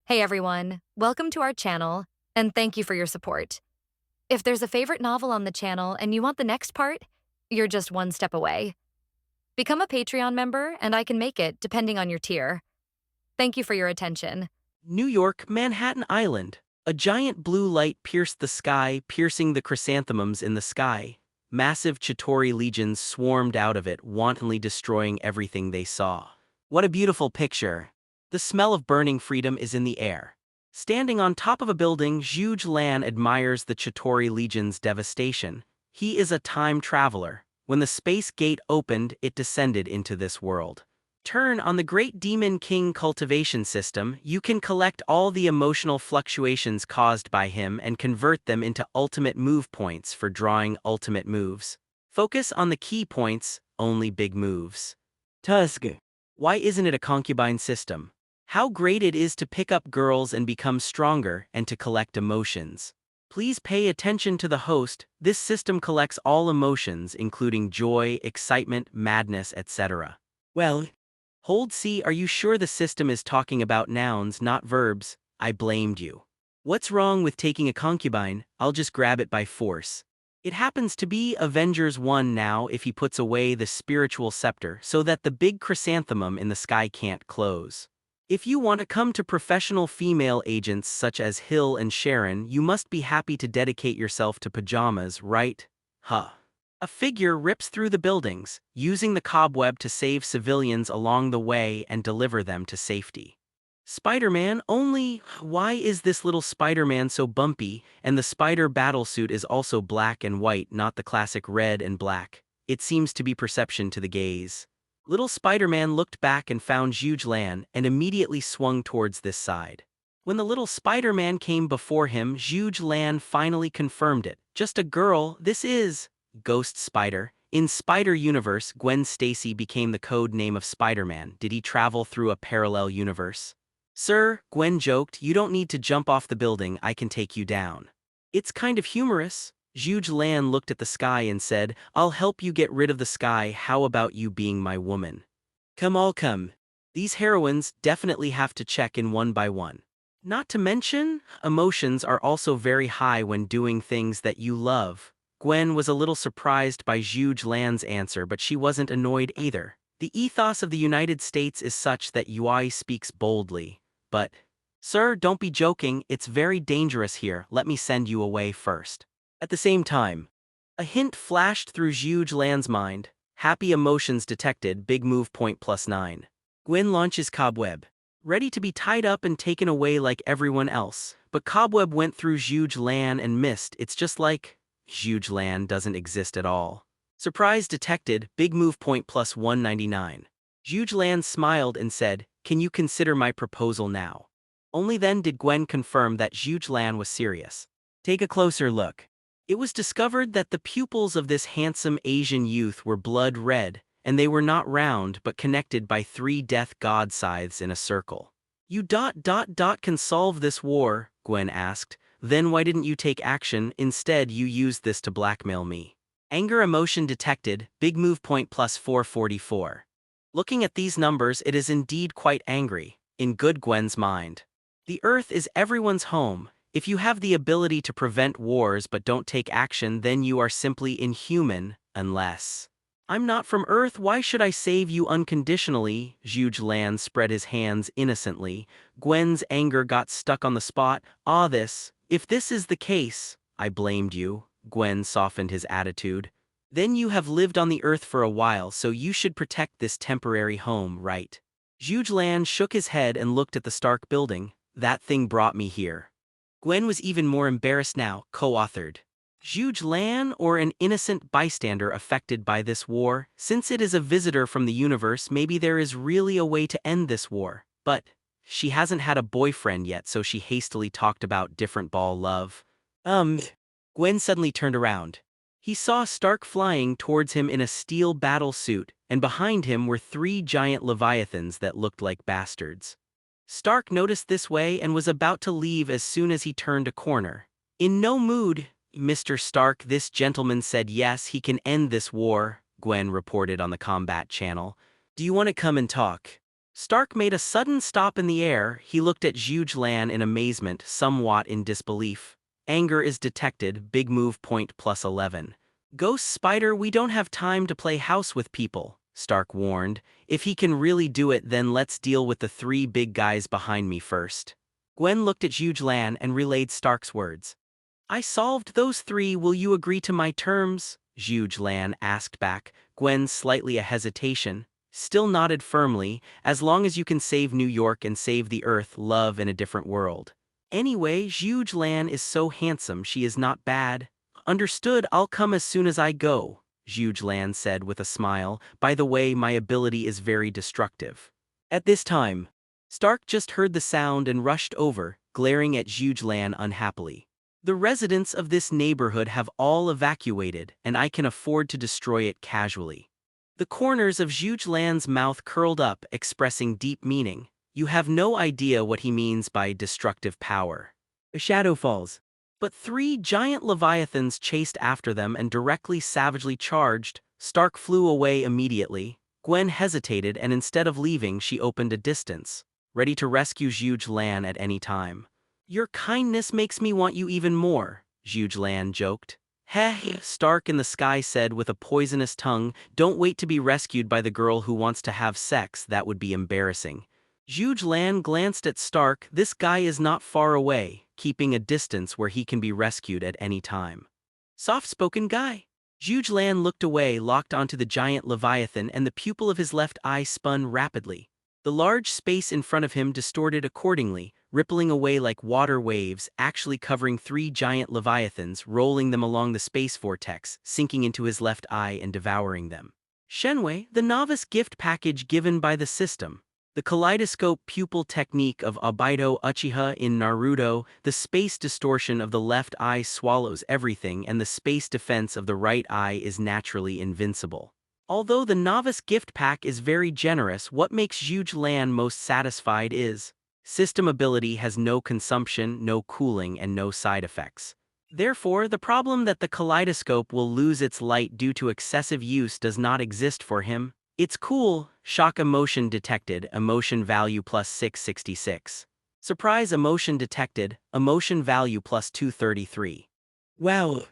Hey everyone, welcome to our channel, and thank you for your support. If there's a favorite novel on the channel and you want the next part, you're just one step away. Become a Patreon member and I can make it depending on your tier. Thank you for your attention. New York, Manhattan Island. A giant blue light pierced the sky, piercing the chrysanthemums in the sky. Massive Chitauri legions swarmed out of it, wantonly destroying everything they saw. What a beautiful picture. The smell of burning freedom is in the air. Standing on top of a building, Zhuge Lan admires the Chitauri legion's devastation. He is a time traveler. When the space gate opened, it descended into this world. Turn on the Great Demon King cultivation system, you can collect all the emotional fluctuations caused by him and convert them into ultimate move points for drawing ultimate moves. Focus on the key points, only big moves. Tusk. Why isn't it a concubine system? How great it is to pick up girls and become stronger and to collect emotions. Please pay attention to the host. This system collects all emotions including joy, excitement, madness, etc. Well, hold C. Are you sure the system is talking about nouns, not verbs? I blamed you. What's wrong with taking a concubine? I'll just grab it by force. It happens to be Avengers 1 now if he puts away the spiritual scepter so that the big chrysanthemum in the sky can't close. If you want to come to professional female agents such as Hill and Sharon, you must be happy to dedicate yourself to pajamas, right? Huh. A figure rips through the buildings, using the cobweb to save civilians along the way and deliver them to safety. Spider-Man only, why is this little Spider-Man so bumpy, and the spider battlesuit is also black and white, not the classic red and black? It seems to be perception to the gaze. Little Spider-Man looked back and found Zhuge Lan and immediately swung towards this side. When the little Spider-Man came before him, Zhuge Lan finally confirmed it. Just a girl, this is Ghost Spider. In Spider-Universe, Gwen Stacy became the code name of Spider-Man. Did he travel through a parallel universe? Sir, Gwen joked, you don't need to jump off the building, I can take you down. It's kind of humorous. Zhuge Lan looked at the sky and said, I'll help you get rid of the sky, how about you being my woman? Come. These heroines definitely have to check in one by one. Not to mention, emotions are also very high when doing things that you love. Gwen was a little surprised by Zhuge Lan's answer, but she wasn't annoyed either. The ethos of the United States is such that UI speaks boldly. But, sir, don't be joking, it's very dangerous here, let me send you away first. At the same time, a hint flashed through Zhuge Lan's mind. Happy emotions detected, big move point +9. Gwen launches Cobweb. Ready to be tied up and taken away like everyone else. But Cobweb went through Zhuge Lan and missed. It's just like Zhuge Lan doesn't exist at all. Surprise detected, big move point +199. Zhuge Lan smiled and said, can you consider my proposal now? Only then did Gwen confirm that Zhuge Lan was serious. Take a closer look. It was discovered that the pupils of this handsome Asian youth were blood red, and they were not round but connected by 3 death god scythes in a circle. You can solve this war, Gwen asked. Then why didn't you take action? Instead you used this to blackmail me. Anger emotion detected, big move point +444. Looking at these numbers, it is indeed quite angry, in good Gwen's mind. The Earth is everyone's home. If you have the ability to prevent wars but don't take action, then you are simply inhuman, unless... I'm not from Earth, why should I save you unconditionally? Zhuge Lan spread his hands innocently. Gwen's anger got stuck on the spot. If this is the case, I blamed you. Gwen softened his attitude. Then you have lived on the Earth for a while, so you should protect this temporary home, right? Zhuge Lan shook his head and looked at the Stark building. That thing brought me here. Gwen was even more embarrassed now, co-authored. Zhuge Lan or an innocent bystander affected by this war? Since it is a visitor from the universe, maybe there is really a way to end this war. But she hasn't had a boyfriend yet, so she hastily talked about different ball love. Gwen suddenly turned around. He saw Stark flying towards him in a steel battle suit, and behind him were 3 giant leviathans that looked like bastards. Stark noticed this way and was about to leave as soon as he turned a corner. In no mood, Mr. Stark, this gentleman said yes, he can end this war, Gwen reported on the combat channel. Do you want to come and talk? Stark made a sudden stop in the air. He looked at Zhuge Lan in amazement, somewhat in disbelief. Anger is detected, big move point +11. Ghost Spider, we don't have time to play house with people, Stark warned. If he can really do it, then let's deal with the three big guys behind me first. Gwen looked at Zhuge Lan and relayed Stark's words. I solved those three, will you agree to my terms? Zhuge Lan asked back, Gwen slightly a hesitation. Still nodded firmly, as long as you can save New York and save the Earth, love in a different world. Anyway, Zhuge Lan is so handsome, she is not bad. Understood, I'll come as soon as I go, Zhuge Lan said with a smile. By the way, my ability is very destructive. At this time, Stark just heard the sound and rushed over, glaring at Zhuge Lan unhappily. The residents of this neighborhood have all evacuated, and I can afford to destroy it casually. The corners of Zhuge Lan's mouth curled up, expressing deep meaning. You have no idea what he means by destructive power. A shadow falls. But three giant leviathans chased after them and directly savagely charged. Stark flew away immediately. Gwen hesitated, and instead of leaving, she opened a distance, ready to rescue Zhuge Lan at any time. Your kindness makes me want you even more, Zhuge Lan joked. Heh, Stark in the sky said with a poisonous tongue. Don't wait to be rescued by the girl who wants to have sex, that would be embarrassing. Zhuge Lan glanced at Stark. This guy is not far away, keeping a distance where he can be rescued at any time. Soft-spoken guy. Zhuge Lan looked away, locked onto the giant leviathan, and the pupil of his left eye spun rapidly. The large space in front of him distorted accordingly, rippling away like water waves, actually covering three giant leviathans, rolling them along the space vortex, sinking into his left eye and devouring them. Shenwei, the novice gift package given by the system. The kaleidoscope pupil technique of Obito Uchiha in Naruto. The space distortion of the left eye swallows everything, and the space defense of the right eye is naturally invincible. Although the novice gift pack is very generous, what makes Zhuge Lan most satisfied is system ability has no consumption, no cooling, and no side effects. Therefore, the problem that the kaleidoscope will lose its light due to excessive use does not exist for him. It's cool. Shock emotion detected, emotion value +666. Surprise emotion detected, emotion value +233. Wow.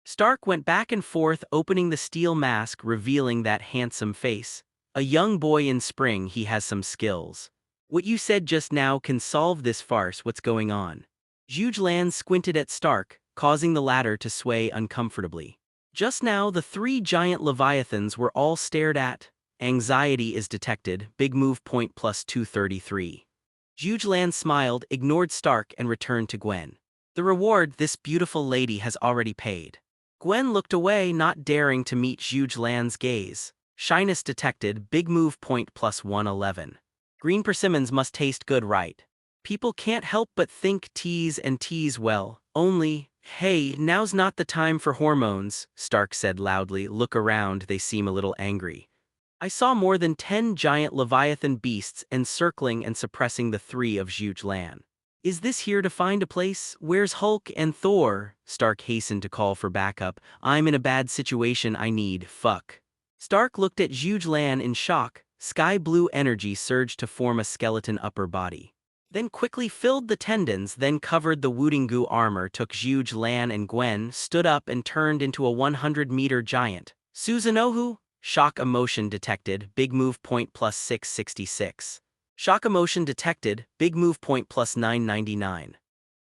Stark went back and forth, opening the steel mask, revealing that handsome face. A young boy in spring, he has some skills. What you said just now can solve this farce, what's going on? Zhuge Lan squinted at Stark, causing the latter to sway uncomfortably. Just now, the three giant leviathans were all stared at. Anxiety is detected, big move point +233. Zhuge Lan smiled, ignored Stark, and returned to Gwen. The reward this beautiful lady has already paid. Gwen looked away, not daring to meet Zhuge Lan's gaze. Shyness detected, big move point +111. Green persimmons must taste good, right? People can't help but think tease and tease well, only, hey, now's not the time for hormones, Stark said loudly. Look around, they seem a little angry. I saw more than 10 giant leviathan beasts encircling and suppressing the three of Zhuge Lan. Is this here to find a place? Where's Hulk and Thor? Stark hastened to call for backup. I'm in a bad situation, I need fuck. Stark looked at Zhuge Lan in shock. Sky blue energy surged to form a skeleton upper body. Then quickly filled the tendons, then covered the Woodingu armor, took Zhuge Lan and Gwen, stood up and turned into a 100-meter giant. Susanoo? Shock emotion detected, big move point +666. Shock emotion detected, big move point +999.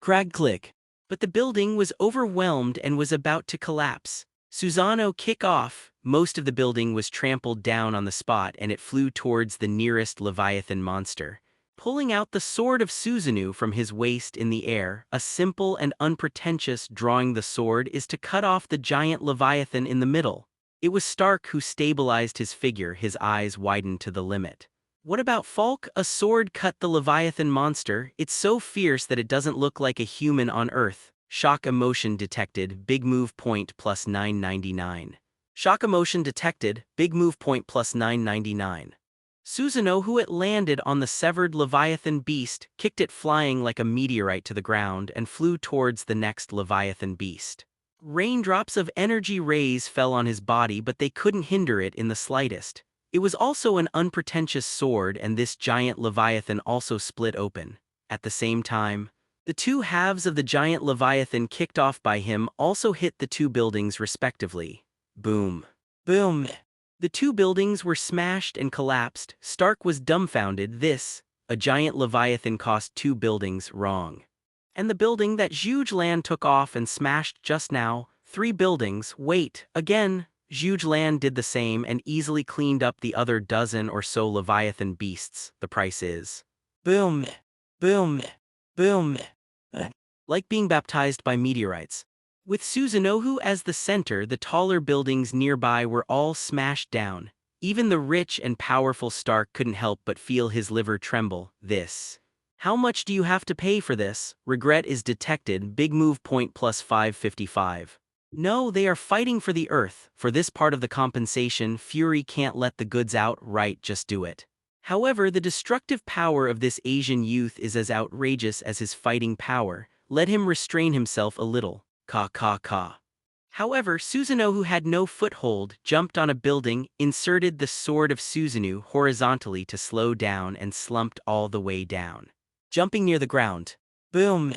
Crag click. But the building was overwhelmed and was about to collapse. Susanoo kick off. Most of the building was trampled down on the spot, and it flew towards the nearest Leviathan monster. Pulling out the sword of Susanoo from his waist in the air, a simple and unpretentious drawing the sword is to cut off the giant Leviathan in the middle. It was Stark who stabilized his figure, his eyes widened to the limit. What about Falk? A sword cut the Leviathan monster. It's so fierce that it doesn't look like a human on Earth. Shock emotion detected, big move point +999. Shock emotion detected, big move point +999. Susanoo, who it landed on the severed Leviathan beast, kicked it flying like a meteorite to the ground and flew towards the next Leviathan beast. Raindrops of energy rays fell on his body, but they couldn't hinder it in the slightest. It was also an unpretentious sword, and this giant leviathan also split open. At the same time, the two halves of the giant leviathan kicked off by him also hit the two buildings respectively. Boom. Boom. The two buildings were smashed and collapsed. Stark was dumbfounded. A giant leviathan cost two buildings wrong. And the building that Zhuge Lan took off and smashed just now, three buildings. Wait, again. Zhuge Lan did the same and easily cleaned up the other dozen or so leviathan beasts. The price is boom, boom, boom. Like being baptized by meteorites. With Susanoo as the center, the taller buildings nearby were all smashed down. Even the rich and powerful Stark couldn't help but feel his liver tremble. How much do you have to pay for this? Regret is detected. Big move point plus 555. No, they are fighting for the Earth. For this part of the compensation, Fury can't let the goods out, right? Just do it. However, the destructive power of this Asian youth is as outrageous as his fighting power. Let him restrain himself a little. However, Susanoo, who had no foothold, jumped on a building, inserted the sword of Susanoo horizontally to slow down, and slumped all the way down. Jumping near the ground. Boom!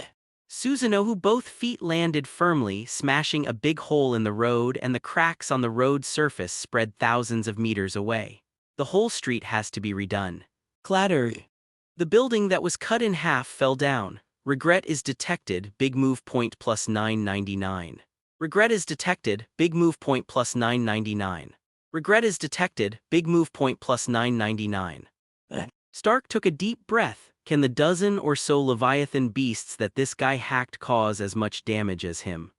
Susanoo, both feet landed firmly, smashing a big hole in the road, and the cracks on the road surface spread thousands of meters away. The whole street has to be redone. Clatter! The building that was cut in half fell down. Regret is detected. Big move point plus 999. Regret is detected. Big move point plus 999. Regret is detected. Big move point plus 999. Stark took a deep breath. Can the dozen or so leviathan beasts that this guy hacked cause as much damage as him?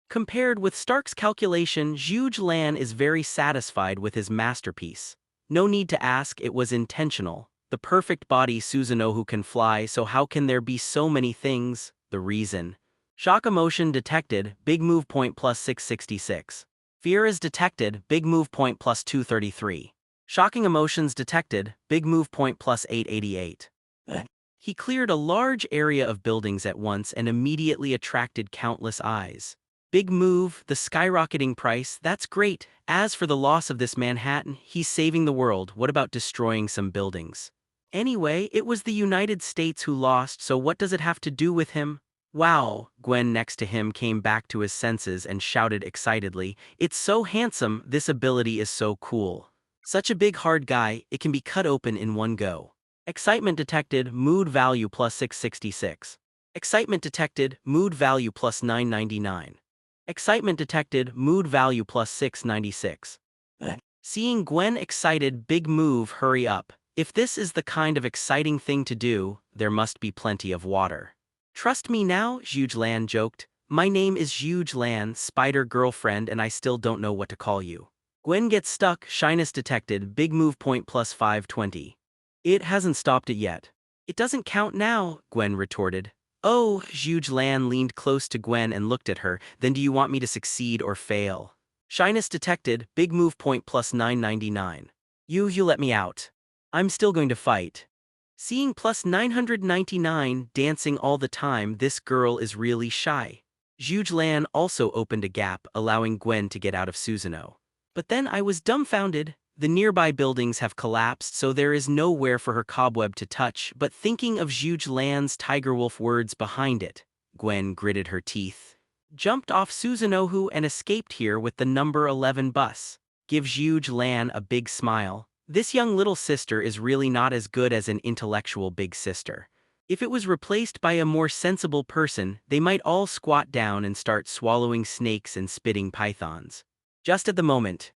Compared with Stark's calculation, Zhuge Lan is very satisfied with his masterpiece. No need to ask, it was intentional. The perfect body. Susanoo can fly, so how can there be so many things? The reason. Shock emotion detected. Big move point plus 666. Fear is detected. Big move point plus 233. Shocking emotions detected. Big move point plus 888. He cleared a large area of buildings at once and immediately attracted countless eyes. Big move, the skyrocketing price, that's great. As for the loss of this Manhattan, he's saving the world. What about destroying some buildings? Anyway, it was the United States who lost, so what does it have to do with him? Wow! Gwen next to him came back to his senses and shouted excitedly, "It's so handsome, this ability is so cool. Such a big hard guy, it can be cut open in one go." Excitement detected. Mood value plus 666. Excitement detected. Mood value plus 999. Excitement detected. Mood value plus 696. Seeing Gwen excited, big move, hurry up. If this is the kind of exciting thing to do, there must be plenty of water. Trust me now, Zhuge Lan joked. My name is Zhuge Lan, spider girlfriend, and I still don't know what to call you. Gwen gets stuck, shyness detected, big move point plus 520. It hasn't stopped it yet. It doesn't count now, Gwen retorted. Oh, Zhuge Lan leaned close to Gwen and looked at her. Then do you want me to succeed or fail? Shyness detected, big move point plus 999. You let me out. I'm still going to fight. Seeing plus 999 dancing all the time, this girl is really shy. Zhuge Lan also opened a gap, allowing Gwen to get out of Susanoo. But then I was dumbfounded. The nearby buildings have collapsed, so there is nowhere for her cobweb to touch, but thinking of Zhuge Lan's tigerwolf words behind it, Gwen gritted her teeth, jumped off Susanoo and escaped here with the number 11 bus. Give Zhuge Lan a big smile. This young little sister is really not as good as an intellectual big sister. If it was replaced by a more sensible person, they might all squat down and start swallowing snakes and spitting pythons. Just at the moment,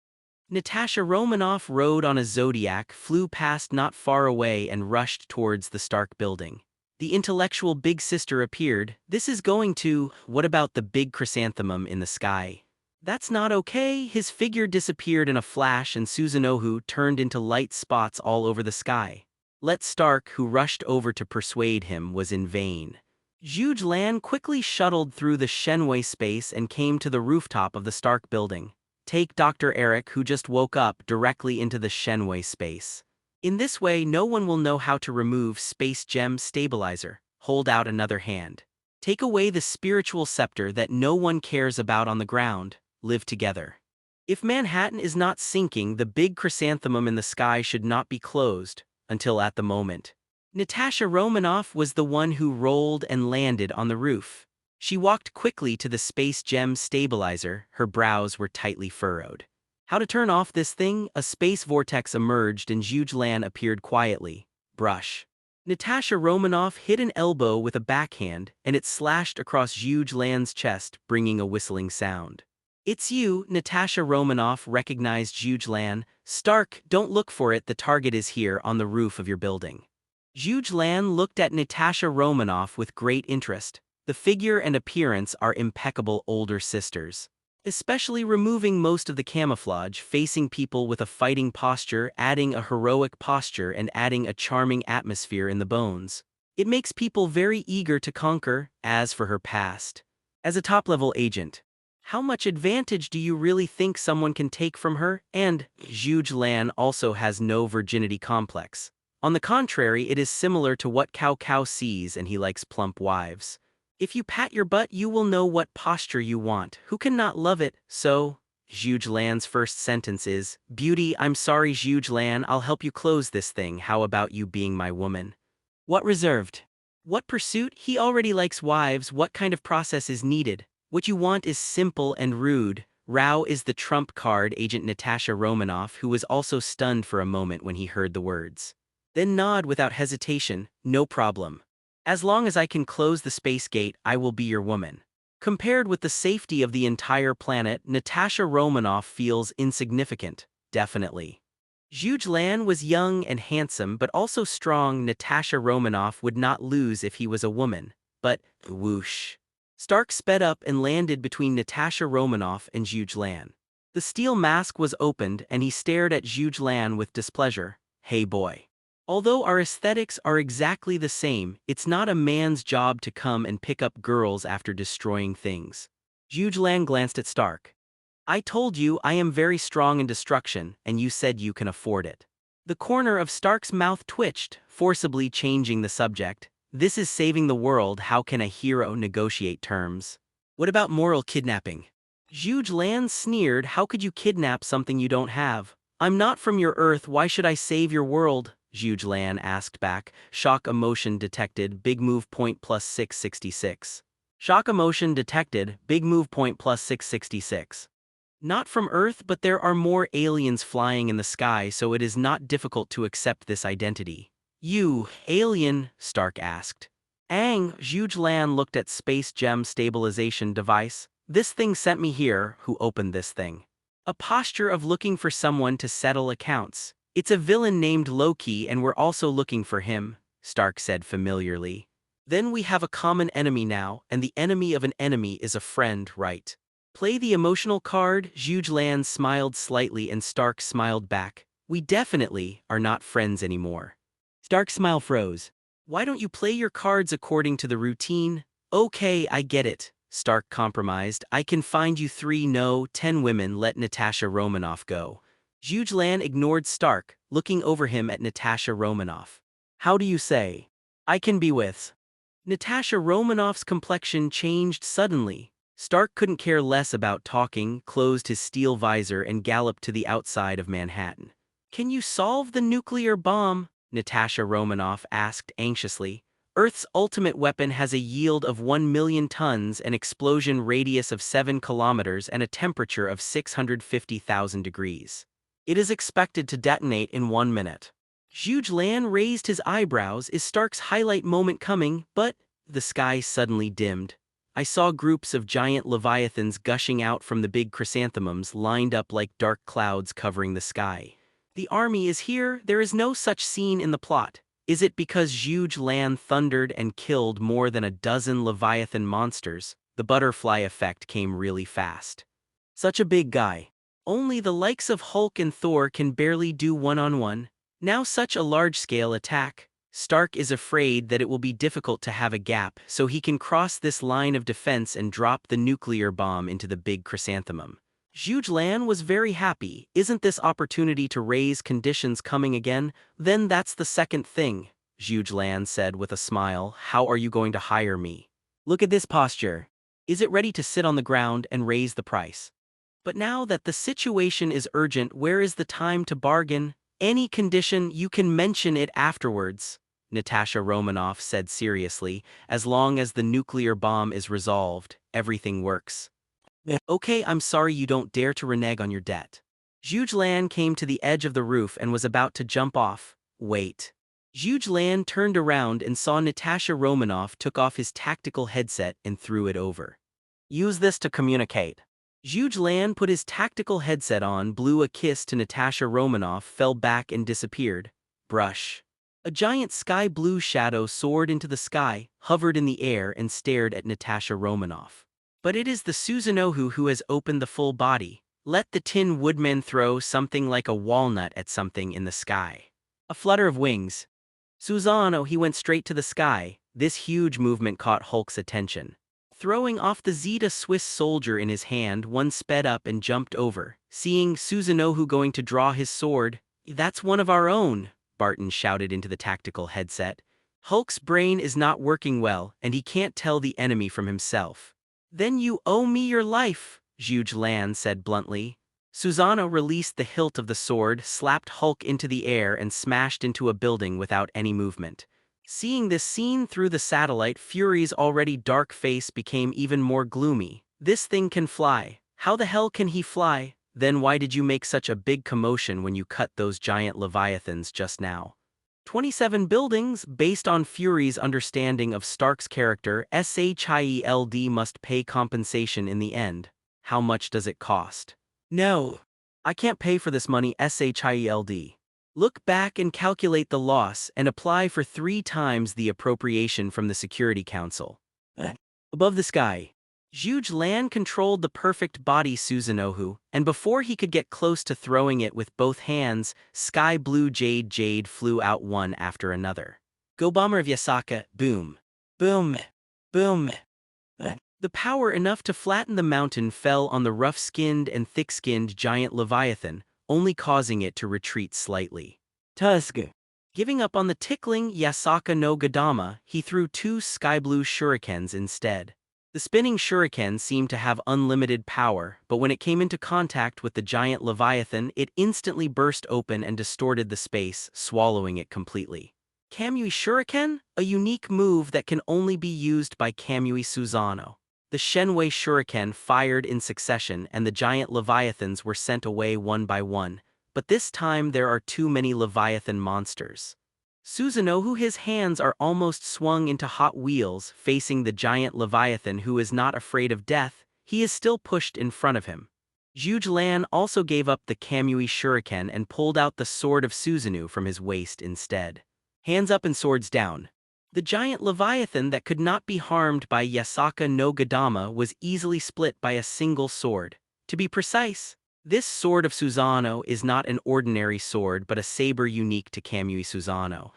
Natasha Romanoff rode on a Zodiac, flew past not far away and rushed towards the Stark building. The intellectual big sister appeared. This is going to, what about the big chrysanthemum in the sky? That's not okay. His figure disappeared in a flash and Susanoo turned into light spots all over the sky. Let Stark, who rushed over to persuade him, was in vain. Zhuge Lan quickly shuttled through the Shenwei space and came to the rooftop of the Stark building. Take Dr. Eric, who just woke up, directly into the Shenwei space. In this way, no one will know how to remove Space Gem Stabilizer. Hold out another hand. Take away the spiritual scepter that no one cares about on the ground. Live together. If Manhattan is not sinking, the big chrysanthemum in the sky should not be closed, until at the moment. Natasha Romanoff was the one who rolled and landed on the roof. She walked quickly to the space gem stabilizer, her brows were tightly furrowed. How to turn off this thing? A space vortex emerged and Zhuge Lan appeared quietly. Brush. Natasha Romanoff hit an elbow with a backhand, and it slashed across Zhuge Lan's chest, bringing a whistling sound. "It's you," Natasha Romanoff recognized Zhuge Lan. "Stark, don't look for it, the target is here on the roof of your building." Zhuge Lan looked at Natasha Romanoff with great interest. The figure and appearance are impeccable older sisters. Especially removing most of the camouflage, facing people with a fighting posture, adding a heroic posture and adding a charming atmosphere in the bones. It makes people very eager to conquer. As for her past, as a top-level agent, how much advantage do you really think someone can take from her? And Zhuge Lan also has no virginity complex. On the contrary, it is similar to what Cao sees, and he likes plump wives. If you pat your butt, you will know what posture you want. Who cannot love it? So, Zhuge Lan's first sentence is, "Beauty, I'm sorry Zhuge Lan, I'll help you close this thing. How about you being my woman?" What reserved? What pursuit? He already likes wives. What kind of process is needed? What you want is simple and rude. Rao is the trump card. Agent Natasha Romanoff, who was also stunned for a moment when he heard the words. Then nod without hesitation. "No problem. As long as I can close the space gate, I will be your woman." Compared with the safety of the entire planet, Natasha Romanoff feels insignificant, definitely. Zhuge Lan was young and handsome but also strong. Natasha Romanoff would not lose if he was a woman. But, whoosh. Stark sped up and landed between Natasha Romanoff and Zhuge Lan. The steel mask was opened and he stared at Zhuge Lan with displeasure. "Hey boy. Although our aesthetics are exactly the same, it's not a man's job to come and pick up girls after destroying things." Zhuge Lan glanced at Stark. "I told you I am very strong in destruction, and you said you can afford it." The corner of Stark's mouth twitched, forcibly changing the subject. "This is saving the world. How can a hero negotiate terms? What about moral kidnapping?" Zhuge Lan sneered. "How could you kidnap something you don't have? I'm not from your Earth. Why should I save your world?" Zhuge Lan asked back. Shock emotion detected. Big move point plus 666. Shock emotion detected. Big move point plus 666. Not from Earth, but there are more aliens flying in the sky, so it is not difficult to accept this identity. "You, alien?" Stark asked. "Ang," Zhuge Lan looked at space gem stabilization device. "This thing sent me here." "Who opened this thing?" "A posture of looking for someone to settle accounts. It's a villain named Loki and we're also looking for him," Stark said familiarly. "Then we have a common enemy now, and the enemy of an enemy is a friend, right? Play the emotional card." Zhuge Lan smiled slightly and Stark smiled back. "We definitely are not friends anymore." Stark's smile froze. "Why don't you play your cards according to the routine?" "Okay, I get it," Stark compromised. "I can find you 3, no, 10 women. Let Natasha Romanoff go." Zhuge Lan ignored Stark, looking over him at Natasha Romanoff. "How do you say? I can be with." Natasha Romanoff's complexion changed suddenly. Stark couldn't care less about talking, closed his steel visor and galloped to the outside of Manhattan. "Can you solve the nuclear bomb?" Natasha Romanoff asked anxiously. "Earth's ultimate weapon has a yield of 1 million tons, an explosion radius of 7 kilometers and a temperature of 650,000 degrees. It is expected to detonate in 1 minute." Zhuge Lan raised his eyebrows. Is Stark's highlight moment coming? But the sky suddenly dimmed. I saw groups of giant leviathans gushing out from the big chrysanthemums lined up like dark clouds covering the sky. "The army is here." There is no such scene in the plot. Is it because Zhuge Lan thundered and killed more than a dozen leviathan monsters? The butterfly effect came really fast. Such a big guy. Only the likes of Hulk and Thor can barely do one-on-one. Now such a large-scale attack. Stark is afraid that it will be difficult to have a gap, so he can cross this line of defense and drop the nuclear bomb into the big chrysanthemum. Zhuge Lan was very happy. Isn't this opportunity to raise conditions coming again? Then that's the second thing, Zhuge Lan said with a smile. How are you going to hire me? Look at this posture. Is it ready to sit on the ground and raise the price? But now that the situation is urgent, where is the time to bargain? Any condition, you can mention it afterwards, Natasha Romanoff said seriously. As long as the nuclear bomb is resolved, everything works. Okay, I'm sorry, you don't dare to renege on your debt. Zhuge Lan came to the edge of the roof and was about to jump off. Wait. Zhuge Lan turned around and saw Natasha Romanoff took off his tactical headset and threw it over. Use this to communicate. Zhuge Lan put his tactical headset on, blew a kiss to Natasha Romanoff, fell back and disappeared. Brush. A giant sky blue shadow soared into the sky, hovered in the air and stared at Natasha Romanoff. But it is the Susanoo who has opened the full body. Let the Tin Woodman throw something like a walnut at something in the sky. A flutter of wings. Susanoo, he went straight to the sky. This huge movement caught Hulk's attention. Throwing off the Zeta Swiss soldier in his hand, one sped up and jumped over. Seeing Susanoo going to draw his sword, "That's one of our own," Barton shouted into the tactical headset. Hulk's brain is not working well, and he can't tell the enemy from himself. "Then you owe me your life," Zhuge Lan said bluntly. Susanoo released the hilt of the sword, slapped Hulk into the air and smashed into a building without any movement. Seeing this scene through the satellite, Fury's already dark face became even more gloomy. "This thing can fly. How the hell can he fly? Then why did you make such a big commotion when you cut those giant leviathans just now?" 27 buildings, based on Fury's understanding of Stark's character, SHIELD must pay compensation in the end. How much does it cost? No. I can't pay for this money, SHIELD. Look back and calculate the loss and apply for 3 times the appropriation from the Security Council. Above the sky, Zhuge Lan controlled the perfect body Susanoo, and before he could get close to throwing it with both hands, sky blue jade flew out one after another. Go Bomber of Yasaka, boom. Boom. Boom. The power enough to flatten the mountain fell on the rough-skinned and thick-skinned giant leviathan, only causing it to retreat slightly. Tusk. Giving up on the tickling Yasaka no Gadama, he threw 2 sky-blue shurikens instead. The spinning shuriken seemed to have unlimited power, but when it came into contact with the giant leviathan, it instantly burst open and distorted the space, swallowing it completely. Kamui Shuriken? A unique move that can only be used by Kamui Susanoo. The Shenwei Shuriken fired in succession and the giant leviathans were sent away one by one, but this time there are too many leviathan monsters. Susanoo, his hands are almost swung into hot wheels, facing the giant leviathan who is not afraid of death. He is still pushed in front of him. Zhuge Lan also gave up the Kamui Shuriken and pulled out the sword of Susanoo from his waist instead. Hands up and swords down. The giant leviathan that could not be harmed by Yasaka no Gadama was easily split by a single sword. To be precise, this sword of Susanoo is not an ordinary sword but a saber unique to Kamui Susanoo.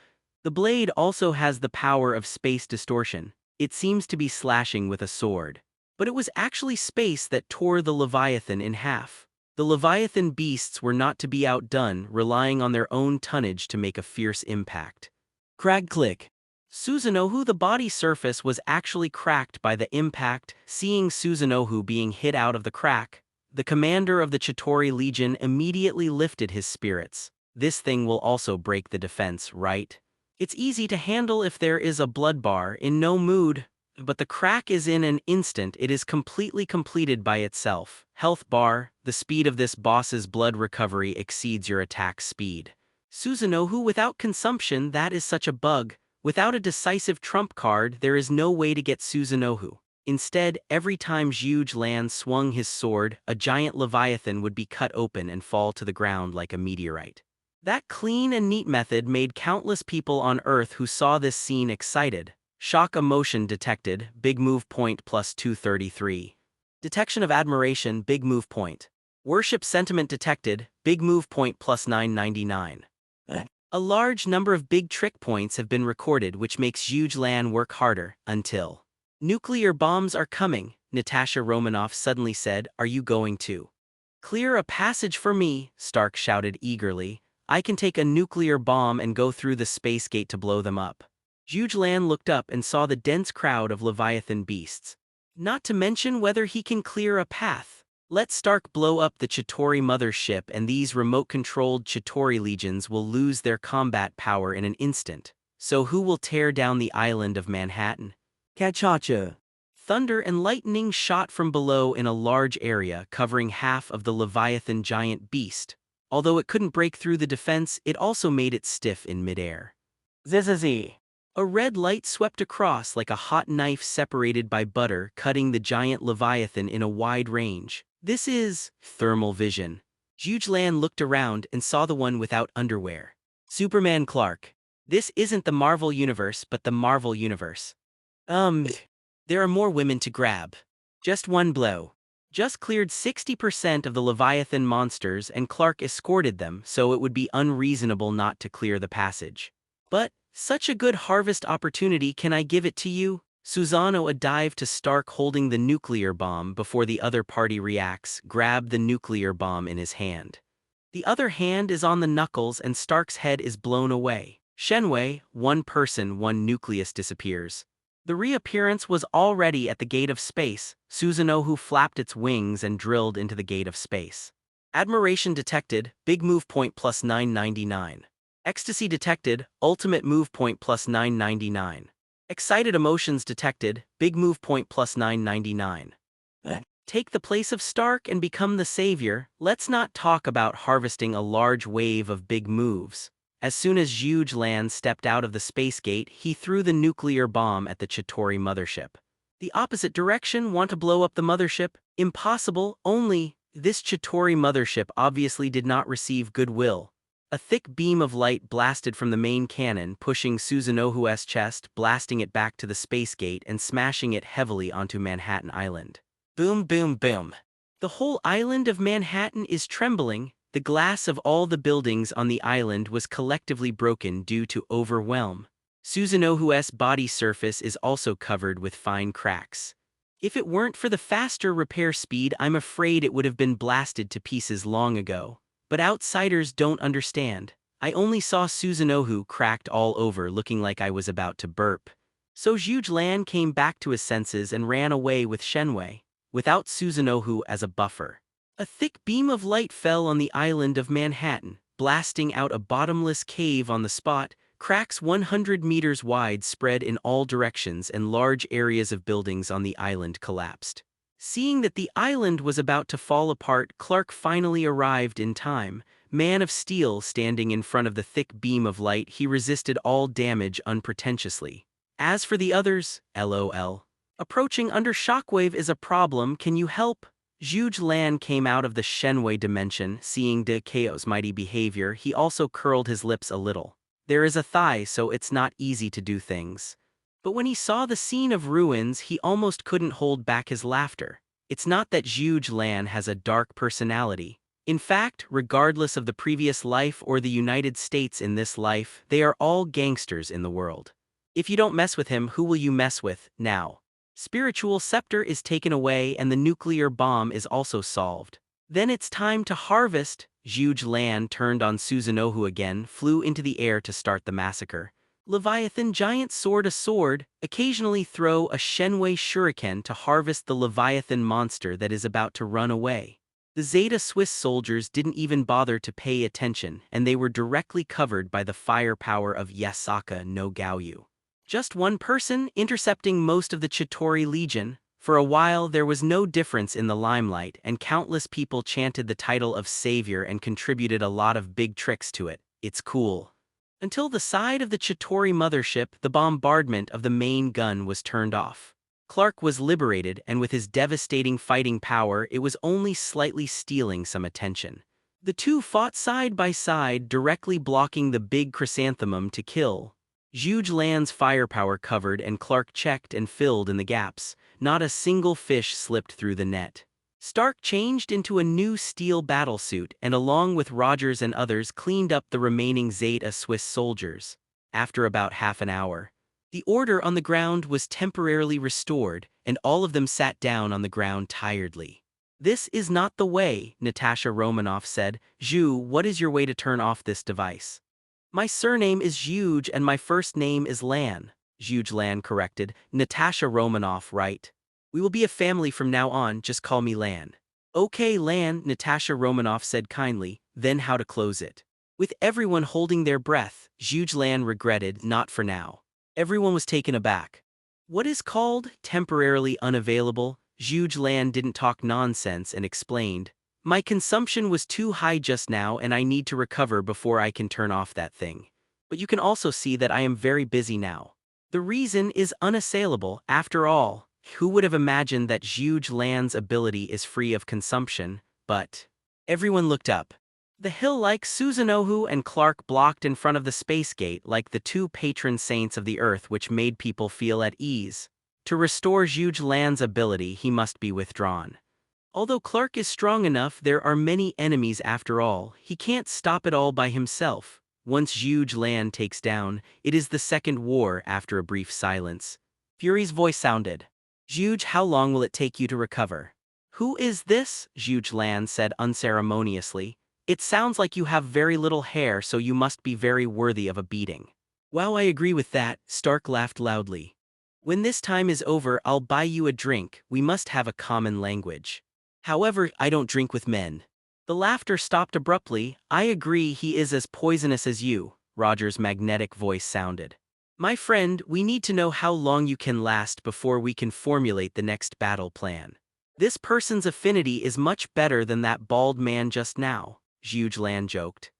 The blade also has the power of space distortion. It seems to be slashing with a sword. But it was actually space that tore the leviathan in half. The leviathan beasts were not to be outdone, relying on their own tonnage to make a fierce impact. Crag click. Susanoo, the body surface was actually cracked by the impact. Seeing Susanoo being hit out of the crack, the commander of the Chitauri Legion immediately lifted his spirits. This thing will also break the defense, right? It's easy to handle if there is a blood bar. In no mood, but the crack is in an instant. It is completely completed by itself. Health bar. The speed of this boss's blood recovery exceeds your attack speed. Susanoo, without consumption, that is such a bug. Without a decisive trump card, there is no way to get Susanoo. Instead, every time Zhuge Lan swung his sword, a giant leviathan would be cut open and fall to the ground like a meteorite. That clean and neat method made countless people on Earth who saw this scene excited. Shock emotion detected, big move point plus 233. Detection of admiration, big move point. Worship sentiment detected, big move point plus 999. A large number of big trick points have been recorded, which makes Zhuge Lan work harder, until... Nuclear bombs are coming, Natasha Romanoff suddenly said. Are you going to clear a passage for me? Stark shouted eagerly. I can take a nuclear bomb and go through the space gate to blow them up. Zhuge Lan looked up and saw the dense crowd of Leviathan beasts. Not to mention whether he can clear a path. Let Stark blow up the Chitauri mothership and these remote-controlled Chitauri legions will lose their combat power in an instant. So who will tear down the island of Manhattan? Kachacha. Thunder and lightning shot from below in a large area covering half of the Leviathan giant beast. Although it couldn't break through the defense, it also made it stiff in midair. Zzzz. A red light swept across like a hot knife separated by butter, cutting the giant Leviathan in a wide range. This is thermal vision. Zhuge Lan looked around and saw the one without underwear. Superman Clark. This isn't the Marvel Universe but the Marvel Universe. There are more women to grab. Just one blow. Just cleared 60% of the Leviathan monsters and Clark escorted them, so it would be unreasonable not to clear the passage. But, such a good harvest opportunity, can I give it to you? Susano a dive to Stark holding the nuclear bomb before the other party reacts, grabbed the nuclear bomb in his hand. The other hand is on the knuckles and Stark's head is blown away. Shenwei, one person, one nucleus disappears. The reappearance was already at the gate of space. Susanoo flapped its wings and drilled into the gate of space. Admiration detected, big move point plus 999. Ecstasy detected, ultimate move point plus 999. Excited emotions detected, big move point plus 999. Take the place of Stark and become the savior. Let's not talk about harvesting a large wave of big moves. As soon as Zhuge Lan stepped out of the space gate, he threw the nuclear bomb at the Chitauri mothership. The opposite direction, want to blow up the mothership? Impossible, only, this Chitauri mothership obviously did not receive goodwill. A thick beam of light blasted from the main cannon, pushing Susanoo's chest, blasting it back to the space gate and smashing it heavily onto Manhattan Island. Boom, boom, boom. The whole island of Manhattan is trembling. The glass of all the buildings on the island was collectively broken due to overwhelm. Susanoo's body surface is also covered with fine cracks. If it weren't for the faster repair speed, I'm afraid it would have been blasted to pieces long ago. But outsiders don't understand. I only saw Susanoo cracked all over, looking like I was about to burp. So Zhuge Lan came back to his senses and ran away with Shenwei, without Susanoo as a buffer. A thick beam of light fell on the island of Manhattan, blasting out a bottomless cave on the spot. Cracks 100 meters wide spread in all directions and large areas of buildings on the island collapsed. Seeing that the island was about to fall apart, Clark finally arrived in time. Man of Steel standing in front of the thick beam of light, he resisted all damage unpretentiously. As for the others, LOL. Approaching under shockwave is a problem, can you help? Zhuge Lan came out of the Shenwei dimension. Seeing De Chaos' mighty behavior, he also curled his lips a little. There is a thigh, so it's not easy to do things. But when he saw the scene of ruins, he almost couldn't hold back his laughter. It's not that Zhuge Lan has a dark personality. In fact, regardless of the previous life or the United States in this life, they are all gangsters in the world. If you don't mess with him, who will you mess with now? Spiritual scepter is taken away and the nuclear bomb is also solved. Then it's time to harvest. Zhuge Lan turned on Susanoo again, flew into the air to start the massacre. Leviathan giant sword a sword, occasionally throw a Shenwei shuriken to harvest the Leviathan monster that is about to run away. The Zeta Swiss soldiers didn't even bother to pay attention, and they were directly covered by the firepower of Yasaka no Gaoyu. Just one person intercepting most of the Chitauri Legion. For a while there was no difference in the limelight, and countless people chanted the title of Savior and contributed a lot of big tricks to it. It's cool. Until the side of the Chitauri mothership, the bombardment of the main gun was turned off. Clark was liberated, and with his devastating fighting power, it was only slightly stealing some attention. The two fought side by side, directly blocking the big chrysanthemum to kill. Zhuge Lan's firepower covered and Clark checked and filled in the gaps. Not a single fish slipped through the net. Stark changed into a new steel battlesuit and along with Rogers and others cleaned up the remaining Zeta Swiss soldiers. After about half an hour, the order on the ground was temporarily restored and all of them sat down on the ground tiredly. This is not the way, Natasha Romanoff said. Zhu, what is your way to turn off this device? My surname is Zhuge and my first name is Lan. Zhuge Lan corrected. Natasha Romanoff, right? We will be a family from now on, just call me Lan. Okay, Lan, Natasha Romanoff said kindly, then how to close it. With everyone holding their breath, Zhuge Lan regretted, not for now. Everyone was taken aback. What is called temporarily unavailable? Zhuge Lan didn't talk nonsense and explained. My consumption was too high just now and I need to recover before I can turn off that thing. But you can also see that I am very busy now. The reason is unassailable, after all. Who would have imagined that Zhuge Lan's ability is free of consumption, but... Everyone looked up. The hill-like Susanoo and Clark blocked in front of the space gate like the two patron saints of the Earth, which made people feel at ease. To restore Zhuge Lan's ability, he must be withdrawn. Although Clark is strong enough, there are many enemies after all. He can't stop it all by himself. Once Zhuge Lan takes down, it is the second war. After a brief silence, Fury's voice sounded. Zhuge, how long will it take you to recover? Who is this? Zhuge Lan said unceremoniously. It sounds like you have very little hair, so you must be very worthy of a beating. Wow, I agree with that, Stark laughed loudly. When this time is over, I'll buy you a drink. We must have a common language. However, I don't drink with men. The laughter stopped abruptly. I agree, he is as poisonous as you, Roger's magnetic voice sounded. My friend, we need to know how long you can last before we can formulate the next battle plan. This person's affinity is much better than that bald man just now, Zhuge Lan joked.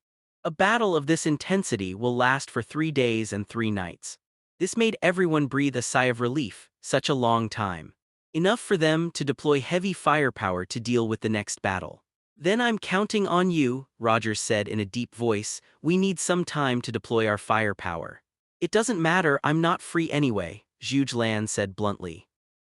A battle of this intensity will last for 3 days and 3 nights. This made everyone breathe a sigh of relief, such a long time. Enough for them to deploy heavy firepower to deal with the next battle. Then I'm counting on you, Rogers said in a deep voice. We need some time to deploy our firepower. It doesn't matter, I'm not free anyway, Zhuge Lan said bluntly.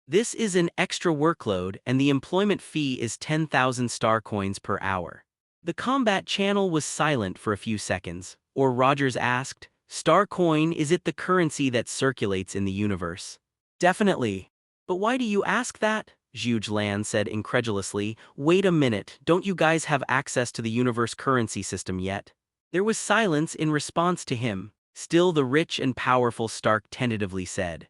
This is an extra workload and the employment fee is 10,000 star coins per hour. The combat channel was silent for a few seconds, or Rogers asked, Star coin, is it the currency that circulates in the universe? Definitely. But why do you ask that? Zhuge Lan said incredulously. Wait a minute, don't you guys have access to the universe currency system yet? There was silence in response to him. Still the rich and powerful Stark tentatively said.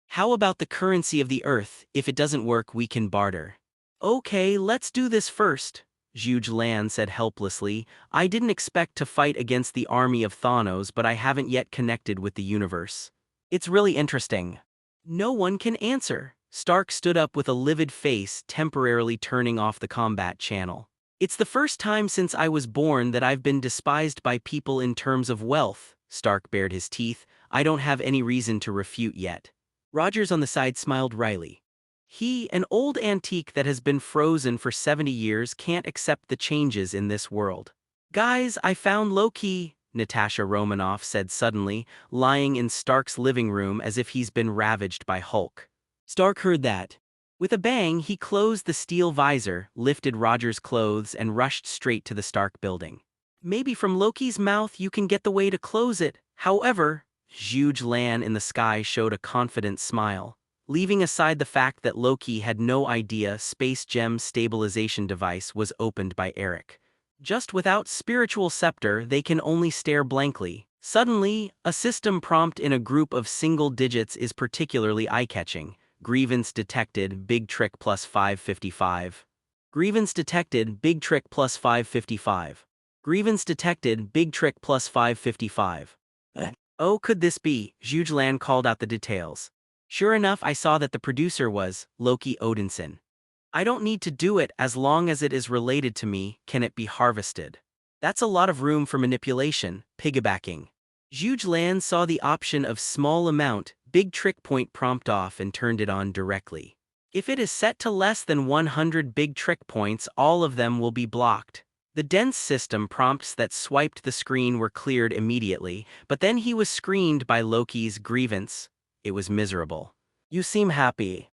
How about the currency of the Earth? If it doesn't work, we can barter. Okay, let's do this first, Zhuge Lan said helplessly. I didn't expect to fight against the army of Thanos, but I haven't yet connected with the universe. It's really interesting. No one can answer. Stark stood up with a livid face, temporarily turning off the combat channel. It's the first time since I was born that I've been despised by people in terms of wealth. Stark bared his teeth. I don't have any reason to refute yet. Rogers on the side smiled wryly. He, an old antique that has been frozen for 70 years, can't accept the changes in this world. Guys, I found Loki, Natasha Romanoff said suddenly, lying in Stark's living room as if he's been ravaged by Hulk. Stark heard that. With a bang, he closed the steel visor, lifted Rogers' clothes, and rushed straight to the Stark building. Maybe from Loki's mouth you can get the way to close it. However, Zhuge Lan in the sky showed a confident smile. Leaving aside the fact that Loki had no idea Space Gem's stabilization device was opened by Eric. Just without spiritual scepter, they can only stare blankly. Suddenly, a system prompt in a group of single digits is particularly eye-catching. Grievance detected, big trick plus 555. Grievance detected, big trick plus 555. Grievance detected, big trick plus 555. Oh, could this be? Zhuge Lan called out the details. Sure enough, I saw that the producer was Loki Odinson. I don't need to do it as long as it is related to me. Can it be harvested? That's a lot of room for manipulation, piggybacking. Zhuge Lan saw the option of small amount, big trick point prompt off and turned it on directly. If it is set to less than 100 big trick points, all of them will be blocked. The dense system prompts that swiped the screen were cleared immediately, but then he was screened by Loki's grievance. It was miserable. You seem happy.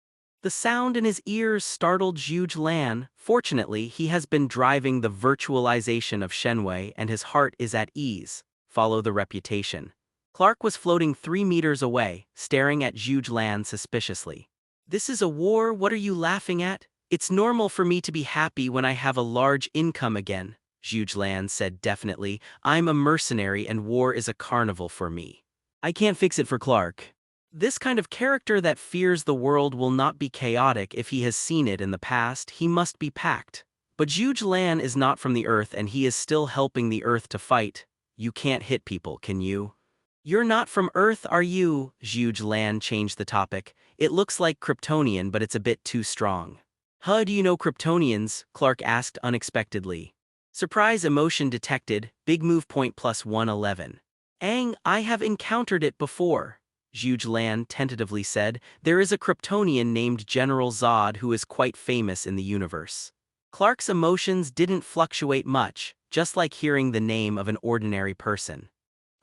The sound in his ears startled Zhuge Lan. Fortunately, he has been driving the virtualization of Shenwei and his heart is at ease. Follow the reputation. Clark was floating 3 meters away, staring at Zhuge Lan suspiciously. This is a war, what are you laughing at? It's normal for me to be happy when I have a large income again, Zhuge Lan said definitely. I'm a mercenary and war is a carnival for me. I can't fix it for Clark. This kind of character that fears the world will not be chaotic if he has seen it in the past. He must be packed. But Zhuge Lan is not from the Earth and he is still helping the Earth to fight. You can't hit people, can you? You're not from Earth, are you? Zhuge Lan changed the topic. It looks like Kryptonian, but it's a bit too strong. Huh, do you know Kryptonians? Clark asked unexpectedly. Surprise emotion detected, big move point plus 111. I have encountered it before. Zhuge Lan tentatively said. There is a Kryptonian named General Zod who is quite famous in the universe. Clark's emotions didn't fluctuate much, just like hearing the name of an ordinary person.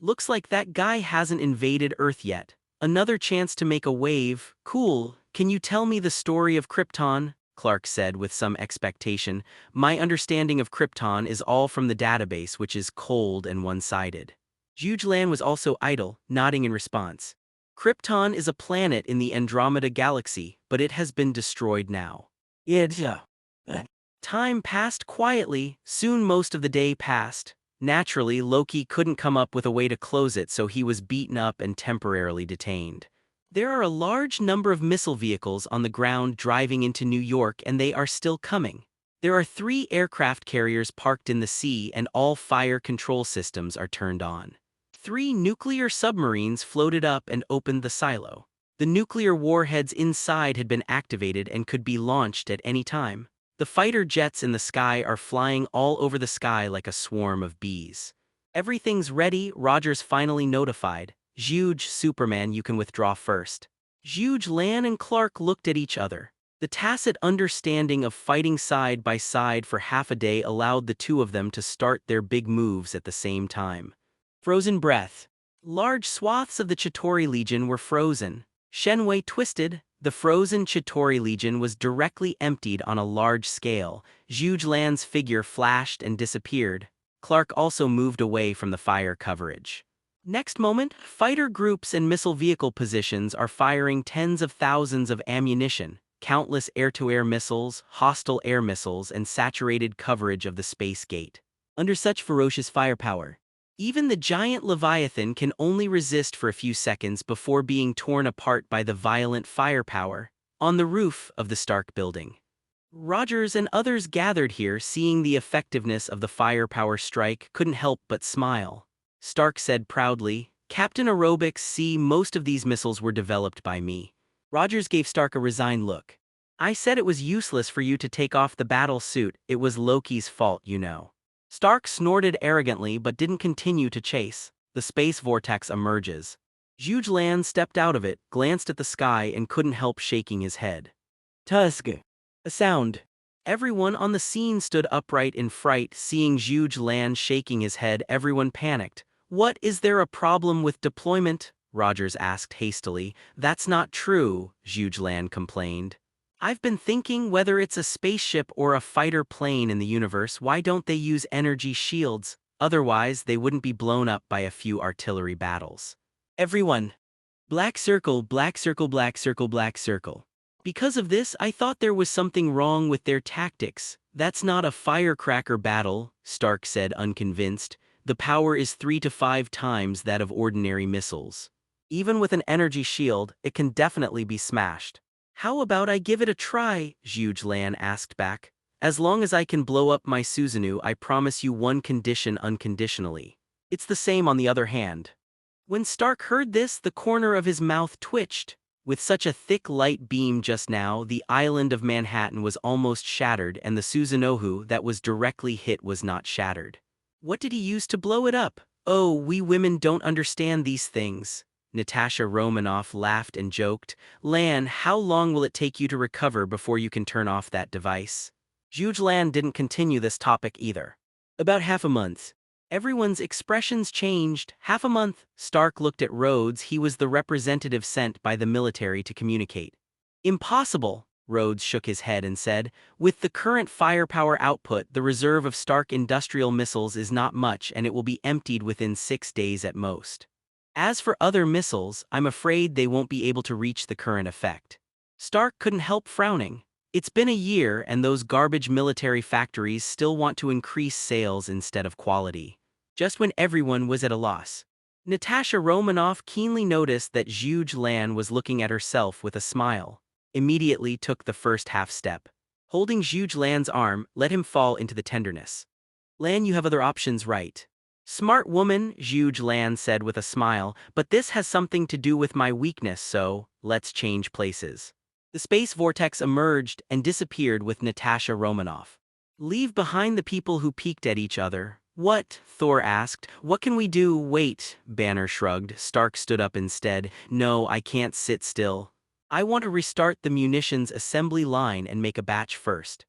Looks like that guy hasn't invaded Earth yet. Another chance to make a wave. Cool. Can you tell me the story of Krypton? Clark said with some expectation. My understanding of Krypton is all from the database, which is cold and one-sided. Zhuge Lan was also idle, nodding in response. Krypton is a planet in the Andromeda Galaxy, but it has been destroyed now. Time passed quietly. Soon most of the day passed. Naturally, Loki couldn't come up with a way to close it, so he was beaten up and temporarily detained. There are a large number of missile vehicles on the ground driving into New York, and they are still coming. There are 3 aircraft carriers parked in the sea, and all fire control systems are turned on. 3 nuclear submarines floated up and opened the silo. The nuclear warheads inside had been activated and could be launched at any time. The fighter jets in the sky are flying all over the sky like a swarm of bees. Everything's ready, Rogers finally notified. Zhuge, Superman, you can withdraw first. Zhuge Lan and Clark looked at each other. The tacit understanding of fighting side by side for half a day allowed the two of them to start their big moves at the same time. Frozen breath. Large swaths of the Chitauri Legion were frozen. Shenwei twisted. The frozen Chitauri Legion was directly emptied on a large scale. Zhuge Lan's figure flashed and disappeared. Clark also moved away from the fire coverage. Next moment, fighter groups and missile vehicle positions are firing tens of thousands of ammunition, countless air-to-air missiles, hostile air missiles, and saturated coverage of the space gate. Under such ferocious firepower, even the giant Leviathan can only resist for a few seconds before being torn apart by the violent firepower. On the roof of the Stark building, Rogers and others gathered here, seeing the effectiveness of the firepower strike, couldn't help but smile. Stark said proudly, Captain Aerobics, see, most of these missiles were developed by me. Rogers gave Stark a resigned look. I said it was useless for you to take off the battle suit, it was Loki's fault, you know. Stark snorted arrogantly but didn't continue to chase. The space vortex emerges. Zhuge Lan stepped out of it, glanced at the sky, and couldn't help shaking his head. Tusk. A sound. Everyone on the scene stood upright in fright, seeing Zhuge Lan shaking his head. Everyone panicked. What, is there a problem with deployment? Rogers asked hastily. That's not true, Zhuge Lan complained. I've been thinking, whether it's a spaceship or a fighter plane in the universe, why don't they use energy shields? Otherwise, they wouldn't be blown up by a few artillery battles. Everyone. Black circle, black circle, black circle, black circle. Because of this, I thought there was something wrong with their tactics. That's not a firecracker battle, Stark said, unconvinced. The power is 3 to 5 times that of ordinary missiles. Even with an energy shield, it can definitely be smashed. How about I give it a try? Zhuge Lan asked back. As long as I can blow up my Susanoo, I promise you one condition unconditionally. It's the same on the other hand. When Stark heard this, the corner of his mouth twitched. With such a thick light beam just now, the island of Manhattan was almost shattered, and the Susanoo that was directly hit was not shattered. What did he use to blow it up? Oh, we women don't understand these things. Natasha Romanoff laughed and joked. Lan, how long will it take you to recover before you can turn off that device? Zhuge Lan didn't continue this topic either. About half a month. Everyone's expressions changed. Half a month. Stark looked at Rhodes. He was the representative sent by the military to communicate. Impossible. Rhodes shook his head and said, with the current firepower output, the reserve of Stark industrial missiles is not much, and it will be emptied within 6 days at most. As for other missiles, I'm afraid they won't be able to reach the current effect. Stark couldn't help frowning. It's been a year, and those garbage military factories still want to increase sales instead of quality. Just when everyone was at a loss, Natasha Romanoff keenly noticed that Zhuge Lan was looking at herself with a smile. Immediately took the first half step. Holding Zhuge Lan's arm, let him fall into the tenderness. Lan, you have other options, right? Smart woman, Zhuge Lan said with a smile, but this has something to do with my weakness, so let's change places. The space vortex emerged and disappeared with Natasha Romanoff. Leave behind the people who peeked at each other. What? Thor asked. What can we do? Wait, Banner shrugged. Stark stood up instead. No, I can't sit still. I want to restart the munitions assembly line and make a batch first.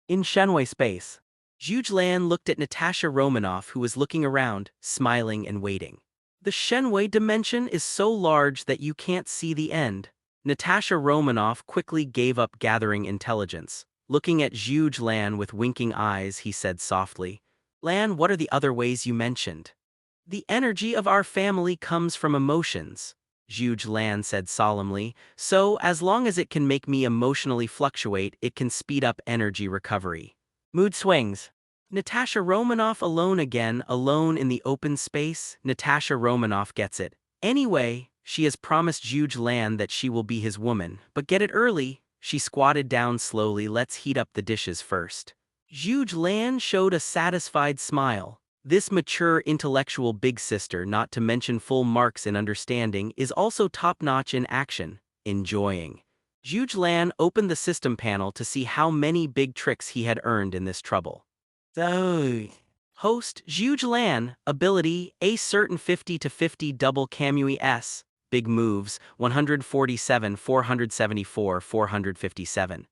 In Shenwei space. Zhuge Lan looked at Natasha Romanoff, who was looking around, smiling and waiting. The Shenwei dimension is so large that you can't see the end. Natasha Romanoff quickly gave up gathering intelligence. Looking at Zhuge Lan with winking eyes, he said softly, Lan, what are the other ways you mentioned? The energy of our family comes from emotions, Zhuge Lan said solemnly, so as long as it can make me emotionally fluctuate, it can speed up energy recovery. Mood swings. Natasha Romanoff alone again, alone in the open space. Natasha Romanoff gets it. Anyway, she has promised Zhuge Lan that she will be his woman, but get it early. She squatted down slowly. Let's heat up the dishes first. Zhuge Lan showed a satisfied smile. This mature intellectual big sister, not to mention full marks in understanding, is also top-notch in action, enjoying. Zhuge Lan opened the system panel to see how many big tricks he had earned in this trouble. Host, Zhuge Lan, ability, a certain 50 to 50 double Kamui S, big moves, 147, 474, 457.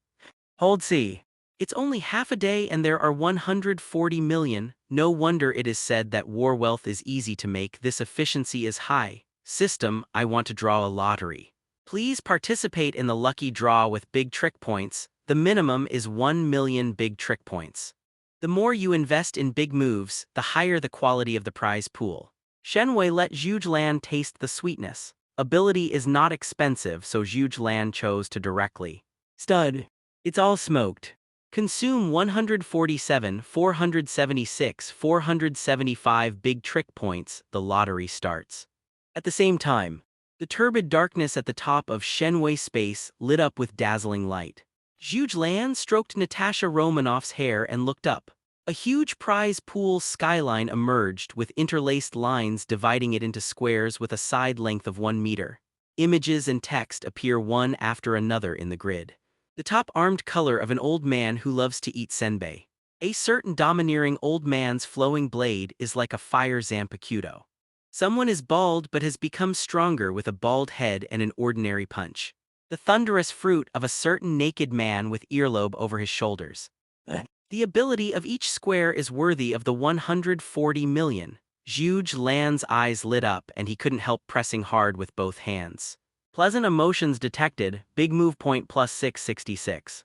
Hold C. It's only half a day and there are 140 million, no wonder it is said that war wealth is easy to make. This efficiency is high. System, I want to draw a lottery. Please participate in the lucky draw with big trick points. The minimum is 1 million big trick points. The more you invest in big moves, the higher the quality of the prize pool. Shenwei let Zhuge Lan taste the sweetness. Ability is not expensive, so Zhuge Lan chose to directly. Stud. It's all smoked. Consume 147, 476, 475 big trick points. The lottery starts. At the same time, the turbid darkness at the top of Shenwei space lit up with dazzling light. Zhuge Lan stroked Natasha Romanoff's hair and looked up. A huge prize pool skyline emerged with interlaced lines dividing it into squares with a side length of 1 meter. Images and text appear one after another in the grid. The top armed color of an old man who loves to eat senbei. A certain domineering old man's flowing blade is like a fire Zanpakuto. Someone is bald but has become stronger with a bald head and an ordinary punch. The thunderous fruit of a certain naked man with earlobe over his shoulders. The ability of each square is worthy of the 140 million. Zhuge Lan's eyes lit up and he couldn't help pressing hard with both hands. Pleasant emotions detected, big move point plus 666.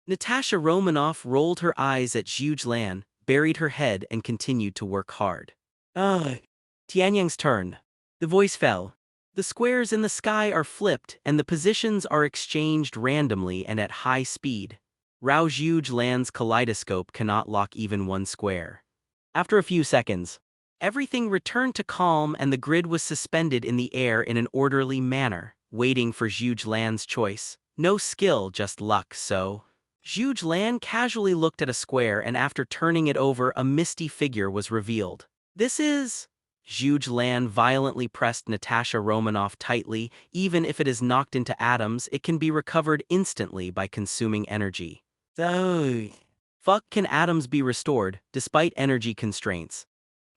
Natasha Romanoff rolled her eyes at Zhuge Lan, buried her head and continued to work hard. Tianyang's turn. The voice fell. The squares in the sky are flipped and the positions are exchanged randomly and at high speed. Rao Zhuge Lan's kaleidoscope cannot lock even one square. After a few seconds, everything returned to calm and the grid was suspended in the air in an orderly manner, waiting for Zhuge Lan's choice. No skill, just luck, so. Zhuge Lan casually looked at a square and after turning it over a misty figure was revealed. This is... Zhuge Lan violently pressed Natasha Romanoff tightly. Even if it is knocked into atoms, it can be recovered instantly by consuming energy. Fuck, can atoms be restored, despite energy constraints?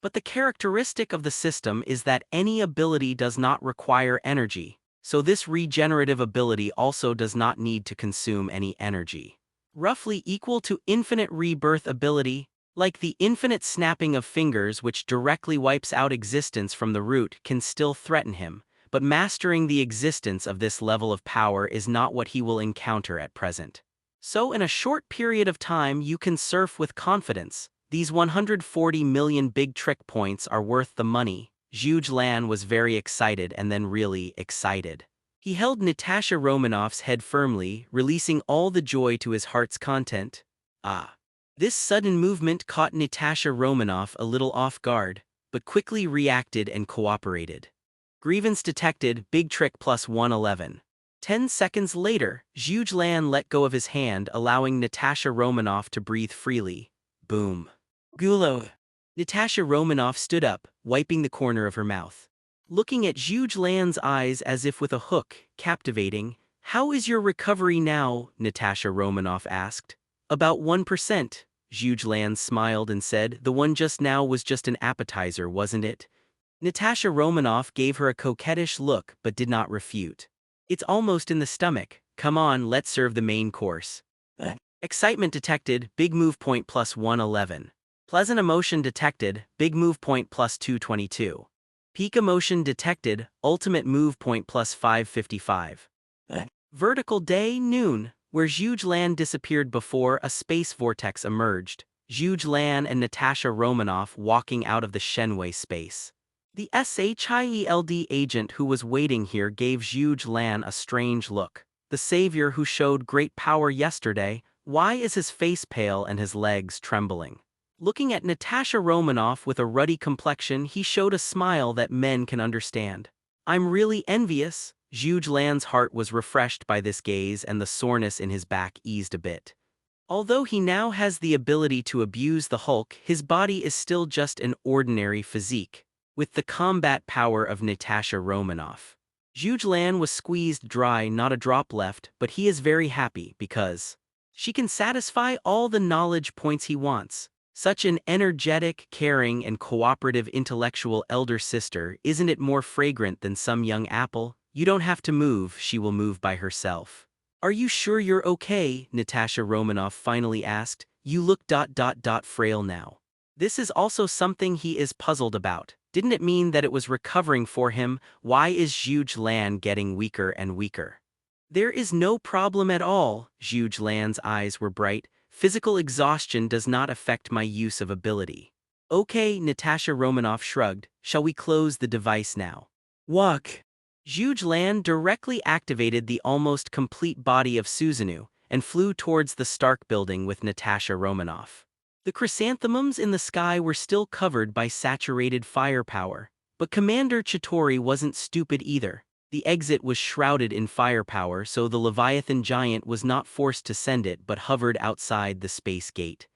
But the characteristic of the system is that any ability does not require energy, so this regenerative ability also does not need to consume any energy. Roughly equal to infinite rebirth ability, like the infinite snapping of fingers which directly wipes out existence from the root can still threaten him, but mastering the existence of this level of power is not what he will encounter at present. So in a short period of time you can surf with confidence. These 140 million big trick points are worth the money. Zhuge Lan was very excited and then really excited. He held Natasha Romanoff's head firmly, releasing all the joy to his heart's content. This sudden movement caught Natasha Romanoff a little off guard, but quickly reacted and cooperated. Grievance detected, big trick plus 111. 10 seconds later, Zhuge Lan let go of his hand, allowing Natasha Romanoff to breathe freely. Boom. Gulo. Natasha Romanoff stood up, wiping the corner of her mouth. Looking at Zhuge Lan's eyes as if with a hook, captivating. "How is your recovery now?" Natasha Romanoff asked. "About 1%. Zhuge Lan smiled and said, "The one just now was just an appetizer, wasn't it?" Natasha Romanoff gave her a coquettish look but did not refute. "It's almost in the stomach. Come on, let's serve the main course." Excitement detected, big move point plus 111. Pleasant emotion detected, big move point plus 222. Peak emotion detected, ultimate move point plus 555. Vertical day, noon, where Zhuge Lan disappeared before a space vortex emerged. Zhuge Lan and Natasha Romanoff walking out of the Shenwei space. The SHIELD agent who was waiting here gave Zhuge Lan a strange look. The savior who showed great power yesterday, why is his face pale and his legs trembling? Looking at Natasha Romanoff with a ruddy complexion, he showed a smile that men can understand. "I'm really envious." Zhuge Lan's heart was refreshed by this gaze and the soreness in his back eased a bit. Although he now has the ability to abuse the Hulk, his body is still just an ordinary physique, with the combat power of Natasha Romanoff. Zhuge Lan was squeezed dry, not a drop left, but he is very happy because she can satisfy all the knowledge points he wants. Such an energetic, caring, and cooperative intellectual elder sister, isn't it more fragrant than some young apple? You don't have to move, she will move by herself. "Are you sure you're okay?" Natasha Romanoff finally asked. "You look frail now." This is also something he is puzzled about. Didn't it mean that it was recovering for him? Why is Zhuge Lan getting weaker and weaker? "There is no problem at all." Zhuge Lan's eyes were bright. "Physical exhaustion does not affect my use of ability." "Okay," Natasha Romanoff shrugged. "Shall we close the device now?" "Walk." Zhuge Lan directly activated the almost complete body of Susanoo and flew towards the Stark building with Natasha Romanoff. The chrysanthemums in the sky were still covered by saturated firepower, but Commander Chitauri wasn't stupid either. The exit was shrouded in firepower, so the Leviathan giant was not forced to send it but hovered outside the space gate.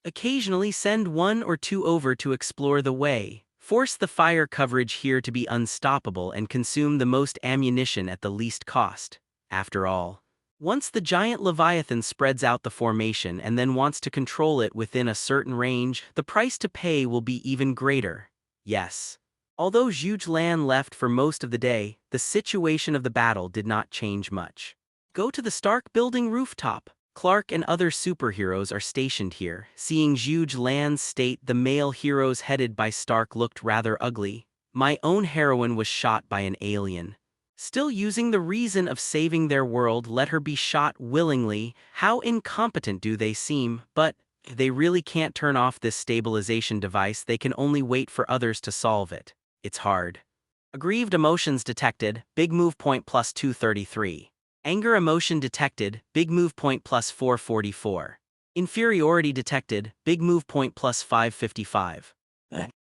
Occasionally send one or two over to explore the way. Force the fire coverage here to be unstoppable and consume the most ammunition at the least cost. After all, once the giant Leviathan spreads out the formation and then wants to control it within a certain range, the price to pay will be even greater. Yes. Although Zhuge Lan left for most of the day, the situation of the battle did not change much. Go to the Stark building rooftop. Clark and other superheroes are stationed here. Seeing Zhuge Lan's state, the male heroes headed by Stark looked rather ugly. My own heroine was shot by an alien. Still using the reason of saving their world, let her be shot willingly. How incompetent do they seem, but they really can't turn off this stabilization device, they can only wait for others to solve it. It's hard. Aggrieved emotions detected, big move point plus 233. Anger emotion detected, big move point plus 444. Inferiority detected, big move point plus 555.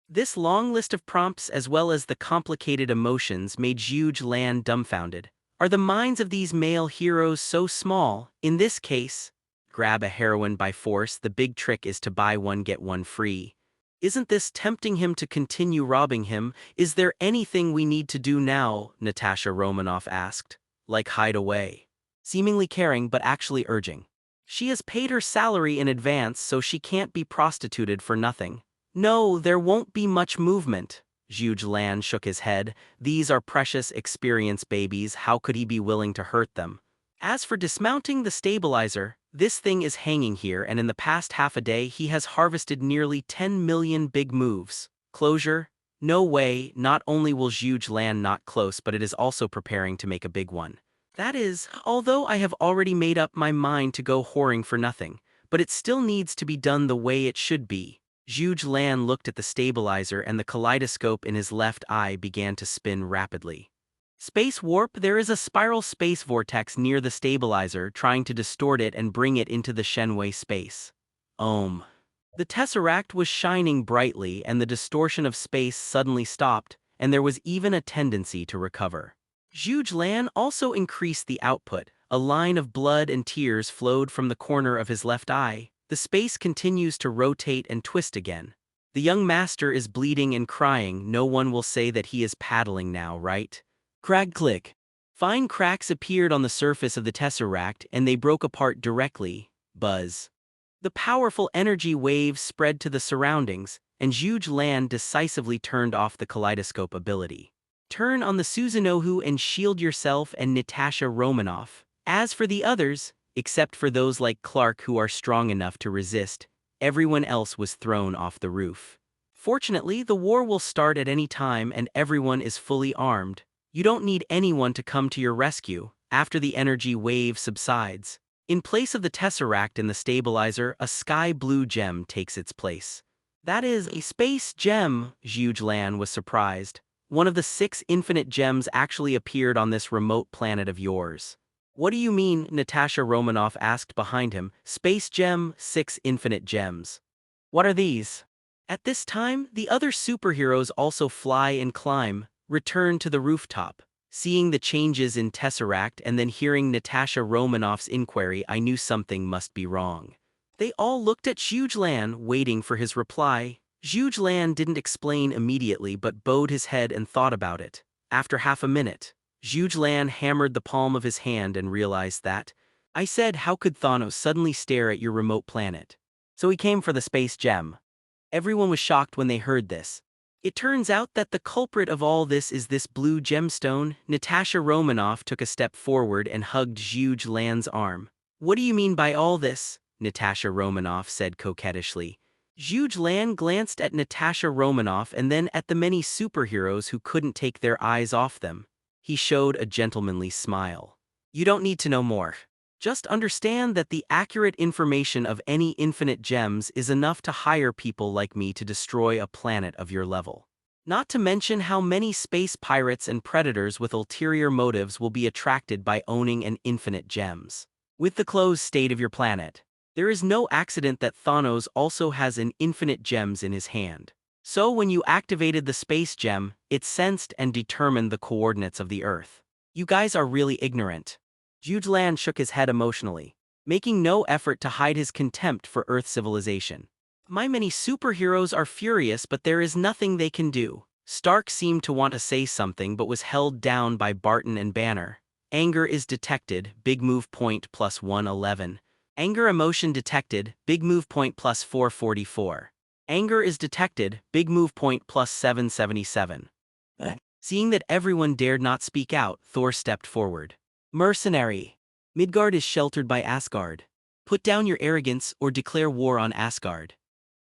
This long list of prompts as well as the complicated emotions made Zhuge Lan dumbfounded. Are the minds of these male heroes so small? In this case, grab a heroine by force, the big trick is to buy one get one free. Isn't this tempting him to continue robbing him? Is there anything we need to do now? Natasha Romanoff asked. Like hide away. Seemingly caring but actually urging. She has paid her salary in advance, so she can't be prostituted for nothing. No, there won't be much movement. Zhuge Lan shook his head. These are precious experience babies, how could he be willing to hurt them? As for dismounting the stabilizer, this thing is hanging here and in the past half a day he has harvested nearly 10 million big moves. Closure? No way, not only will Zhuge Lan not close but it is also preparing to make a big one. That is, although I have already made up my mind to go whoring for nothing, but it still needs to be done the way it should be. Zhuge Lan looked at the stabilizer and the kaleidoscope in his left eye began to spin rapidly. Space warp, there is a spiral space vortex near the stabilizer trying to distort it and bring it into the Shenwei space. Ohm. The tesseract was shining brightly and the distortion of space suddenly stopped, and there was even a tendency to recover. Zhuge Lan also increased the output. A line of blood and tears flowed from the corner of his left eye. The space continues to rotate and twist again. The young master is bleeding and crying. No one will say that he is paddling now, right? Crack click. Fine cracks appeared on the surface of the tesseract and they broke apart directly. Buzz. The powerful energy waves spread to the surroundings, and Zhuge Lan decisively turned off the kaleidoscope ability. Turn on the Susanoo and shield yourself and Natasha Romanoff. As for the others, except for those like Clark who are strong enough to resist, everyone else was thrown off the roof. Fortunately, the war will start at any time and everyone is fully armed. You don't need anyone to come to your rescue after the energy wave subsides. In place of the tesseract and the stabilizer, a sky blue gem takes its place. That is a space gem, Zhuge Lan was surprised. One of the 6 infinite gems actually appeared on this remote planet of yours. What do you mean? Natasha Romanoff asked behind him. Space gem, 6 infinite gems. What are these? At this time, the other superheroes also fly and climb, return to the rooftop. Seeing the changes in Tesseract and then hearing Natasha Romanoff's inquiry, I knew something must be wrong. They all looked at Zhuge Lan, waiting for his reply. Zhuge Lan didn't explain immediately but bowed his head and thought about it. After half a minute, Zhuge Lan hammered the palm of his hand and realized that. I said, how could Thanos suddenly stare at your remote planet? So he came for the space gem. Everyone was shocked when they heard this. It turns out that the culprit of all this is this blue gemstone. Natasha Romanoff took a step forward and hugged Zhuge Lan's arm. What do you mean by all this? Natasha Romanoff said coquettishly. Zhuge Lan glanced at Natasha Romanoff and then at the many superheroes who couldn't take their eyes off them. He showed a gentlemanly smile. You don't need to know more. Just understand that the accurate information of any infinite gems is enough to hire people like me to destroy a planet of your level. Not to mention how many space pirates and predators with ulterior motives will be attracted by owning an infinite gems. With the closed state of your planet, there is no accident that Thanos also has an infinite gems in his hand. So when you activated the space gem, it sensed and determined the coordinates of the Earth. You guys are really ignorant. Zhuge Lan shook his head emotionally, making no effort to hide his contempt for Earth civilization. My many superheroes are furious, but there is nothing they can do. Stark seemed to want to say something but was held down by Barton and Banner. Anger is detected, big move point plus 111. Anger emotion detected, big move point plus 444. Anger is detected, big move point plus 777. Seeing that everyone dared not speak out, Thor stepped forward. Mercenary. Midgard is sheltered by Asgard. Put down your arrogance or declare war on Asgard.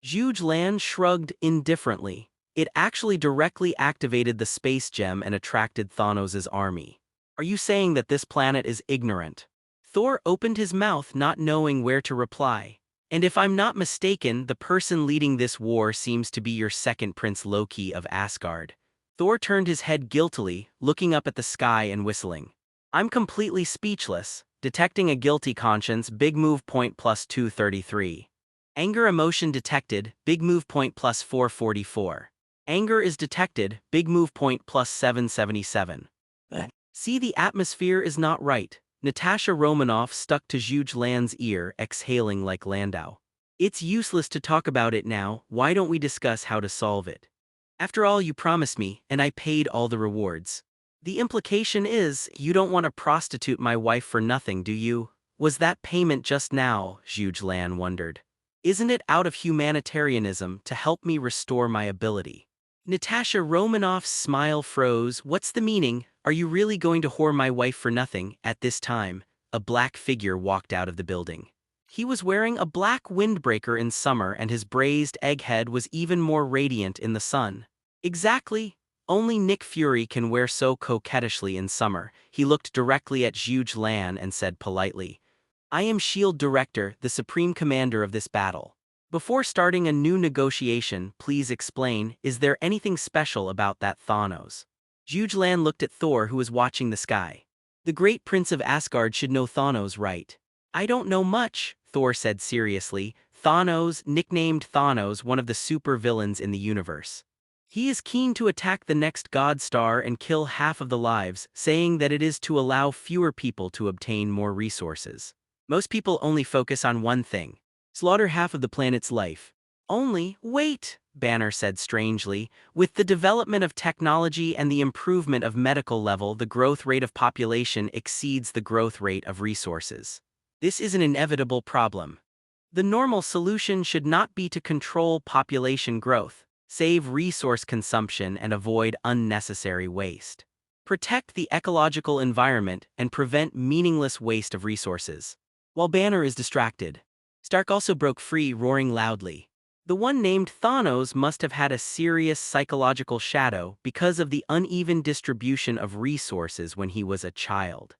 Zhuge Lan shrugged indifferently. It actually directly activated the space gem and attracted Thanos' army. Are you saying that this planet is ignorant? Thor opened his mouth not knowing where to reply. And if I'm not mistaken, the person leading this war seems to be your second Prince Loki of Asgard. Thor turned his head guiltily, looking up at the sky and whistling. I'm completely speechless. Detecting a guilty conscience, big move point plus 233. Anger emotion detected, big move point plus 444. Anger is detected, big move point plus 777. See, the atmosphere is not right. Natasha Romanoff stuck to Zhuge Lan's ear, exhaling like Landau. It's useless to talk about it now. Why don't we discuss how to solve it? After all, you promised me, and I paid all the rewards. The implication is, you don't want to prostitute my wife for nothing, do you? Was that payment just now? Zhuge Lan wondered. Isn't it out of humanitarianism to help me restore my ability? Natasha Romanoff's smile froze. What's the meaning? Are you really going to whore my wife for nothing? At this time, a black figure walked out of the building. He was wearing a black windbreaker in summer and his braised egghead was even more radiant in the sun. Exactly. Only Nick Fury can wear so coquettishly in summer. He looked directly at Zhuge Lan and said politely, I am SHIELD Director, the Supreme Commander of this battle. Before starting a new negotiation, please explain, is there anything special about that Thanos? Zhuge Lan looked at Thor, who was watching the sky. The great prince of Asgard should know Thanos, right? I don't know much, Thor said seriously. Thanos, nicknamed Thanos, one of the super villains in the universe. He is keen to attack the next god star and kill half of the lives, saying that it is to allow fewer people to obtain more resources. Most people only focus on one thing: slaughter half of the planet's life. Only, wait, Banner said strangely, with the development of technology and the improvement of medical level, the growth rate of population exceeds the growth rate of resources. This is an inevitable problem. The normal solution should not be to control population growth, save resource consumption, and avoid unnecessary waste. Protect the ecological environment and prevent meaningless waste of resources. While Banner is distracted, Stark also broke free, roaring loudly. The one named Thanos must have had a serious psychological shadow because of the uneven distribution of resources when he was a child.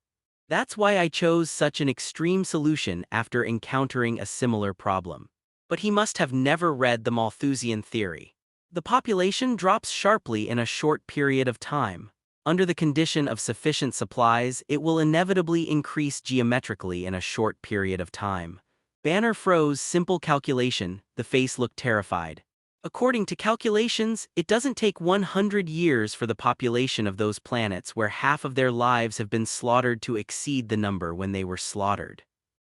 That's why I chose such an extreme solution after encountering a similar problem. But he must have never read the Malthusian theory. The population drops sharply in a short period of time. Under the condition of sufficient supplies, it will inevitably increase geometrically in a short period of time. Banner froze. Simple calculation. The face looked terrified. According to calculations, it doesn't take 100 years for the population of those planets where half of their lives have been slaughtered to exceed the number when they were slaughtered.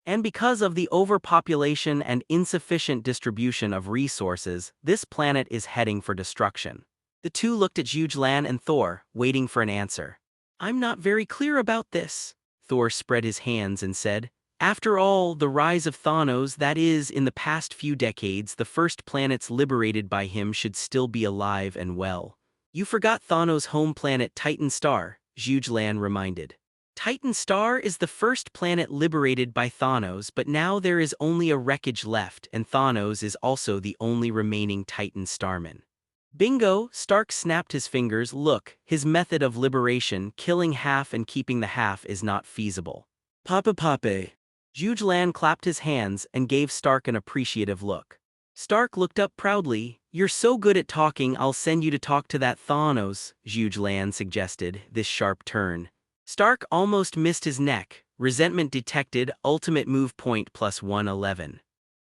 And because of the overpopulation and insufficient distribution of resources, this planet is heading for destruction. The two looked at Zhuge Lan and Thor, waiting for an answer. I'm not very clear about this. Thor spread his hands and said, after all, the rise of Thanos, that is, in the past few decades, the first planets liberated by him should still be alive and well. You forgot Thanos' home planet Titan Star, Zhuge Lan reminded. Titan Star is the first planet liberated by Thanos, but now there is only a wreckage left, and Thanos is also the only remaining Titan Starman. Bingo, Stark snapped his fingers. Look, his method of liberation, killing half and keeping the half, is not feasible. Papa Pape. Zhuge Lan clapped his hands and gave Stark an appreciative look. Stark looked up proudly. You're so good at talking, I'll send you to talk to that Thanos, Zhuge Lan suggested, this sharp turn. Stark almost missed his neck. Resentment detected. Ultimate move point plus 111.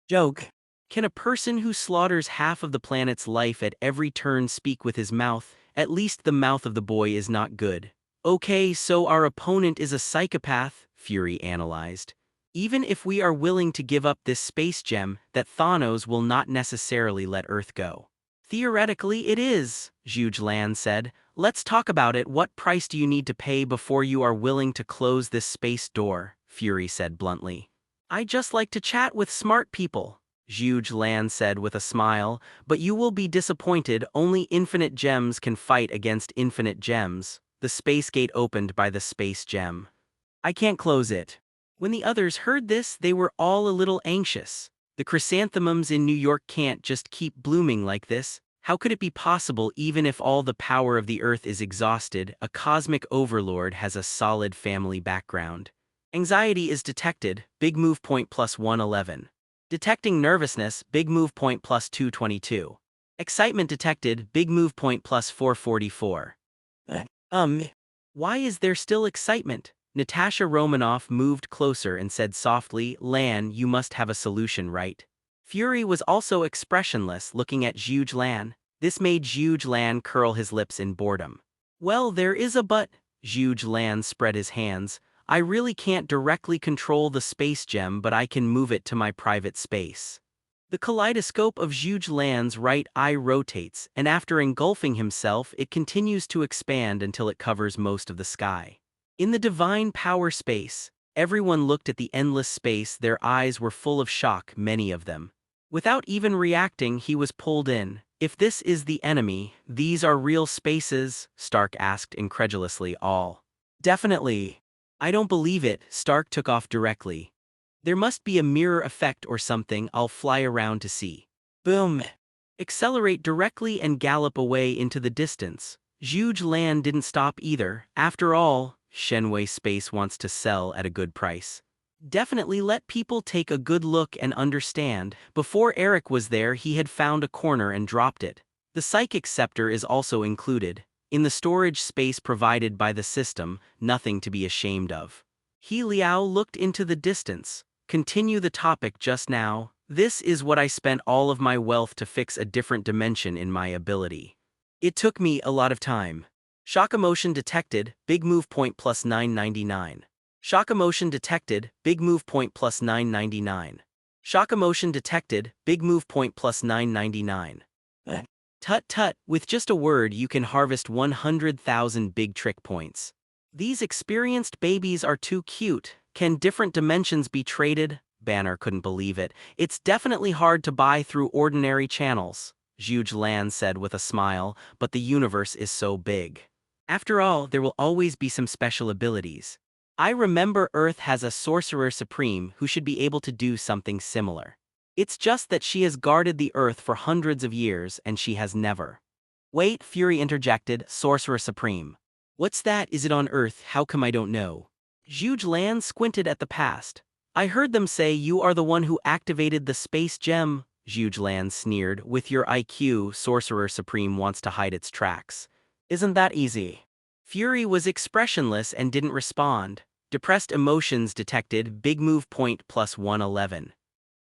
Joke. Can a person who slaughters half of the planet's life at every turn speak with his mouth? At least the mouth of the boy is not good. Okay, so our opponent is a psychopath, Fury analyzed. Even if we are willing to give up this space gem, that Thanos will not necessarily let Earth go. Theoretically it is, Zhuge Lan said. Let's talk about it. What price do you need to pay before you are willing to close this space door? Fury said bluntly. I just like to chat with smart people, Zhuge Lan said with a smile, but you will be disappointed. Only infinite gems can fight against infinite gems. The space gate opened by the space gem. I can't close it. When the others heard this, they were all a little anxious. The chrysanthemums in New York can't just keep blooming like this. How could it be possible? Even if all the power of the Earth is exhausted, a cosmic overlord has a solid family background. Anxiety is detected, big move point plus 111. Detecting nervousness, big move point plus 222. Excitement detected, big move point plus 444. Why is there still excitement? Natasha Romanoff moved closer and said softly, Lan, you must have a solution, right? Fury was also expressionless, looking at Zhuge Lan. This made Zhuge Lan curl his lips in boredom. Well, there is a but. Zhuge Lan spread his hands. I really can't directly control the space gem, but I can move it to my private space. The kaleidoscope of Zhuge Lan's right eye rotates, and after engulfing himself, it continues to expand until it covers most of the sky. In the divine power space, everyone looked at the endless space. Their eyes were full of shock, many of them. Without even reacting, he was pulled in. If this is the enemy, these are real spaces? Stark asked incredulously. All. Definitely. I don't believe it. Stark took off directly. There must be a mirror effect or something. I'll fly around to see. Boom. Accelerate directly and gallop away into the distance. Zhuge Lan didn't stop either. After all, Shenwei Space wants to sell at a good price. Definitely let people take a good look and understand. Before Eric was there, he had found a corner and dropped it. The psychic scepter is also included. In the storage space provided by the system, nothing to be ashamed of. He Liao looked into the distance. Continue the topic just now. This is what I spent all of my wealth to fix, a different dimension in my ability. It took me a lot of time. Shock emotion detected, big move point plus 999. Shock emotion detected, big move point plus 999. Shock emotion detected, big move point plus 999. Tut tut, with just a word you can harvest 100,000 big trick points. These experienced babies are too cute. Can different dimensions be traded? Banner couldn't believe it. It's definitely hard to buy through ordinary channels, Zhuge Lan said with a smile, but the universe is so big. After all, there will always be some special abilities. I remember Earth has a sorcerer supreme who should be able to do something similar. It's just that she has guarded the Earth for hundreds of years and she has never. Wait, Fury interjected, Sorcerer Supreme. What's that? Is it on Earth? How come I don't know? Zhuge Lan squinted at the past. I heard them say you are the one who activated the space gem, Zhuge Lan sneered. With your IQ, Sorcerer Supreme wants to hide its tracks. Isn't that easy? Fury was expressionless and didn't respond. Depressed emotions detected, big move point plus 111.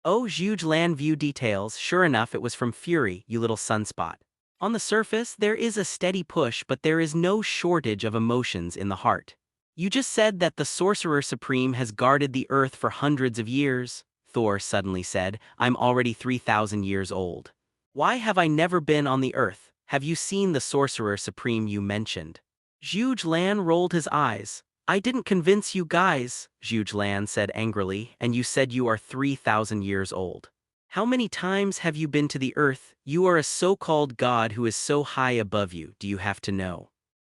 Oh, Zhuge Lan view details. Sure enough, it was from Fury, you little sunspot. On the surface, there is a steady push, but there is no shortage of emotions in the heart. You just said that the Sorcerer Supreme has guarded the Earth for hundreds of years, Thor suddenly said. I'm already 3,000 years old. Why have I never been on the Earth? Have you seen the Sorcerer Supreme you mentioned? Zhuge Lan rolled his eyes. I didn't convince you guys, Zhuge Lan said angrily, and you said you are 3,000 years old. How many times have you been to the Earth? You are a so-called god who is so high above you, do you have to know?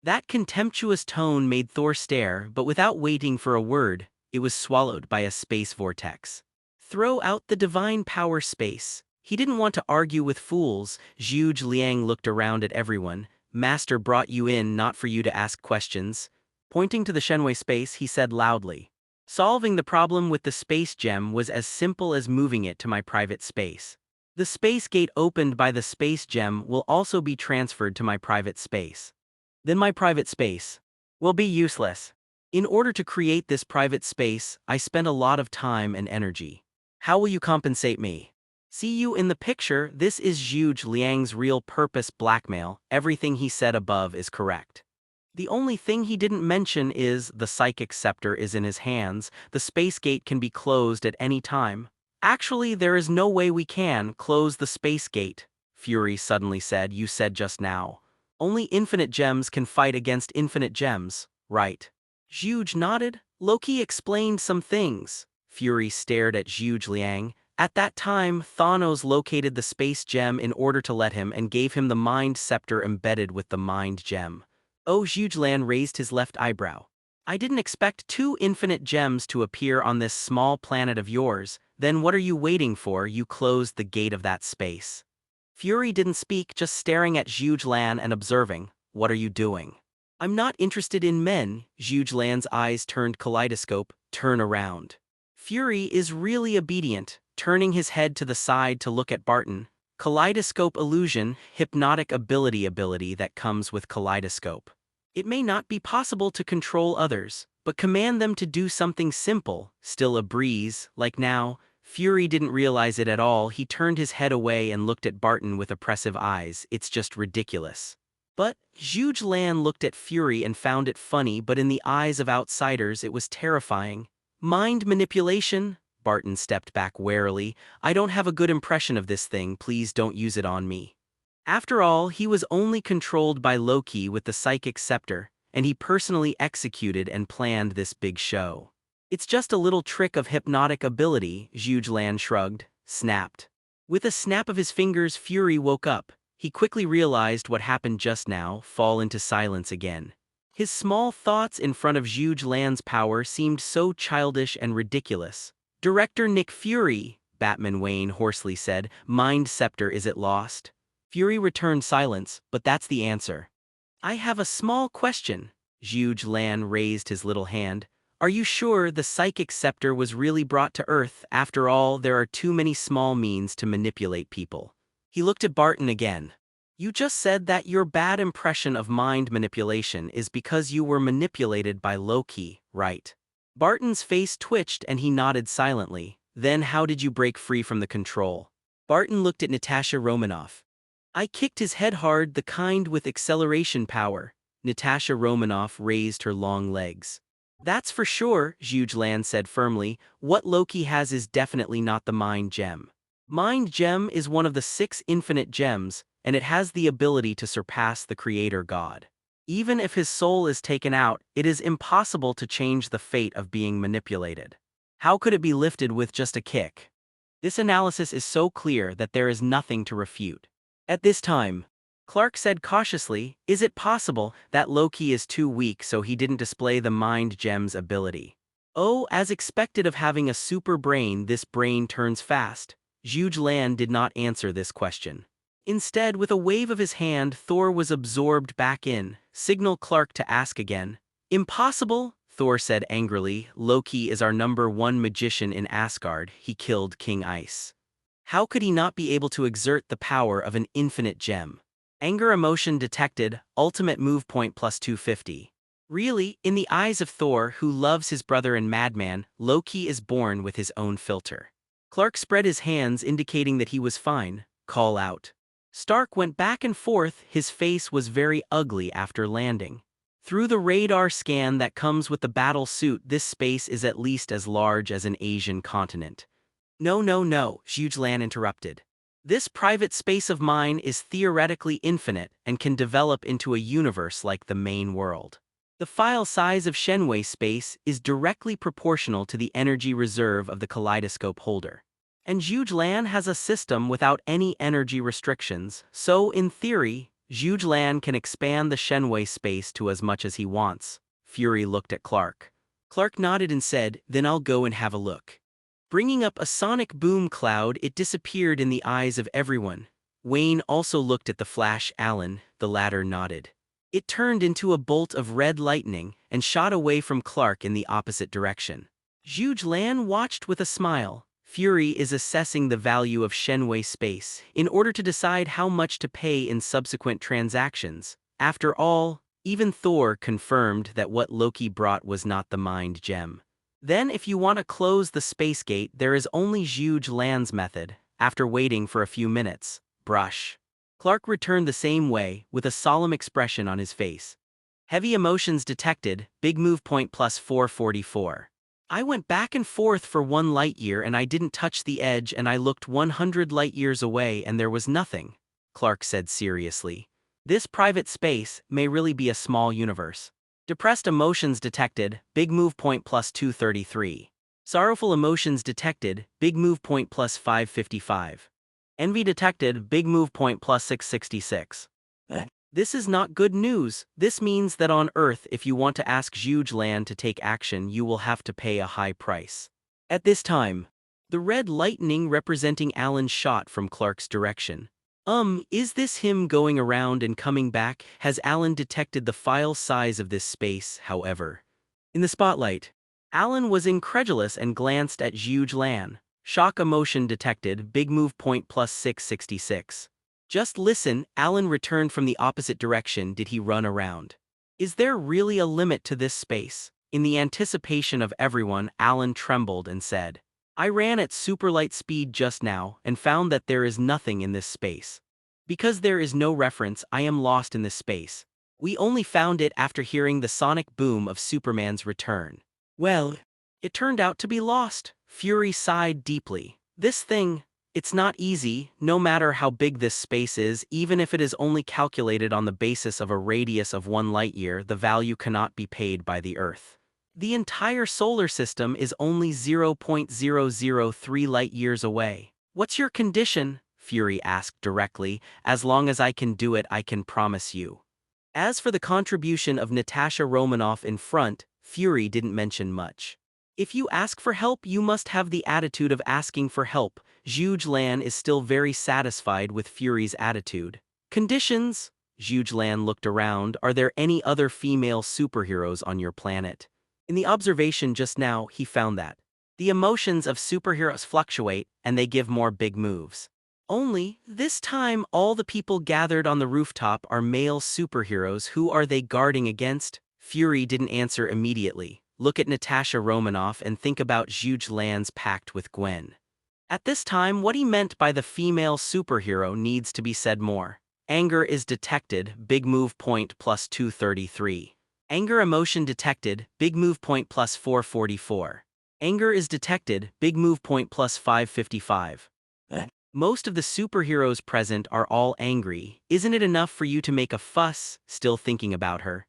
That contemptuous tone made Thor stare, but without waiting for a word, it was swallowed by a space vortex. Throw out the divine power space. He didn't want to argue with fools. Zhuge Liang looked around at everyone. Master brought you in not for you to ask questions. Pointing to the Shenwei space, he said loudly. Solving the problem with the space gem was as simple as moving it to my private space. The space gate opened by the space gem will also be transferred to my private space. Then my private space will be useless. In order to create this private space, I spent a lot of time and energy. How will you compensate me? See you in the picture. This is Zhuge Liang's real purpose: blackmail. Everything he said above is correct. The only thing he didn't mention is the psychic scepter is in his hands. The space gate can be closed at any time. Actually, there is no way we can close the space gate, Fury suddenly said. You said just now. Only infinite gems can fight against infinite gems, right? Zhuge nodded. Loki explained some things. Fury stared at Zhuge Liang. At that time, Thanos located the space gem in order to let him and gave him the Mind Scepter embedded with the Mind Gem. Oh, Zhuge Lan raised his left eyebrow. I didn't expect 2 infinite gems to appear on this small planet of yours. Then what are you waiting for? You closed the gate of that space. Fury didn't speak, just staring at Zhuge Lan and observing. What are you doing? I'm not interested in men. Zhuge Lan's eyes turned kaleidoscope. Turn around. Fury is really obedient, turning his head to the side to look at Barton. Kaleidoscope illusion, hypnotic ability that comes with kaleidoscope. It may not be possible to control others, but command them to do something simple, still a breeze, like now. Fury didn't realize it at all. He turned his head away and looked at Barton with oppressive eyes. It's just ridiculous. But Zhuge Lan looked at Fury and found it funny, but in the eyes of outsiders it was terrifying. Mind manipulation? Barton stepped back warily. I don't have a good impression of this thing. Please don't use it on me. After all, he was only controlled by Loki with the psychic scepter, and he personally executed and planned this big show. It's just a little trick of hypnotic ability, Zhuge Lan shrugged, snapped. With a snap of his fingers, Fury woke up. He quickly realized what happened just now, fall into silence again. His small thoughts in front of Zhuge Lan's power seemed so childish and ridiculous. Director Nick Fury, Batman Wayne hoarsely said, Mind Scepter, is it lost? Fury returned silence, but that's the answer. I have a small question. Zhuge Lan raised his little hand. Are you sure the psychic scepter was really brought to Earth? After all, there are too many small means to manipulate people. He looked at Barton again. You just said that your bad impression of mind manipulation is because you were manipulated by Loki, right? Barton's face twitched and he nodded silently. Then how did you break free from the control? Barton looked at Natasha Romanoff. I kicked his head hard, the kind with acceleration power. Natasha Romanoff raised her long legs. That's for sure, Zhuge Lan said firmly. What Loki has is definitely not the Mind Gem. Mind Gem is one of the 6 infinite gems, and it has the ability to surpass the Creator God. Even if his soul is taken out, it is impossible to change the fate of being manipulated. How could it be lifted with just a kick? This analysis is so clear that there is nothing to refute. At this time, Clark said cautiously, is it possible that Loki is too weak so he didn't display the Mind Gem's ability? Oh, as expected of having a super brain, this brain turns fast. Zhuge Lan did not answer this question. Instead, with a wave of his hand, Thor was absorbed back in, signal Clark to ask again. Impossible, Thor said angrily. Loki is our #1 magician in Asgard. He killed King Ice. How could he not be able to exert the power of an infinite gem? Anger emotion detected, ultimate move point plus 250. Really, in the eyes of Thor, who loves his brother and madman, Loki is born with his own filter. Clark spread his hands indicating that he was fine. Call out. Stark went back and forth, his face was very ugly after landing. Through the radar scan that comes with the battle suit, this space is at least as large as an Asian continent. No, Zhuge Lan interrupted. This private space of mine is theoretically infinite and can develop into a universe like the main world. The file size of Shenwei space is directly proportional to the energy reserve of the kaleidoscope holder. And Zhuge Lan has a system without any energy restrictions, so in theory, Zhuge Lan can expand the Shenwei space to as much as he wants. Fury looked at Clark. Clark nodded and said, then I'll go and have a look. Bringing up a sonic boom cloud, it disappeared in the eyes of everyone. Wayne also looked at the flash. Alan, the latter nodded. It turned into a bolt of red lightning and shot away from Clark in the opposite direction. Zhuge Lan watched with a smile. Fury is assessing the value of Shenwei space in order to decide how much to pay in subsequent transactions. After all, even Thor confirmed that what Loki brought was not the Mind Gem. Then if you want to close the space gate, there is only Zhuge Lan's method. After waiting for a few minutes, brush. Clark returned the same way, with a solemn expression on his face. Heavy emotions detected, big move point plus 444. I went back and forth for 1 light year and I didn't touch the edge, and I looked 100 light years away and there was nothing, Clark said seriously. This private space may really be a small universe. Depressed emotions detected, big move point plus 233. Sorrowful emotions detected, big move point plus 555. Envy detected, big move point plus 666. This is not good news. This means that on Earth, if you want to ask Zhuge Lan to take action, you will have to pay a high price. At this time, the red lightning representing Alan shot from Clark's direction. Is this him going around and coming back? Has Alan detected the file size of this space, however? In the spotlight, Alan was incredulous and glanced at Zhuge Lan. Shock emotion detected, big move point plus 666. Just listen, Alan returned from the opposite direction. Did he run around? Is there really a limit to this space? In the anticipation of everyone, Alan trembled and said, I ran at super light speed just now and found that there is nothing in this space. Because there is no reference, I am lost in this space. We only found it after hearing the sonic boom of Superman's return. Well, it turned out to be lost. Fury sighed deeply. This thing, it's not easy, no matter how big this space is, even if it is only calculated on the basis of a radius of 1 light year, the value cannot be paid by the Earth. The entire solar system is only 0.003 light years away. What's your condition? Fury asked directly. As long as I can do it, I can promise you. As for the contribution of Natasha Romanoff in front, Fury didn't mention much. If you ask for help, you must have the attitude of asking for help. Zhuge Lan is still very satisfied with Fury's attitude. Conditions? Zhuge Lan looked around. Are there any other female superheroes on your planet? In the observation just now, he found that the emotions of superheroes fluctuate, and they give more big moves. Only, this time all the people gathered on the rooftop are male superheroes. Who are they guarding against? Fury didn't answer immediately. Look at Natasha Romanoff and think about Zhuge Lan's pact with Gwen. At this time, what he meant by the female superhero needs to be said more. Anger is detected, big move point plus 233. Anger emotion detected, big move point plus 444. Anger is detected, big move point plus 555. Most of the superheroes present are all angry. Isn't it enough for you to make a fuss, still thinking about her?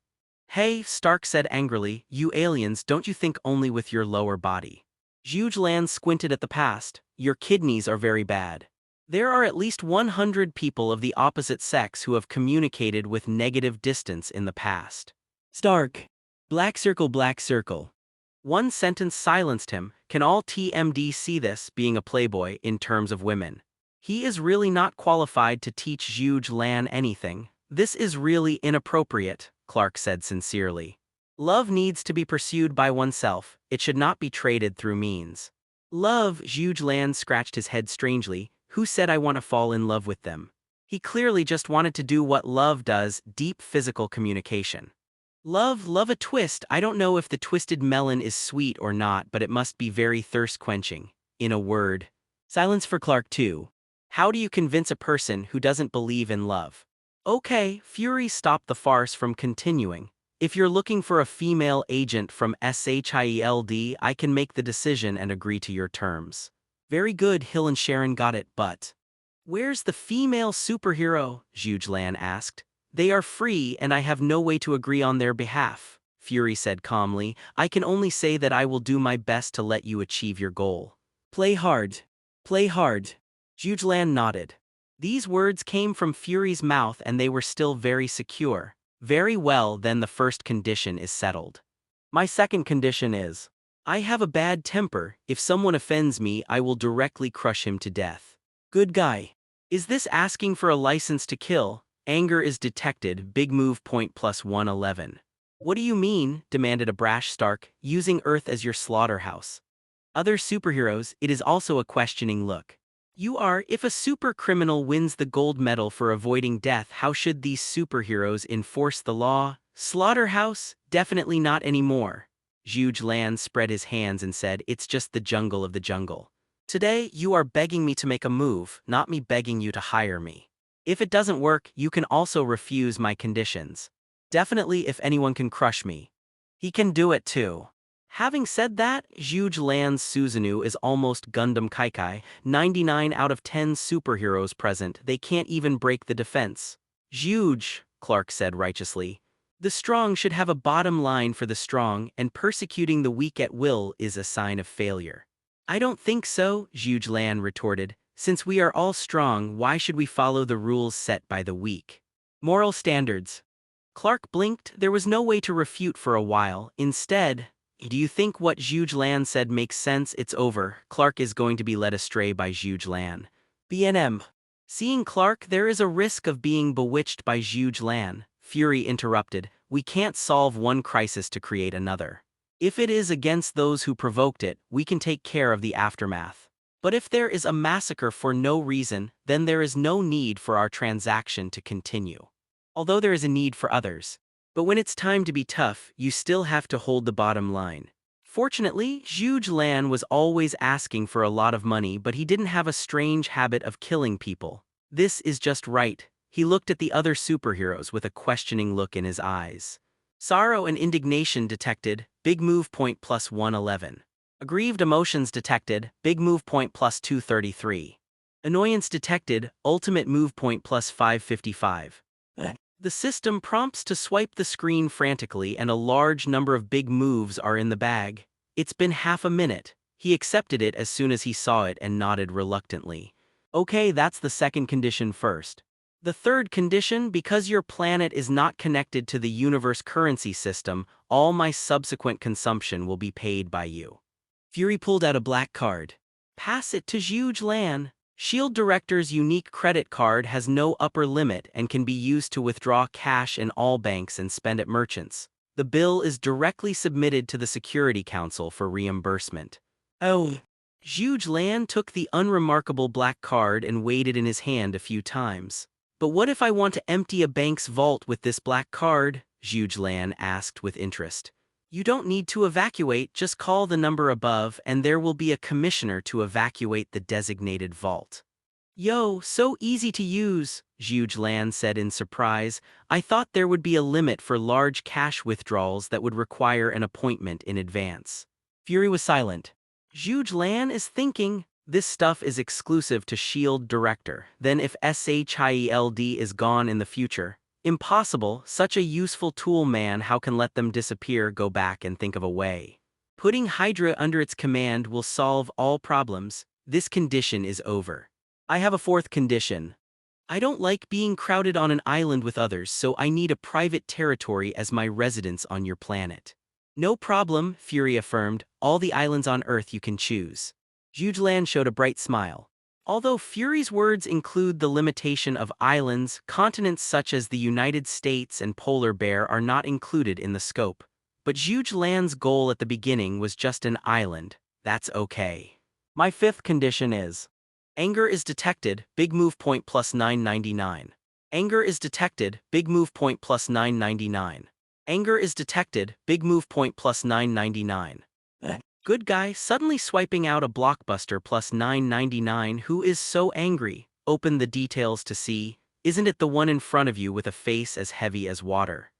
Hey, Stark said angrily, you aliens, don't you think only with your lower body? Zhuge Lan squinted at the past. Your kidneys are very bad. There are at least 100 people of the opposite sex who have communicated with negative distance in the past. Stark. Black circle, black circle. One sentence silenced him. Can all TMD see this, being a playboy, in terms of women? He is really not qualified to teach Zhuge Lan anything. This is really inappropriate, Clark said sincerely. Love needs to be pursued by oneself. It should not be traded through means. Love, Zhuge Lan scratched his head strangely. Who said I want to fall in love with them? He clearly just wanted to do what love does, deep physical communication. Love a twist. I don't know if the twisted melon is sweet or not, but it must be very thirst-quenching. In a word. Silence for Clark too. How do you convince a person who doesn't believe in love? Okay, Fury stopped the farce from continuing. If you're looking for a female agent from SHIELD, I can make the decision and agree to your terms. Very good, Hill and Sharon got it, but... Where's the female superhero? Zhuge Lan asked. They are free and I have no way to agree on their behalf, Fury said calmly. I can only say that I will do my best to let you achieve your goal. Play hard. Play hard. Zhuge Lan nodded. These words came from Fury's mouth and they were still very secure. Very well, then the first condition is settled. My second condition is, I have a bad temper. If someone offends me, I will directly crush him to death. Good guy. Is this asking for a license to kill? Anger is detected, big move point plus 111. What do you mean? Demanded a brash Stark, using Earth as your slaughterhouse. Other superheroes, it is also a questioning look. You are, if a super criminal wins the gold medal for avoiding death, how should these superheroes enforce the law? Slaughterhouse? Definitely not anymore. Zhuge Lan spread his hands and said, it's just the jungle of the jungle. Today, you are begging me to make a move, not me begging you to hire me. If it doesn't work, you can also refuse my conditions. Definitely if anyone can crush me. He can do it too. Having said that, Zhuge Lan's Susanoo is almost Gundam Kaikai, 99 out of 10 superheroes present, they can't even break the defense. Zhuge, Clark said righteously. The strong should have a bottom line for the strong, and persecuting the weak at will is a sign of failure. I don't think so, Zhuge Lan retorted. Since we are all strong, why should we follow the rules set by the weak? Moral standards. Clark blinked. There was no way to refute for a while. Instead, do you think what Zhuge Lan said makes sense? It's over. Clark is going to be led astray by Zhuge Lan. BNM. Seeing Clark, there is a risk of being bewitched by Zhuge Lan. Fury interrupted. We can't solve one crisis to create another. If it is against those who provoked it, we can take care of the aftermath. But if there is a massacre for no reason, then there is no need for our transaction to continue. Although there is a need for others. But when it's time to be tough, you still have to hold the bottom line. Fortunately, Zhuge Lan was always asking for a lot of money, but he didn't have a strange habit of killing people. This is just right. He looked at the other superheroes with a questioning look in his eyes. Sorrow and indignation detected, big move point plus 111. Aggrieved emotions detected, big move point plus 233. Annoyance detected, ultimate move point plus 555. The system prompts to swipe the screen frantically and a large number of big moves are in the bag. It's been half a minute. He accepted it as soon as he saw it and nodded reluctantly. Okay, that's the second condition first. The third condition, because your planet is not connected to the universe currency system, all my subsequent consumption will be paid by you. Fury pulled out a black card. Pass it to Zhuge Lan. Shield Director's unique credit card has no upper limit and can be used to withdraw cash in all banks and spend at merchants. The bill is directly submitted to the Security Council for reimbursement. Oh. Zhuge Lan took the unremarkable black card and weighed it in his hand a few times. But what if I want to empty a bank's vault with this black card? Zhuge Lan asked with interest. You don't need to evacuate, just call the number above and there will be a commissioner to evacuate the designated vault. Yo, so easy to use, Zhuge Lan said in surprise. I thought there would be a limit for large cash withdrawals that would require an appointment in advance. Fury was silent. Zhuge Lan is thinking, this stuff is exclusive to S.H.I.E.L.D. Director. Then if S.H.I.E.L.D. is gone in the future, impossible, such a useful tool, man, how can let them disappear? Go back and think of a way. Putting Hydra under its command will solve all problems. This condition is over. I have a fourth condition. I don't like being crowded on an island with others, so I need a private territory as my residence on your planet. No problem, Fury affirmed, all the islands on Earth you can choose. Zhuge Lan showed a bright smile. Although Fury's words include the limitation of islands, continents such as the United States and Polar Bear are not included in the scope. But Zhuge Lan's goal at the beginning was just an island. That's okay. My fifth condition is: anger is detected, big move point plus 999. Anger is detected, big move point plus 999. Anger is detected, big move point plus 999. Good guy suddenly swiping out a blockbuster plus 999. Who is so angry? Open the details to see. Isn't it the one in front of you with a face as heavy as water?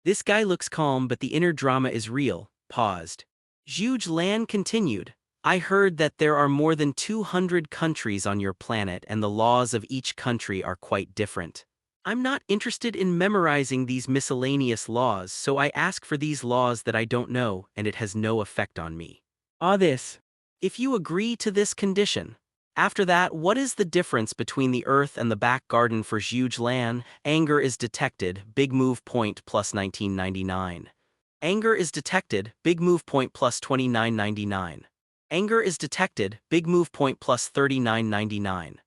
This guy looks calm, but the inner drama is real. Paused. Zhuge Lan continued. I heard that there are more than 200 countries on your planet and the laws of each country are quite different. I'm not interested in memorizing these miscellaneous laws, so I ask for these laws that I don't know, and it has no effect on me. This. If you agree to this condition. After that, what is the difference between the Earth and the back garden for Zhuge Lan? Anger is detected, big move point plus 1999. Anger is detected, big move point plus 2999. Anger is detected, big move point plus 3999.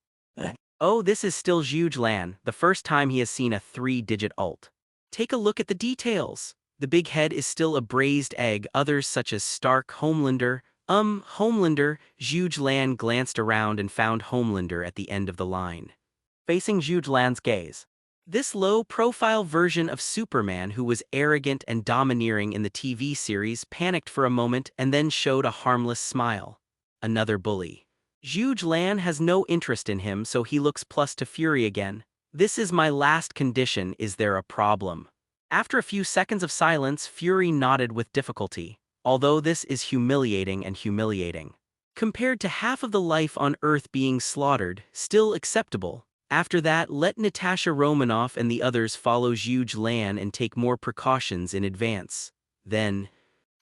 Oh, this is still Zhuge Lan, the first time he has seen a 3-digit alt. Take a look at the details. The big head is still a braised egg. Others such as Stark, Homelander, Zhuge Lan glanced around and found Homelander at the end of the line. Facing Zhuge Lan's gaze. This low-profile version of Superman, who was arrogant and domineering in the TV series, panicked for a moment and then showed a harmless smile. Another bully. Zhuge Lan has no interest in him, so he looks plus to Fury again. This is my last condition. Is there a problem? After a few seconds of silence, Fury nodded with difficulty. Although this is humiliating and humiliating. Compared to half of the life on Earth being slaughtered, still acceptable. After that, let Natasha Romanoff and the others follow Zhuge Lan and take more precautions in advance. Then,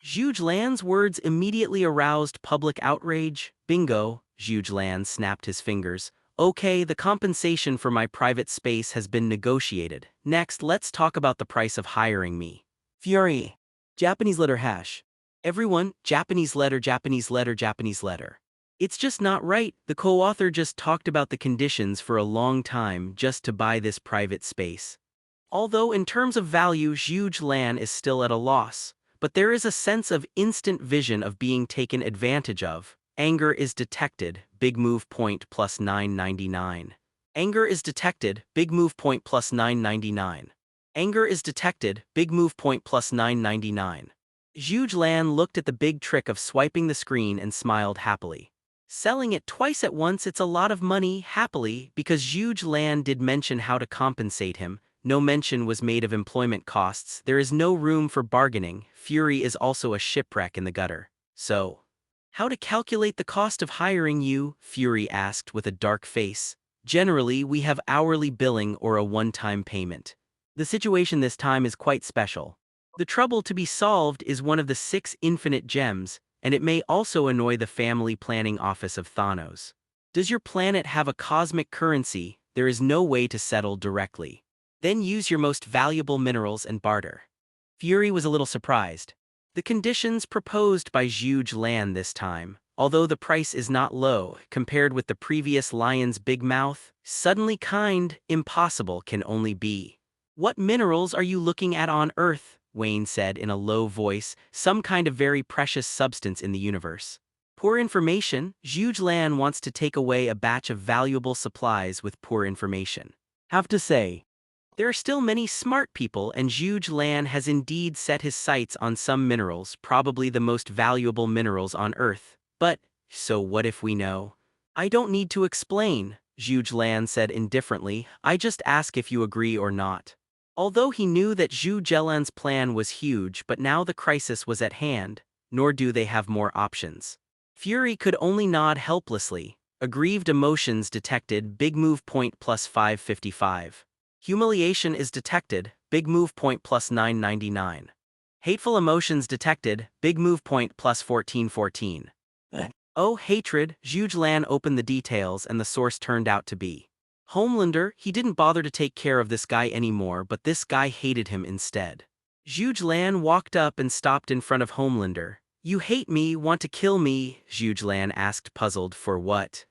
Zhuge Lan's words immediately aroused public outrage. Bingo, Zhuge Lan snapped his fingers. Okay, the compensation for my private space has been negotiated. Next, let's talk about the price of hiring me. Fury. Japanese letter hash. Everyone, Japanese letter, Japanese letter, Japanese letter. It's just not right. The co-author just talked about the conditions for a long time just to buy this private space. Although in terms of value, Zhuge Lan is still at a loss. But there is a sense of instant vision of being taken advantage of. Anger is detected, big move point plus 999. Anger is detected, big move point plus 999. Anger is detected, big move point plus 999. Zhuge Lan looked at the big trick of swiping the screen and smiled happily. Selling it twice at once, it's a lot of money, happily, because Zhuge Lan did mention how to compensate him. No mention was made of employment costs. There is no room for bargaining. Fury is also a shipwreck in the gutter. So, how to calculate the cost of hiring you? Fury asked with a dark face. Generally, we have hourly billing or a one-time payment. The situation this time is quite special. The trouble to be solved is one of the 6 infinite gems, and it may also annoy the family planning office of Thanos. Does your planet have a cosmic currency? There is no way to settle directly. Then use your most valuable minerals and barter. Fury was a little surprised. The conditions proposed by Zhuge Lan this time, although the price is not low compared with the previous lion's big mouth, suddenly impossible can only be. What minerals are you looking at on Earth? Wayne said in a low voice, some kind of very precious substance in the universe. Poor information. Zhuge Lan wants to take away a batch of valuable supplies with poor information. Have to say, there are still many smart people, and Zhuge Lan has indeed set his sights on some minerals, probably the most valuable minerals on Earth. But, so what if we know? I don't need to explain. Zhuge Lan said indifferently. I just ask if you agree or not. Although he knew that Zhuge Lan's plan was huge, but now the crisis was at hand, nor do they have more options. Fury could only nod helplessly. Aggrieved emotions detected, big move point plus 555. Humiliation is detected, big move point plus 999. Hateful emotions detected, big move point plus 1414. Oh, hatred, Zhuge Lan opened the details and the source turned out to be Homelander. He didn't bother to take care of this guy anymore, but this guy hated him instead. Zhuge Lan walked up and stopped in front of Homelander. You hate me, want to kill me? Zhuge Lan asked, puzzled. For what?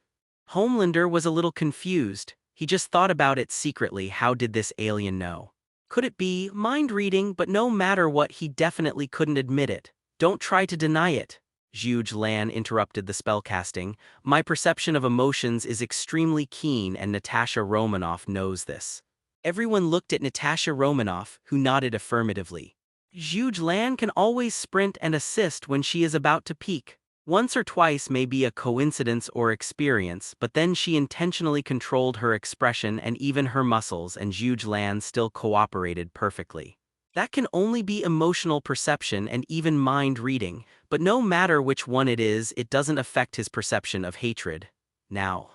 Homelander was a little confused. He just thought about it secretly. How did this alien know? Could it be mind reading? But no matter what, he definitely couldn't admit it. Don't try to deny it. Zhuge Lan interrupted the spellcasting. My perception of emotions is extremely keen, and Natasha Romanoff knows this. Everyone looked at Natasha Romanoff, who nodded affirmatively. Zhuge Lan can always sprint and assist when she is about to peak. Once or twice may be a coincidence or experience, but then she intentionally controlled her expression and even her muscles, and Zhuge Lan still cooperated perfectly. That can only be emotional perception and even mind reading, but no matter which one it is, it doesn't affect his perception of hatred. Now,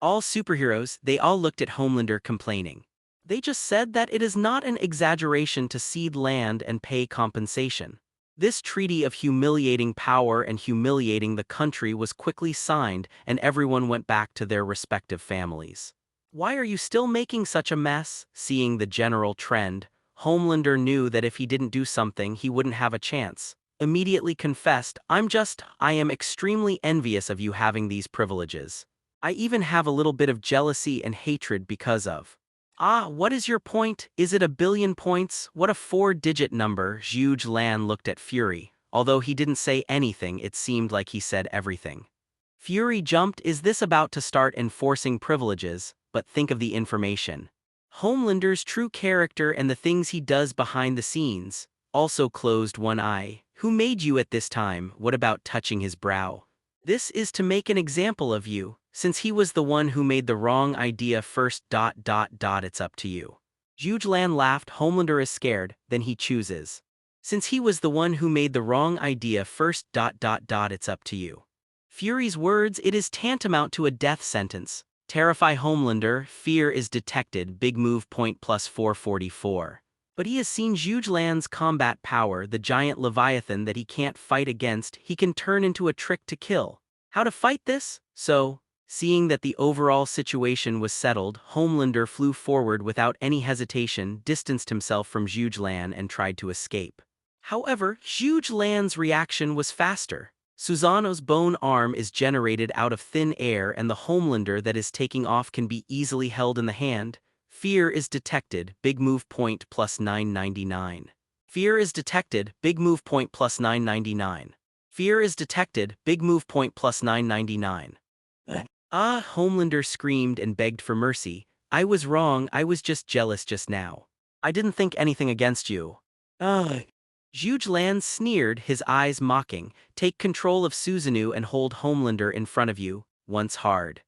all superheroes, they all looked at Homelander complaining. They just said that it is not an exaggeration to cede land and pay compensation. This treaty of humiliating power and humiliating the country was quickly signed, and everyone went back to their respective families. Why are you still making such a mess? Seeing the general trend, Homelander knew that if he didn't do something, he wouldn't have a chance. Immediately confessed, I am extremely envious of you having these privileges. I even have a little bit of jealousy and hatred because of. Ah, what is your point? Is it 1,000,000,000 points? What a 4-digit number. Zhuge Lan looked at Fury. Although he didn't say anything, it seemed like he said everything. Fury jumped. Is this about to start enforcing privileges? But think of the information. Homelander's true character and the things he does behind the scenes. Also closed one eye. Who made you at this time? What about touching his brow? This is to make an example of you. Since he was the one who made the wrong idea first. It's up to you. Zhuge Lan laughed. Homelander is scared, then he chooses. Since he was the one who made the wrong idea first. It's up to you. Fury's words, it is tantamount to a death sentence. Terrify Homelander, fear is detected, big move point plus 444. But he has seen Zhuge Lan's combat power, the giant leviathan that he can't fight against, he can turn into a trick to kill. How to fight this? So, seeing that the overall situation was settled, Homelander flew forward without any hesitation, distanced himself from Zhuge Lan and tried to escape. However, Zhuge Lan's reaction was faster. Susano's bone arm is generated out of thin air, and the Homelander that is taking off can be easily held in the hand. Fear is detected, big move point plus 999. Fear is detected, big move point plus 999. Fear is detected, big move point plus 999. Ah, Homelander screamed and begged for mercy. I was wrong, I was just jealous just now. I didn't think anything against you. Zhuge Lan sneered, his eyes mocking. Take control of Susanoo and hold Homelander in front of you, once hard.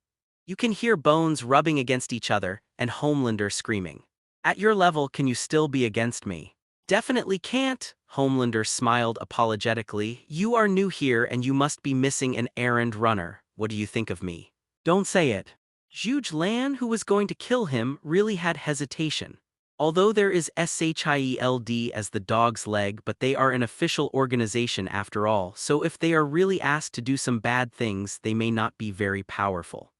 You can hear bones rubbing against each other, and Homelander screaming. At your level, can you still be against me? Definitely can't. Homelander smiled apologetically. You are new here and you must be missing an errand runner. What do you think of me? Don't say it. Zhuge Lan, who was going to kill him, really had hesitation. Although there is SHIELD as the dog's leg, but they are an official organization after all, so if they are really asked to do some bad things, they may not be very powerful.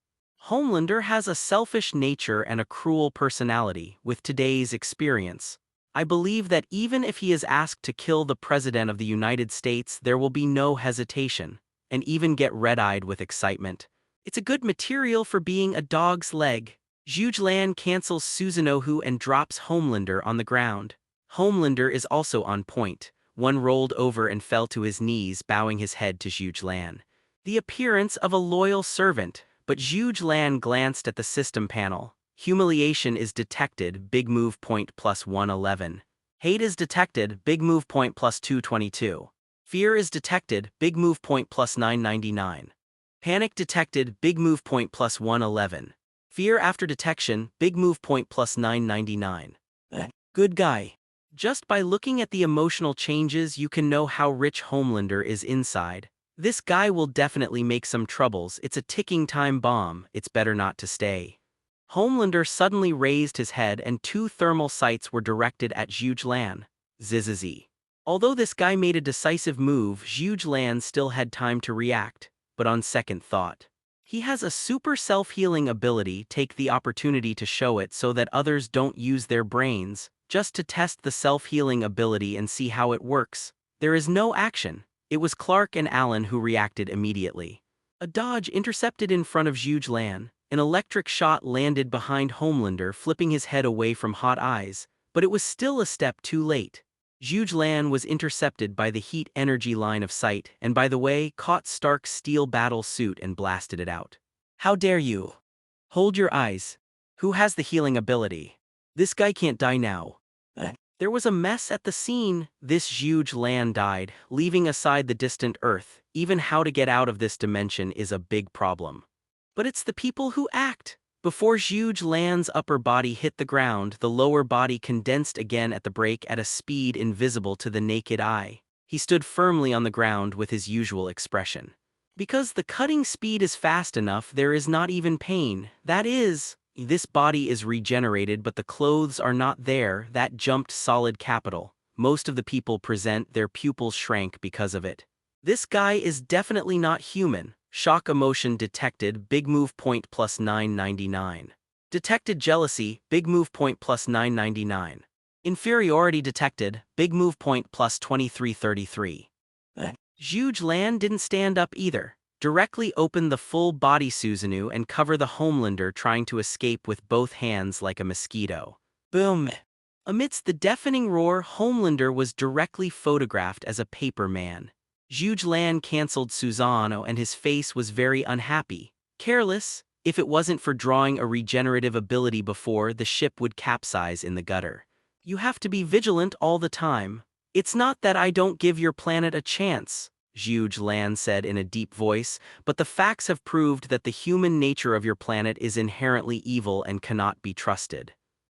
Homelander has a selfish nature and a cruel personality. With today's experience, I believe that even if he is asked to kill the President of the United States, there will be no hesitation, and even get red-eyed with excitement. It's a good material for being a dog's leg. Zhuge Lan cancels Susanoo and drops Homelander on the ground. Homelander is also on point. One rolled over and fell to his knees, bowing his head to Zhuge Lan. The appearance of a loyal servant, but Zhuge Lan glanced at the system panel. Humiliation is detected, big move point plus 111. Hate is detected, big move point plus 222. Fear is detected, big move point plus 999. Panic detected, big move point plus 111. Fear after detection, big move point plus 999. Good guy. Just by looking at the emotional changes you can know how rich Homelander is inside. This guy will definitely make some troubles, it's a ticking time bomb, it's better not to stay. Homelander suddenly raised his head and two thermal sights were directed at Zhuge Lan. Zzz. Although this guy made a decisive move, Zhuge Lan still had time to react, but on second thought. He has a super self-healing ability, take the opportunity to show it so that others don't use their brains, just to test the self-healing ability and see how it works. There is no action. It was Clark and Alan who reacted immediately. A dodge intercepted in front of Zhuge Lan. An electric shot landed behind Homelander, flipping his head away from hot eyes, but it was still a step too late. Zhuge Lan was intercepted by the heat energy line of sight and, by the way, caught Stark's steel battle suit and blasted it out. How dare you? Hold your eyes. Who has the healing ability? This guy can't die now. There was a mess at the scene. This Zhuge Lan died, leaving aside the distant Earth. Even how to get out of this dimension is a big problem. But it's the people who act. Before Zhuge Lan's upper body hit the ground, the lower body condensed again at the break at a speed invisible to the naked eye. He stood firmly on the ground with his usual expression. Because the cutting speed is fast enough, there is not even pain. That is, this body is regenerated, but the clothes are not there. That jumped solid capital. Most of the people present, their pupils shrank because of it. This guy is definitely not human. Shock emotion detected, big move point plus 999. Detected jealousy, big move point plus 999. Inferiority detected, big move point plus 2333. Zhuge Lan didn't stand up either. Directly open the full body Susanoo and cover the Homelander trying to escape with both hands like a mosquito. Boom! Amidst the deafening roar, Homelander was directly photographed as a paper man. Zhuge Lan cancelled Susanoo and his face was very unhappy. Careless, if it wasn't for drawing a regenerative ability before, the ship would capsize in the gutter. You have to be vigilant all the time. It's not that I don't give your planet a chance, Zhuge Lan said in a deep voice, but the facts have proved that the human nature of your planet is inherently evil and cannot be trusted.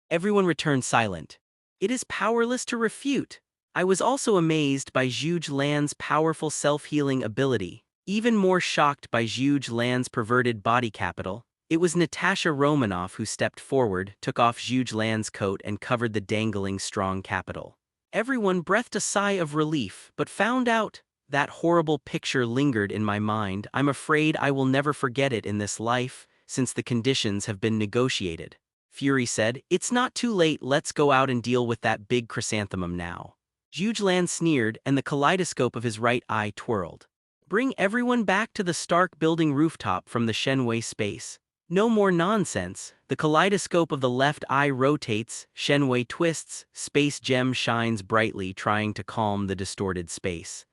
Everyone returned silent. It is powerless to refute. I was also amazed by Zhuge Lan's powerful self-healing ability. Even more shocked by Zhuge Lan's perverted body capital, it was Natasha Romanoff who stepped forward, took off Zhuge Lan's coat and covered the dangling strong capital. Everyone breathed a sigh of relief, but found out that horrible picture lingered in my mind. I'm afraid I will never forget it in this life, since the conditions have been negotiated. Fury said, "It's not too late, let's go out and deal with that big chrysanthemum now." Zhuge Lan sneered and the kaleidoscope of his right eye twirled. Bring everyone back to the Stark building rooftop from the Shenwei space. No more nonsense. The kaleidoscope of the left eye rotates, Shenwei twists, space gem shines brightly trying to calm the distorted space.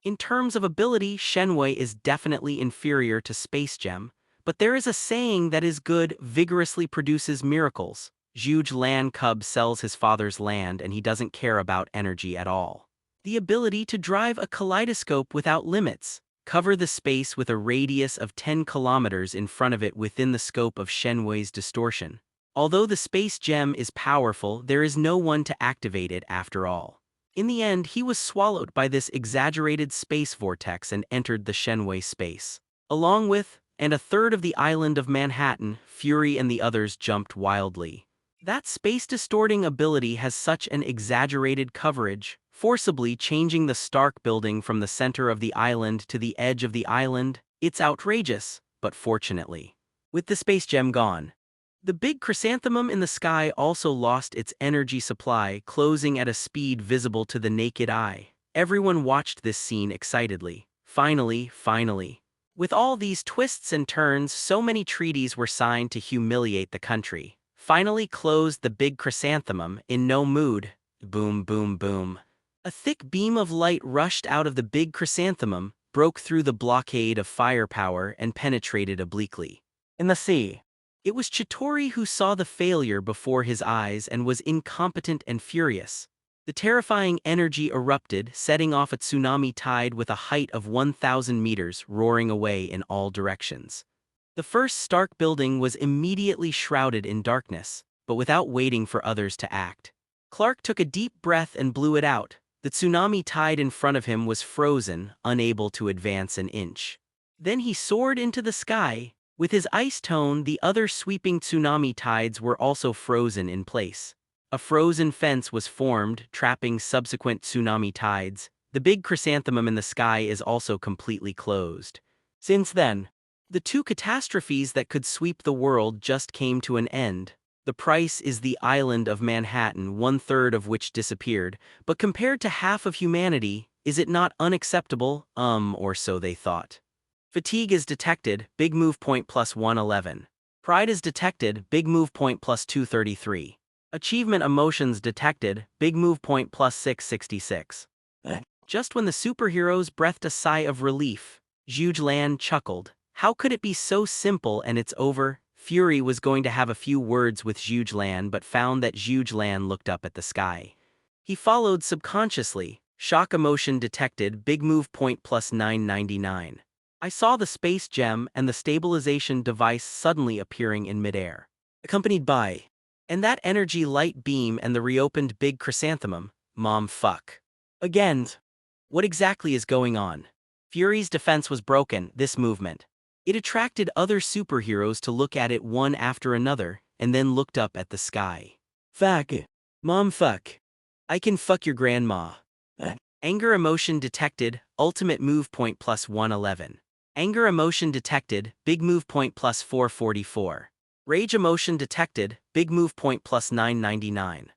In terms of ability, Shenwei is definitely inferior to space gem, but there is a saying that is good vigorously produces miracles. Zhuge Lan Cub sells his father's land and he doesn't care about energy at all. The ability to drive a kaleidoscope without limits, cover the space with a radius of 10 kilometers in front of it within the scope of Shenwei's distortion. Although the space gem is powerful, there is no one to activate it after all. In the end, he was swallowed by this exaggerated space vortex and entered the Shenwei space. Along with, and a third of the island of Manhattan, Fury and the others jumped wildly. That space-distorting ability has such an exaggerated coverage, forcibly changing the Stark building from the center of the island to the edge of the island. It's outrageous, but fortunately, with the space gem gone, the big chrysanthemum in the sky also lost its energy supply, closing at a speed visible to the naked eye. Everyone watched this scene excitedly. Finally. With all these twists and turns, so many treaties were signed to humiliate the country. Finally closed the big chrysanthemum, in no mood. Boom, boom, boom. A thick beam of light rushed out of the big chrysanthemum, broke through the blockade of firepower and penetrated obliquely. In the sea. It was Chitauri who saw the failure before his eyes and was incompetent and furious. The terrifying energy erupted, setting off a tsunami tide with a height of 1,000 meters, roaring away in all directions. The first Stark building was immediately shrouded in darkness, but without waiting for others to act. Clark took a deep breath and blew it out. The tsunami tide in front of him was frozen, unable to advance an inch. Then he soared into the sky. With his ice tone, the other sweeping tsunami tides were also frozen in place. A frozen fence was formed, trapping subsequent tsunami tides. The big chrysanthemum in the sky is also completely closed. Since then, the two catastrophes that could sweep the world just came to an end. The price is the island of Manhattan, 1/3 of which disappeared, but compared to half of humanity, is it not unacceptable? Or so they thought. Fatigue is detected, big move point plus 111. Pride is detected, big move point plus 233. Achievement emotions detected, big move point plus 666. Just when the superheroes breathed a sigh of relief, Zhuge Lan chuckled. How could it be so simple and it's over? Fury was going to have a few words with Zhuge Lan but found that Zhuge Lan looked up at the sky. He followed subconsciously. Shock emotion detected, big move point plus 999. I saw the space gem and the stabilization device suddenly appearing in midair, accompanied by, and that energy light beam and the reopened big chrysanthemum. Mom fuck. Again. What exactly is going on? Fury's defense was broken, this movement. It attracted other superheroes to look at it one after another, and then looked up at the sky. Fuck. Mom fuck. I can fuck your grandma. Anger emotion detected, ultimate move point plus 111. Anger emotion detected, big move point plus 444. Rage emotion detected, big move point plus 999.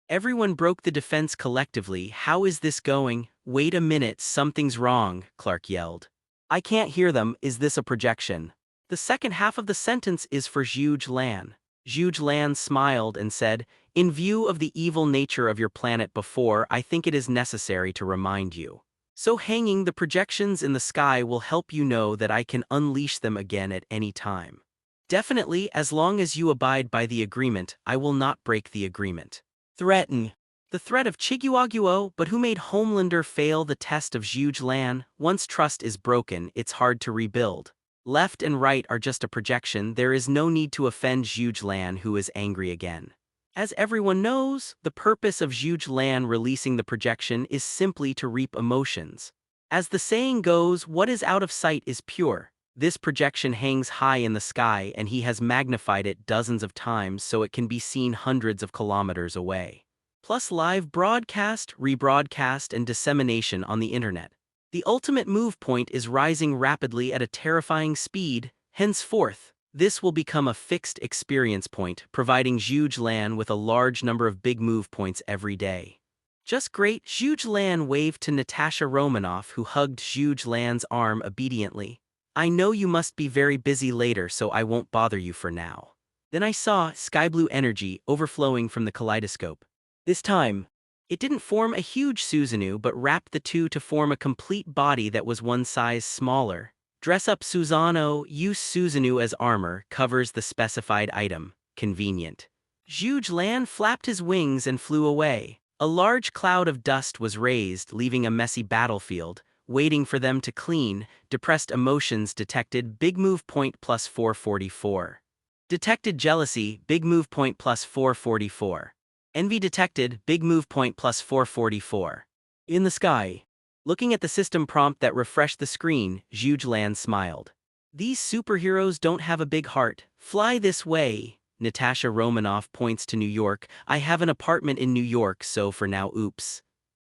Everyone broke the defense collectively. How is this going? Wait a minute, something's wrong, Clark yelled. I can't hear them, is this a projection? The second half of the sentence is for Zhuge Lan. Zhuge Lan smiled and said, in view of the evil nature of your planet before, I think it is necessary to remind you. So hanging the projections in the sky will help you know that I can unleash them again at any time. Definitely, as long as you abide by the agreement, I will not break the agreement. Threaten. The threat of Chiguaguo, but who made Homelander fail the test of Zhuge Lan? Once trust is broken, it's hard to rebuild. Left and right are just a projection. There is no need to offend Zhuge Lan, who is angry again. As everyone knows, the purpose of Zhuge Lan releasing the projection is simply to reap emotions. As the saying goes, what is out of sight is pure. This projection hangs high in the sky and he has magnified it dozens of times so it can be seen hundreds of kilometers away. Plus live broadcast, rebroadcast, and dissemination on the internet. The ultimate move point is rising rapidly at a terrifying speed. Henceforth, this will become a fixed experience point, providing Zhuge Lan with a large number of big move points every day. Just great, Zhuge Lan waved to Natasha Romanoff, who hugged Zhuge Lan's arm obediently. I know you must be very busy later, so I won't bother you for now. Then I saw sky blue energy overflowing from the kaleidoscope. This time, it didn't form a huge Susanoo but wrapped the two to form a complete body that was one size smaller. Dress up Susano, use Susanoo as armor, covers the specified item. Convenient. Zhuge Lan flapped his wings and flew away. A large cloud of dust was raised, leaving a messy battlefield, waiting for them to clean. Depressed emotions detected, big move point plus 444. Detected jealousy, big move point plus 444. Envy detected, big move point plus 444. In the sky. Looking at the system prompt that refreshed the screen, Zhuge Lan smiled. These superheroes don't have a big heart. Fly this way. Natasha Romanoff points to New York. I have an apartment in New York, so for now, oops.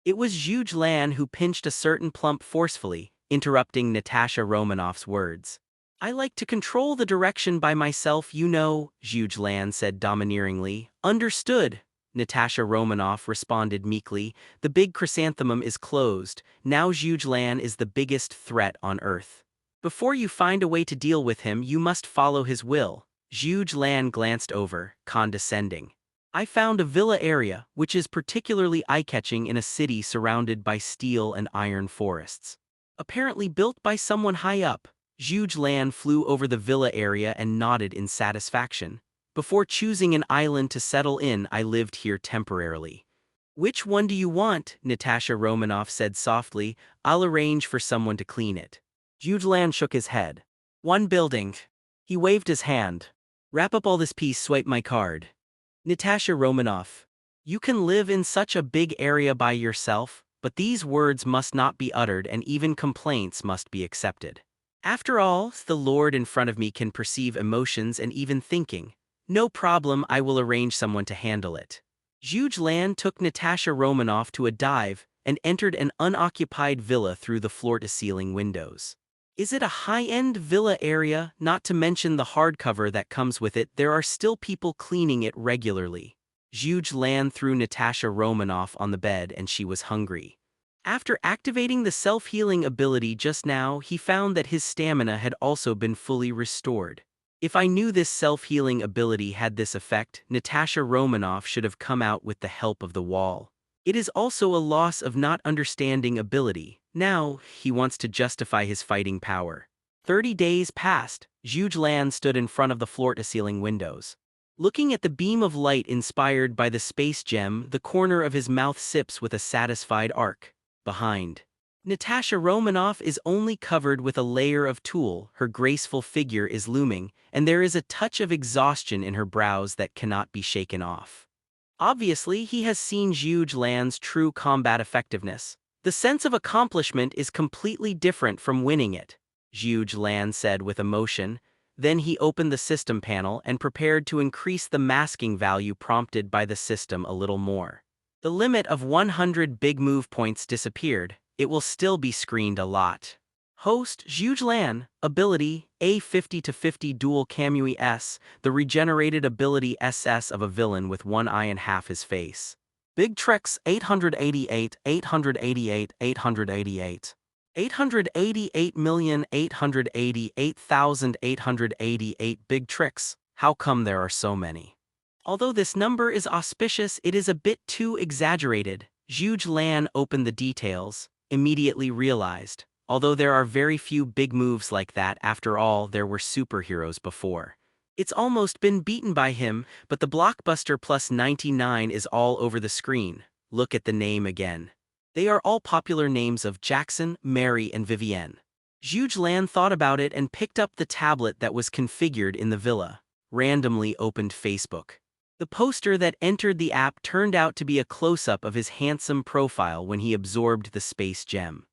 It was Zhuge Lan who pinched a certain plump forcefully, interrupting Natasha Romanoff's words. I like to control the direction by myself, you know, Zhuge Lan said domineeringly. Understood. Natasha Romanoff responded meekly. The big chrysanthemum is closed. Now Zhuge Lan is the biggest threat on Earth. Before you find a way to deal with him, you must follow his will. Zhuge Lan glanced over, condescending. I found a villa area, which is particularly eye-catching in a city surrounded by steel and iron forests. Apparently built by someone high up. Zhuge Lan flew over the villa area and nodded in satisfaction. Before choosing an island to settle in, I lived here temporarily. Which one do you want? Natasha Romanoff said softly. I'll arrange for someone to clean it. Zhuge Lan shook his head. One building. He waved his hand. Wrap up all this piece, swipe my card. Natasha Romanoff. You can live in such a big area by yourself, but these words must not be uttered and even complaints must be accepted. After all, the Lord in front of me can perceive emotions and even thinking. No problem, I will arrange someone to handle it. Zhuge Lan took Natasha Romanoff to a dive and entered an unoccupied villa through the floor-to-ceiling windows. Is it a high-end villa area? Not to mention the hardcover that comes with it, there are still people cleaning it regularly. Zhuge Lan threw Natasha Romanoff on the bed and she was hungry. After activating the self-healing ability just now, he found that his stamina had also been fully restored. If I knew this self-healing ability had this effect, Natasha Romanoff should have come out with the help of the wall. It is also a loss of not understanding ability. Now, he wants to justify his fighting power. 30 days passed. Zhuge Lan stood in front of the floor-to-ceiling windows. Looking at the beam of light inspired by the space gem, the corner of his mouth sips with a satisfied arc. Behind Natasha Romanoff is only covered with a layer of tulle, her graceful figure is looming, and there is a touch of exhaustion in her brows that cannot be shaken off. Obviously, he has seen Zhuge Lan's true combat effectiveness. The sense of accomplishment is completely different from winning it, Zhuge Lan said with emotion. Then he opened the system panel and prepared to increase the masking value prompted by the system a little more. The limit of 100 big move points disappeared. It will still be screened a lot. Host, Zhuge Lan, ability, A50-50 dual Kamui S, the regenerated ability SS of a villain with one eye and half his face. Big tricks 888, 888, 888. 888,888,888 big tricks. How come there are so many? Although this number is auspicious, it is a bit too exaggerated. Zhuge Lan opened the details, immediately realized, although there are very few big moves like that, after all, there were superheroes before. It's almost been beaten by him, but the blockbuster plus 99 is all over the screen. Look at the name again. They are all popular names of Jackson, Mary, and Vivienne. Zhuge Lan thought about it and picked up the tablet that was configured in the villa. Randomly opened Facebook. The poster that entered the app turned out to be a close-up of his handsome profile when he absorbed the space gem.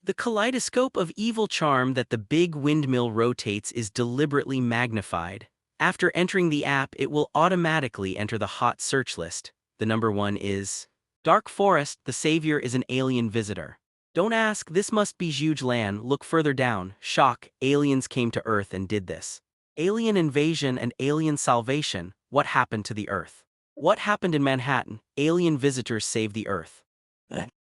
The kaleidoscope of evil charm that the big windmill rotates is deliberately magnified. After entering the app, it will automatically enter the hot search list. The number 1 is Dark Forest. The savior is an alien visitor. Don't ask, this must be Zhuge Lan. Look further down. Shock, aliens came to Earth and did this. Alien invasion and alien salvation. What happened to the Earth? What happened in Manhattan? Alien visitors save the Earth.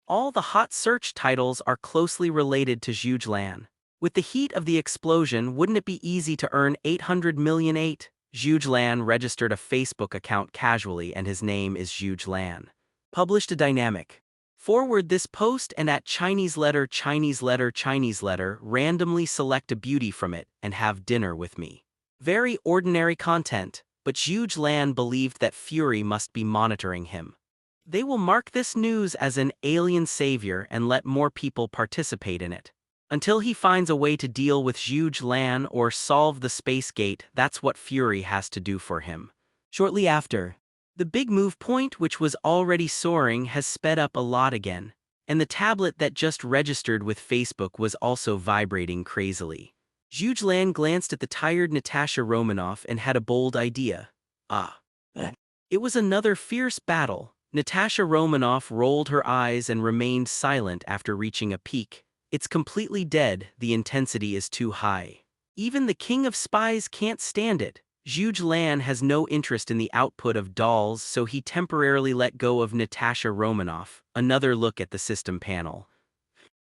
All the hot search titles are closely related to Zhuge Lan. With the heat of the explosion, wouldn't it be easy to earn 800 million? Zhuge Lan registered a Facebook account casually and his name is Zhuge Lan. Published a dynamic. Forward this post and at Chinese letter, randomly select a beauty from it and have dinner with me. Very ordinary content, but Zhuge Lan believed that Fury must be monitoring him. They will mark this news as an alien savior and let more people participate in it. Until he finds a way to deal with Zhuge Lan or solve the space gate, that's what Fury has to do for him. Shortly after, the big move point, which was already soaring, has sped up a lot again, and the tablet that just registered with Facebook was also vibrating crazily. Zhuge Lan glanced at the tired Natasha Romanoff and had a bold idea. It was another fierce battle. Natasha Romanoff rolled her eyes and remained silent after reaching a peak. It's completely dead, the intensity is too high. Even the king of spies can't stand it. Zhuge Lan has no interest in the output of dolls, so he temporarily let go of Natasha Romanoff. Another look at the system panel.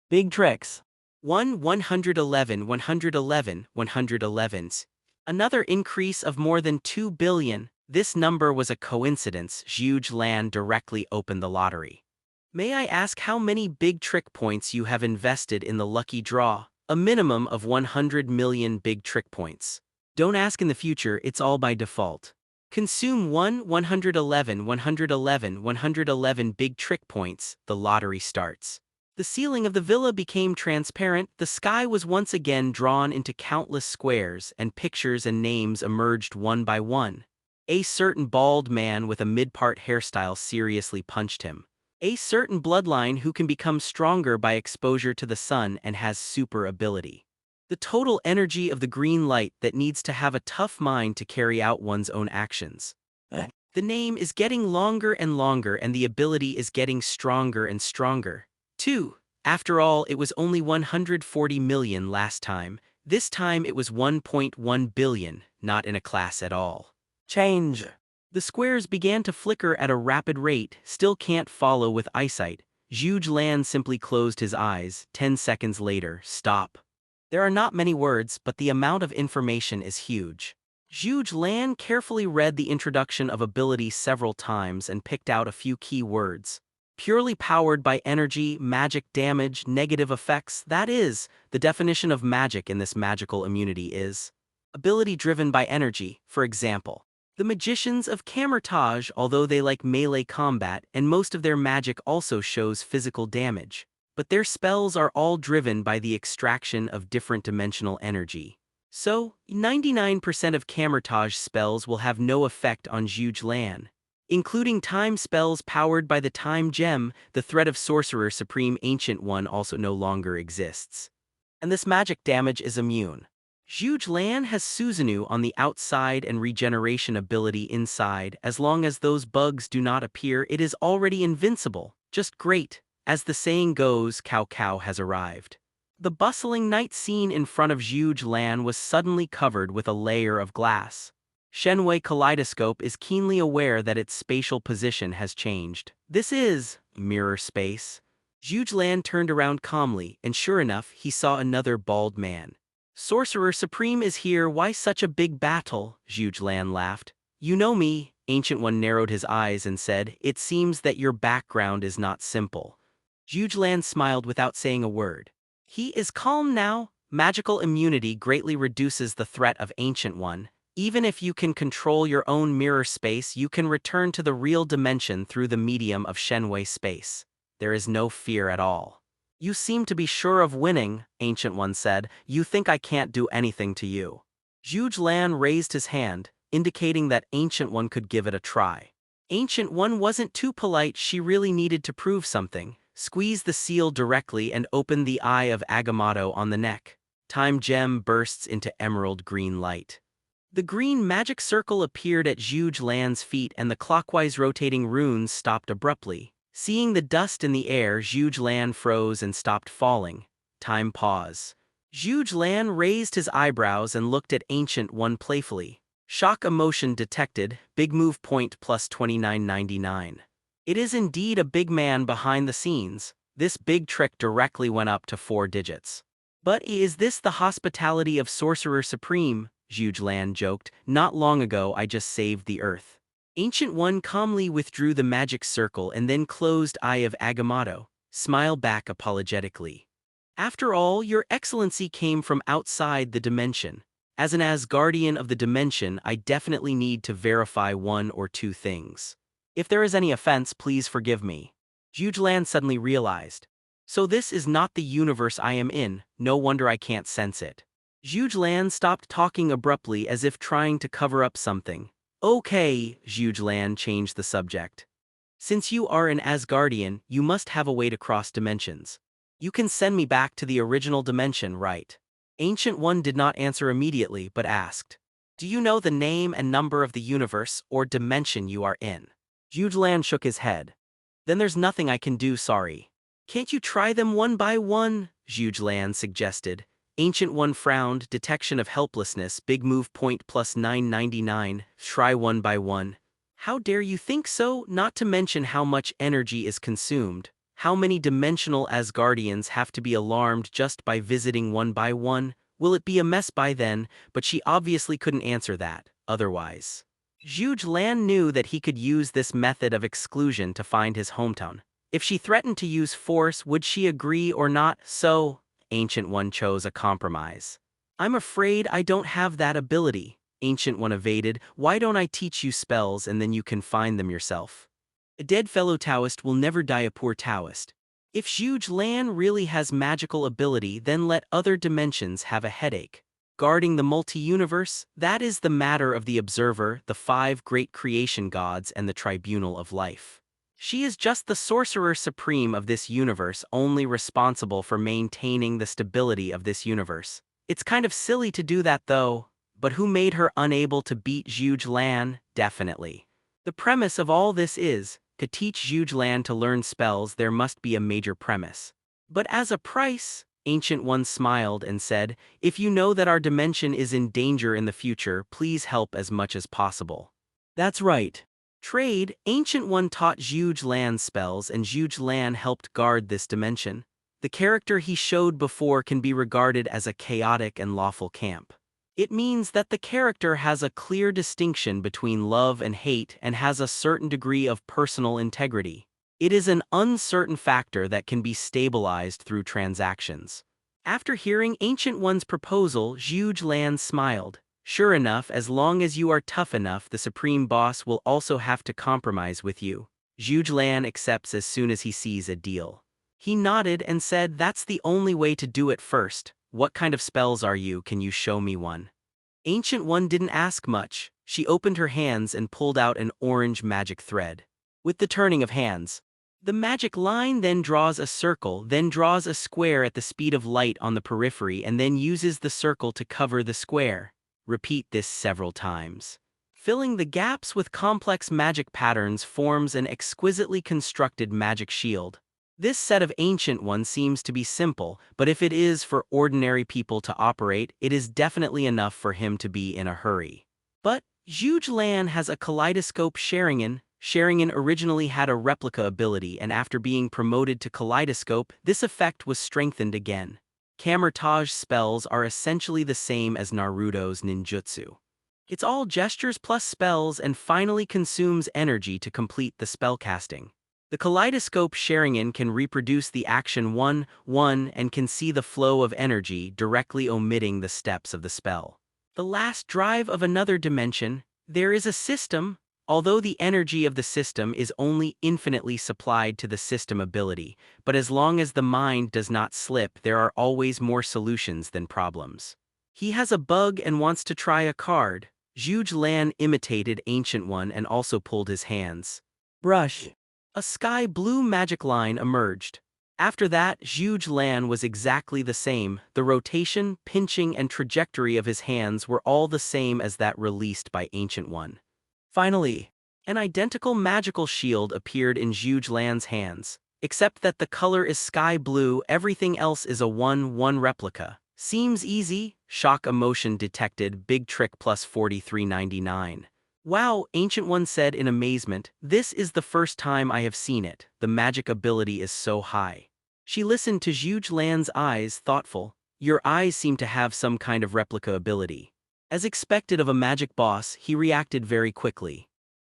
Big tricks. 111, 111, 111s. Another increase of more than 2 billion. This number was a coincidence. Zhuge Lan directly opened the lottery. May I ask how many big trick points you have invested in the lucky draw? A minimum of 100 million big trick points. Don't ask in the future, it's all by default. Consume 111 big trick points. The lottery starts. The ceiling of the villa became transparent, the sky was once again drawn into countless squares, and pictures and names emerged one by one. A certain bald man with a mid-part hairstyle seriously punched him. A certain bloodline who can become stronger by exposure to the sun and has super ability. The total energy of the green light that needs to have a tough mind to carry out one's own actions. The name is getting longer and longer and the ability is getting stronger and stronger. 2. After all, it was only 140 million last time. This time it was 1.1 billion, not in a class at all. Change. The squares began to flicker at a rapid rate, still can't follow with eyesight. Zhuge Lan simply closed his eyes. 10 seconds later, stop. There are not many words, but the amount of information is huge. Zhuge Lan carefully read the introduction of ability several times and picked out a few key words. Purely powered by energy, magic damage, negative effects, that is, the definition of magic in this magical immunity is ability driven by energy, for example. The magicians of Camertage, although they like melee combat and most of their magic also shows physical damage, but their spells are all driven by the extraction of different dimensional energy. So, 99% of Camertage spells will have no effect on Zhuge Lan. Including time spells powered by the time gem, the threat of Sorcerer Supreme Ancient One also no longer exists. And this magic damage is immune. Zhuge Lan has Susanoo on the outside and regeneration ability inside. As long as those bugs do not appear, it is already invincible. Just great. As the saying goes, Cao Cao has arrived. The bustling night scene in front of Zhuge Lan was suddenly covered with a layer of glass. Shenwei Kaleidoscope is keenly aware that its spatial position has changed. This is mirror space. Zhuge Lan turned around calmly, and sure enough, he saw another bald man. Sorcerer Supreme is here, why such a big battle? Zhuge Lan laughed. You know me, Ancient One narrowed his eyes and said, it seems that your background is not simple. Zhuge Lan smiled without saying a word. He is calm now. Magical immunity greatly reduces the threat of Ancient One. Even if you can control your own mirror space, you can return to the real dimension through the medium of Shenwei space. There is no fear at all. You seem to be sure of winning, Ancient One said. You think I can't do anything to you. Zhuge Lan raised his hand, indicating that Ancient One could give it a try. Ancient One wasn't too polite, she really needed to prove something. Squeeze the seal directly and open the eye of Agamotto on the neck. Time gem bursts into emerald green light. The green magic circle appeared at Zhuge Lan's feet and the clockwise rotating runes stopped abruptly. Seeing the dust in the air, Zhuge Lan froze and stopped falling. Time pause. Zhuge Lan raised his eyebrows and looked at Ancient One playfully. Shock emotion detected, big move point plus 29.99. It is indeed a big man behind the scenes. This big trick directly went up to 4 digits. But is this the hospitality of Sorcerer Supreme? Zhuge Lan joked. Not long ago I just saved the earth. Ancient One calmly withdrew the magic circle and then closed Eye of Agamotto. Smile back apologetically. After all, your excellency came from outside the dimension. As an Asgardian of the dimension, I definitely need to verify 1 or 2 things. If there is any offense, please forgive me. Zhuge Lan suddenly realized. So this is not the universe I am in, no wonder I can't sense it. Zhuge Lan stopped talking abruptly as if trying to cover up something. Okay, Zhuge Lan changed the subject. Since you are an Asgardian, you must have a way to cross dimensions. You can send me back to the original dimension, right? Ancient One did not answer immediately but asked. Do you know the name and number of the universe or dimension you are in? Zhuge Lan shook his head. Then there's nothing I can do, sorry. Can't you try them one by one? Zhuge Lan suggested. Ancient One frowned, detection of helplessness, big move point plus 9.99, try one by one. How dare you think so? Not to mention how much energy is consumed. How many dimensional Asgardians have to be alarmed just by visiting one by one? Will it be a mess by then? But she obviously couldn't answer that, otherwise. Zhuge Lan knew that he could use this method of exclusion to find his hometown. If she threatened to use force, would she agree or not? So, Ancient One chose a compromise. I'm afraid I don't have that ability, Ancient One evaded. Why don't I teach you spells and then you can find them yourself? A dead fellow Taoist will never die a poor Taoist. If Zhuge Lan really has magical ability, then let other dimensions have a headache. Guarding the multi-universe, that is the matter of the Observer, the 5 great creation gods, and the Tribunal of Life. She is just the Sorcerer Supreme of this universe, only responsible for maintaining the stability of this universe. It's kind of silly to do that though, but who made her unable to beat Zhuge Lan? Definitely. The premise of all this is, to teach Zhuge Lan to learn spells there must be a major premise. But as a price, Ancient One smiled and said, if you know that our dimension is in danger in the future, please help as much as possible. That's right. Trade, Ancient One taught Zhuge Lan spells and Zhuge Lan helped guard this dimension. The character he showed before can be regarded as a chaotic and lawful camp. It means that the character has a clear distinction between love and hate and has a certain degree of personal integrity. It is an uncertain factor that can be stabilized through transactions. After hearing Ancient One's proposal, Zhuge Lan smiled. Sure enough, as long as you are tough enough, the Supreme Boss will also have to compromise with you. Zhuge Lan accepts as soon as he sees a deal. He nodded and said, that's the only way to do it first. What kind of spells are you? Can you show me one? Ancient One didn't ask much. She opened her hands and pulled out an orange magic thread. With the turning of hands, the magic line then draws a circle, then draws a square at the speed of light on the periphery, and then uses the circle to cover the square. Repeat this several times. Filling the gaps with complex magic patterns forms an exquisitely constructed magic shield. This set of Ancient One seems to be simple, but if it is for ordinary people to operate, it is definitely enough for him to be in a hurry. But Zhuge Lan has a kaleidoscope Sharingan. Sharingan originally had a replica ability, and after being promoted to kaleidoscope, this effect was strengthened again. Camouflage spells are essentially the same as Naruto's ninjutsu. It's all gestures plus spells and finally consumes energy to complete the spellcasting. The kaleidoscope Sharingan can reproduce the action 1-1 and can see the flow of energy, directly omitting the steps of the spell. The last drive of another dimension, there is a system. Although the energy of the system is only infinitely supplied to the system ability, but as long as the mind does not slip, there are always more solutions than problems. He has a bug and wants to try a card. Zhuge Lan imitated Ancient One and also pulled his hands. Brush. A sky blue magic line emerged. After that, Zhuge Lan was exactly the same. The rotation, pinching, and trajectory of his hands were all the same as that released by Ancient One. Finally, an identical magical shield appeared in Zhuge Lan's hands, except that the color is sky blue, everything else is a 1-1 replica. Seems easy, shock emotion detected, big trick plus 43.99. Wow, Ancient One said in amazement, this is the first time I have seen it, the magic ability is so high. She listened to Zhuge Lan's eyes, thoughtful. Your eyes seem to have some kind of replica ability. As expected of a magic boss, he reacted very quickly.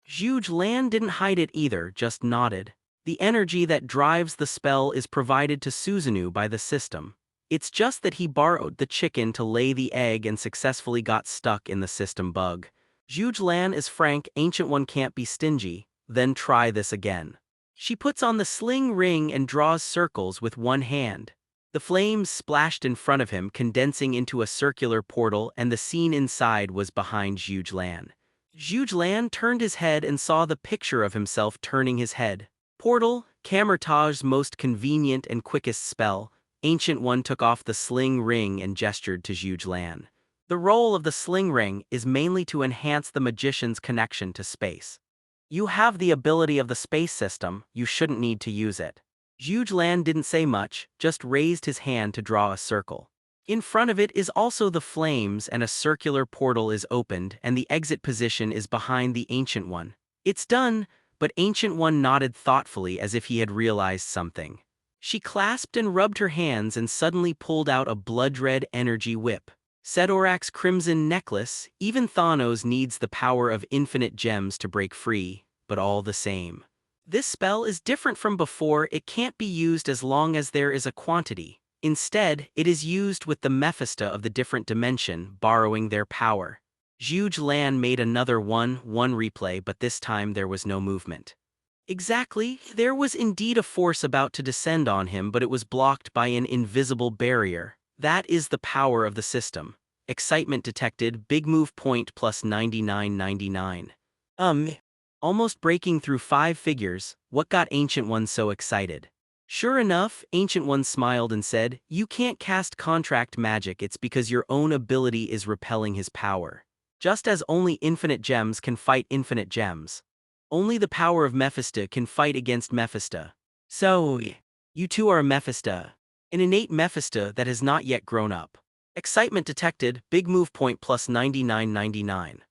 Zhuge Lan didn't hide it either, just nodded. The energy that drives the spell is provided to Susanoo by the system. It's just that he borrowed the chicken to lay the egg and successfully got stuck in the system bug. Zhuge Lan is frank, Ancient One can't be stingy, then try this again. She puts on the sling ring and draws circles with one hand. The flames splashed in front of him, condensing into a circular portal, and the scene inside was behind Zhuge Lan. Zhuge Lan turned his head and saw the picture of himself turning his head. Portal, Camouflage's most convenient and quickest spell. Ancient One took off the sling ring and gestured to Zhuge Lan. The role of the sling ring is mainly to enhance the magician's connection to space. You have the ability of the space system, you shouldn't need to use it. Zhuge Lan didn't say much, just raised his hand to draw a circle. In front of it is also the flames, and a circular portal is opened, and the exit position is behind the Ancient One. It's done, but Ancient One nodded thoughtfully as if he had realized something. She clasped and rubbed her hands and suddenly pulled out a blood-red energy whip. Sedorak's crimson necklace, even Thanos needs the power of infinite gems to break free, but all the same. This spell is different from before, it can't be used as long as there is a quantity. Instead, it is used with the Mephisto of the different dimension, borrowing their power. Zhuge Lan made another 1-1 replay, but this time there was no movement. Exactly, there was indeed a force about to descend on him, but it was blocked by an invisible barrier. That is the power of the system. Excitement detected, big move point plus 99.99. Almost breaking through 5 figures, what got Ancient One so excited? Sure enough, Ancient One smiled and said, "You can't cast contract magic, it's because your own ability is repelling his power. Just as only infinite gems can fight infinite gems. Only the power of Mephisto can fight against Mephisto. So, you two are a Mephisto. An innate Mephisto that has not yet grown up." Excitement detected, big move point plus 99.99.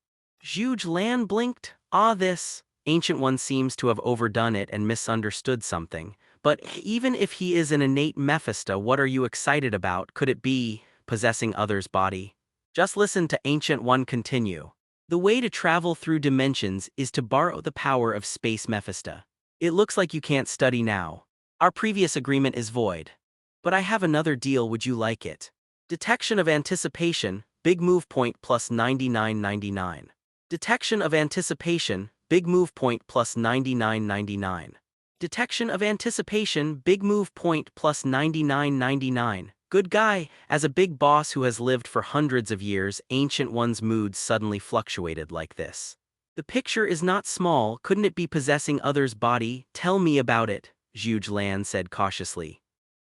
Zhuge Lan blinked. This. Ancient One seems to have overdone it and misunderstood something. But even if he is an innate Mephisto, what are you excited about? Could it be possessing others' body? Just listen to Ancient One continue. The way to travel through dimensions is to borrow the power of space Mephisto. It looks like you can't study now. Our previous agreement is void. But I have another deal, would you like it? Detection of anticipation, big move point plus 99.99. Detection of anticipation, big move point plus 99.99. Detection of anticipation, big move point plus 99.99. Good guy. As a big boss who has lived for hundreds of years, Ancient One's mood suddenly fluctuated like this. The picture is not small, couldn't it be possessing others' body? Tell me about it, Zhuge Lan said cautiously.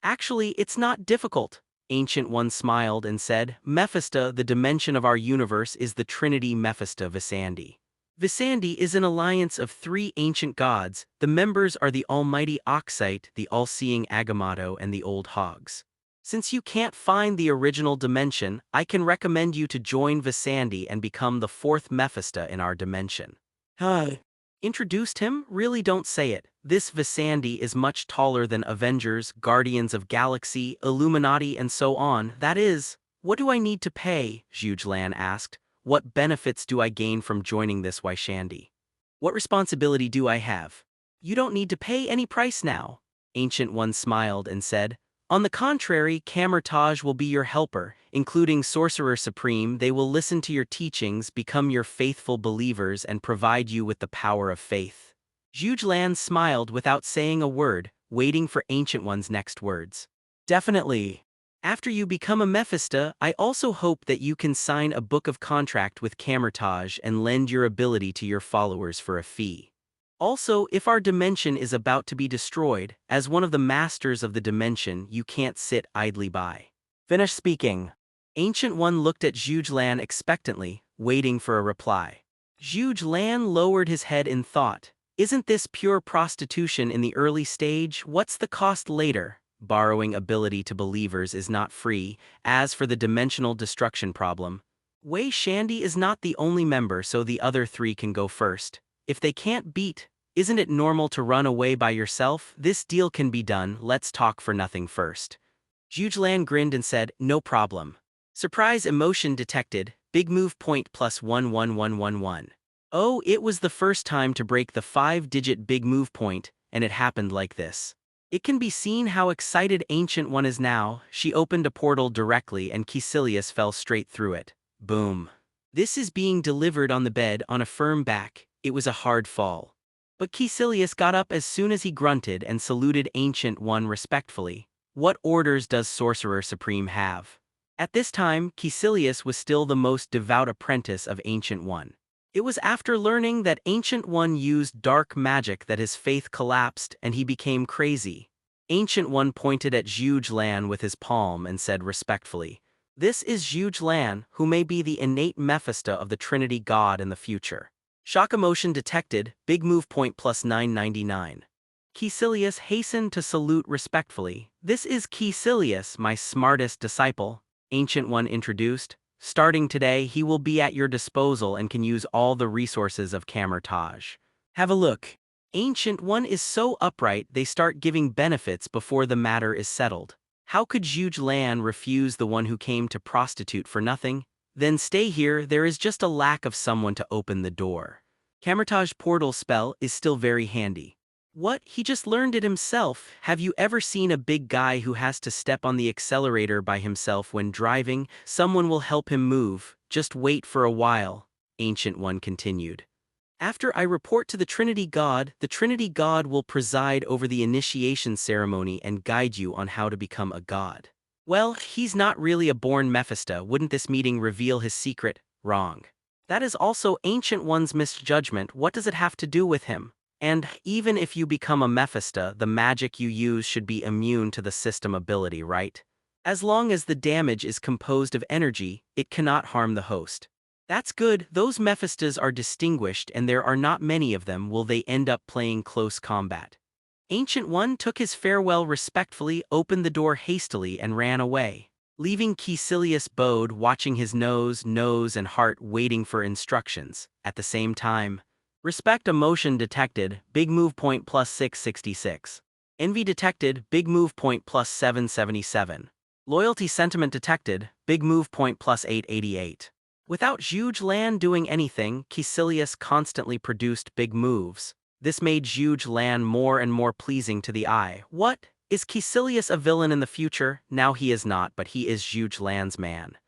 Actually, it's not difficult. Ancient One smiled and said, Mephisto, the dimension of our universe, is the Trinity Mephisto Visandi. Visandi is an alliance of 3 ancient gods. The members are the almighty Oxite, the all-seeing Agamotto, and the old Hogs. Since you can't find the original dimension, I can recommend you to join Visandi and become the 4th Mephisto in our dimension. Introduced him? Really, don't say it. This Visandi is much taller than Avengers, Guardians of Galaxy, Illuminati, and so on. That is, what do I need to pay? Zhuge Lan asked. What benefits do I gain from joining this Waishandi? What responsibility do I have? You don't need to pay any price now. Ancient One smiled and said, on the contrary, Camertage will be your helper, including Sorcerer Supreme. They will listen to your teachings, become your faithful believers, and provide you with the power of faith. Zhuge Lan smiled without saying a word, waiting for Ancient One's next words. Definitely. After you become a Mephisto, I also hope that you can sign a book of contract with Camertage and lend your ability to your followers for a fee. Also, if our dimension is about to be destroyed, as one of the masters of the dimension, you can't sit idly by. Finish speaking. Ancient One looked at Zhuge Lan expectantly, waiting for a reply. Zhuge Lan lowered his head in thought. Isn't this pure prostitution in the early stage? What's the cost later? Borrowing ability to believers is not free. As for the dimensional destruction problem, Wei Shandy is not the only member, so the other 3 can go first. If they can't beat, isn't it normal to run away by yourself? This deal can be done, let's talk for nothing first. Zhuge Lan grinned and said, no problem. Surprise emotion detected, big move point plus 11111. Oh, it was the first time to break the 5-digit big move point, and it happened like this. It can be seen how excited Ancient One is now. She opened a portal directly and Caecilius fell straight through it. Boom. This is being delivered on the bed on a firm back. It was a hard fall. But Caecilius got up as soon as he grunted and saluted Ancient One respectfully. What orders does Sorcerer Supreme have? At this time, Caecilius was still the most devout apprentice of Ancient One. It was after learning that Ancient One used dark magic that his faith collapsed and he became crazy. Ancient One pointed at Zhuge Lan with his palm and said respectfully, this is Zhuge Lan, who may be the innate Mephisto of the Trinity God in the future. Shock emotion detected, big move point plus 999. Caecilius hastened to salute respectfully. This is Caecilius, my smartest disciple, Ancient One introduced. Starting today, he will be at your disposal and can use all the resources of Camertage. Have a look. Ancient One is so upright they start giving benefits before the matter is settled. How could Zhuge Lan refuse the one who came to prostitute for nothing? Then stay here, there is just a lack of someone to open the door. Camertage portal spell is still very handy. What? He just learned it himself. Have you ever seen a big guy who has to step on the accelerator by himself when driving? Someone will help him move. Just wait for a while, Ancient One continued. After I report to the Trinity God will preside over the initiation ceremony and guide you on how to become a god. Well, he's not really a born Mephisto. Wouldn't this meeting reveal his secret? Wrong. That is also Ancient One's misjudgment. What does it have to do with him? And even if you become a Mephisto, the magic you use should be immune to the system ability, right? As long as the damage is composed of energy, it cannot harm the host. That's good. Those Mephistos are distinguished and there are not many of them. Will they end up playing close combat? Ancient One took his farewell respectfully, opened the door hastily and ran away, leaving Caecilius bowed, watching his nose and heart, waiting for instructions. At the same time, respect emotion detected, big move point plus 666. Envy detected, big move point plus 777. Loyalty sentiment detected, big move point plus 888. Without Zhuge Lan doing anything, Caecilius constantly produced big moves. This made Zhuge Lan more and more pleasing to the eye. What? Is Caecilius a villain in the future? Now he is not, but he is Zhuge Lan's man.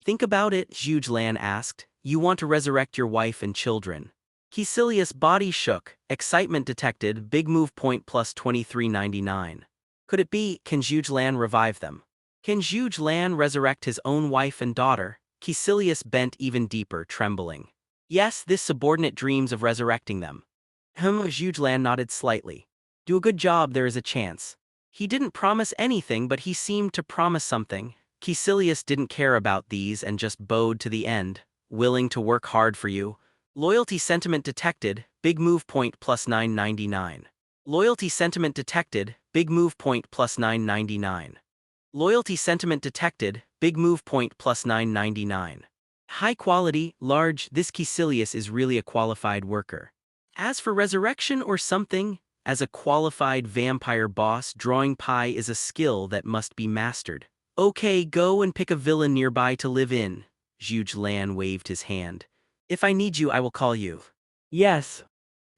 Think about it, Zhuge Lan asked. You want to resurrect your wife and children. Caecilius' body shook, excitement detected, big move point plus 2399. Could it be? Can Zhuge Lan revive them? Can Zhuge Lan resurrect his own wife and daughter? Caecilius bent even deeper, trembling. Yes, this subordinate dreams of resurrecting them. Zhuge Lan nodded slightly. Do a good job, there is a chance. He didn't promise anything, but he seemed to promise something. Caecilius didn't care about these and just bowed to the end, willing to work hard for you. Loyalty sentiment detected, big move point plus 999. Loyalty sentiment detected, big move point plus 999. Loyalty sentiment detected, big move point plus 999. High quality, large, this Caecilius is really a qualified worker. As for resurrection or something, as a qualified vampire boss, drawing pie is a skill that must be mastered. Okay, go and pick a villa nearby to live in. Zhuge Lan waved his hand. If I need you, I will call you. Yes.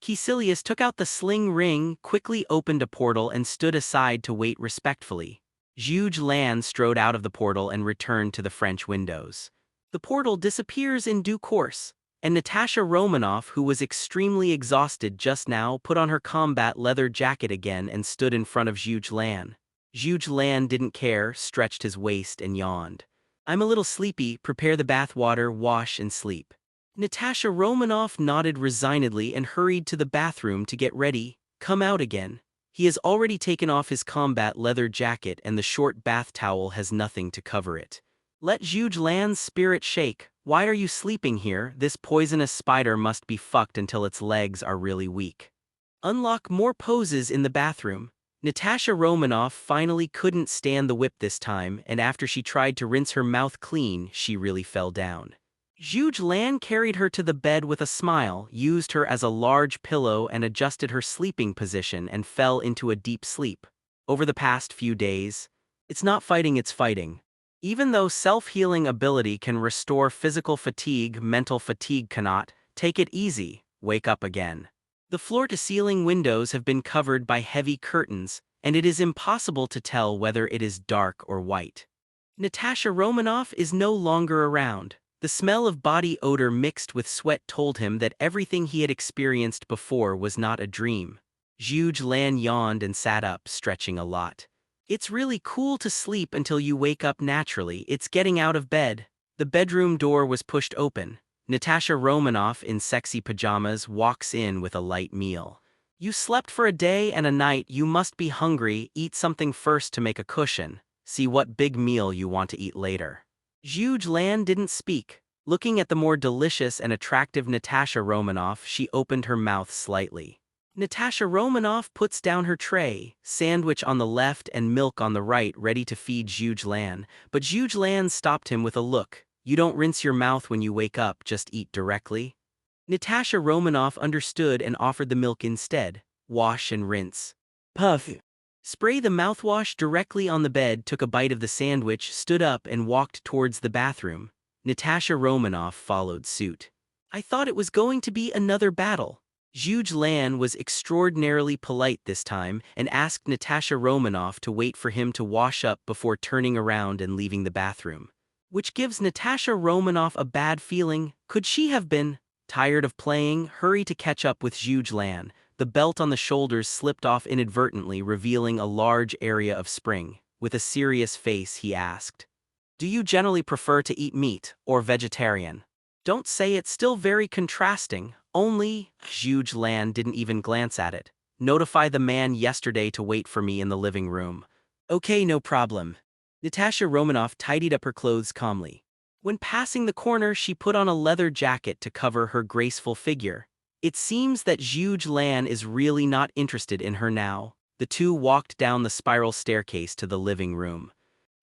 Caecilius took out the sling ring, quickly opened a portal and stood aside to wait respectfully. Zhuge Lan strode out of the portal and returned to the French windows. The portal disappears in due course, and Natasha Romanoff, who was extremely exhausted just now, put on her combat leather jacket again and stood in front of Zhuge Lan. Zhuge Lan didn't care, stretched his waist and yawned. I'm a little sleepy, prepare the bath water, wash and sleep. Natasha Romanoff nodded resignedly and hurried to the bathroom to get ready. Come out again. He has already taken off his combat leather jacket and the short bath towel has nothing to cover it. Let Zhuge Lan's spirit shake. Why are you sleeping here? This poisonous spider must be fucked until its legs are really weak. Unlock more poses in the bathroom. Natasha Romanoff finally couldn't stand the whip this time, and after she tried to rinse her mouth clean, she really fell down. Zhuge Lan carried her to the bed with a smile, used her as a large pillow and adjusted her sleeping position and fell into a deep sleep. Over the past few days, it's not fighting, it's fighting. Even though self-healing ability can restore physical fatigue, mental fatigue cannot. Take it easy, wake up again. The floor-to-ceiling windows have been covered by heavy curtains, and it is impossible to tell whether it is dark or white. Natasha Romanoff is no longer around. The smell of body odor mixed with sweat told him that everything he had experienced before was not a dream. Zhuge Lan yawned and sat up, stretching a lot. It's really cool to sleep until you wake up naturally. It's getting out of bed. The bedroom door was pushed open. Natasha Romanoff in sexy pajamas walks in with a light meal. You slept for a day and a night, you must be hungry, eat something first to make a cushion. See what big meal you want to eat later. Zhuge Lan didn't speak. Looking at the more delicious and attractive Natasha Romanoff, she opened her mouth slightly. Natasha Romanoff puts down her tray, sandwich on the left and milk on the right, ready to feed Zhuge Lan, but Zhuge Lan stopped him with a look. You don't rinse your mouth when you wake up, just eat directly. Natasha Romanoff understood and offered the milk instead. Wash and rinse. Puff. Spray the mouthwash directly on the bed, took a bite of the sandwich, stood up and walked towards the bathroom. Natasha Romanoff followed suit. I thought it was going to be another battle. Zhuge Lan was extraordinarily polite this time and asked Natasha Romanoff to wait for him to wash up before turning around and leaving the bathroom. Which gives Natasha Romanoff a bad feeling. Could she have been Tired of playing, hurry to catch up with Zhuge Lan. The belt on the shoulders slipped off inadvertently, revealing a large area of spring. With a serious face, he asked, "Do you generally prefer to eat meat or vegetarian?" "Don't say it's still very contrasting, only..." Zhuge Lan didn't even glance at it. "Notify the man yesterday to wait for me in the living room." "Okay, no problem." Natasha Romanoff tidied up her clothes calmly. When passing the corner, she put on a leather jacket to cover her graceful figure. It seems that Zhuge Lan is really not interested in her now. The two walked down the spiral staircase to the living room.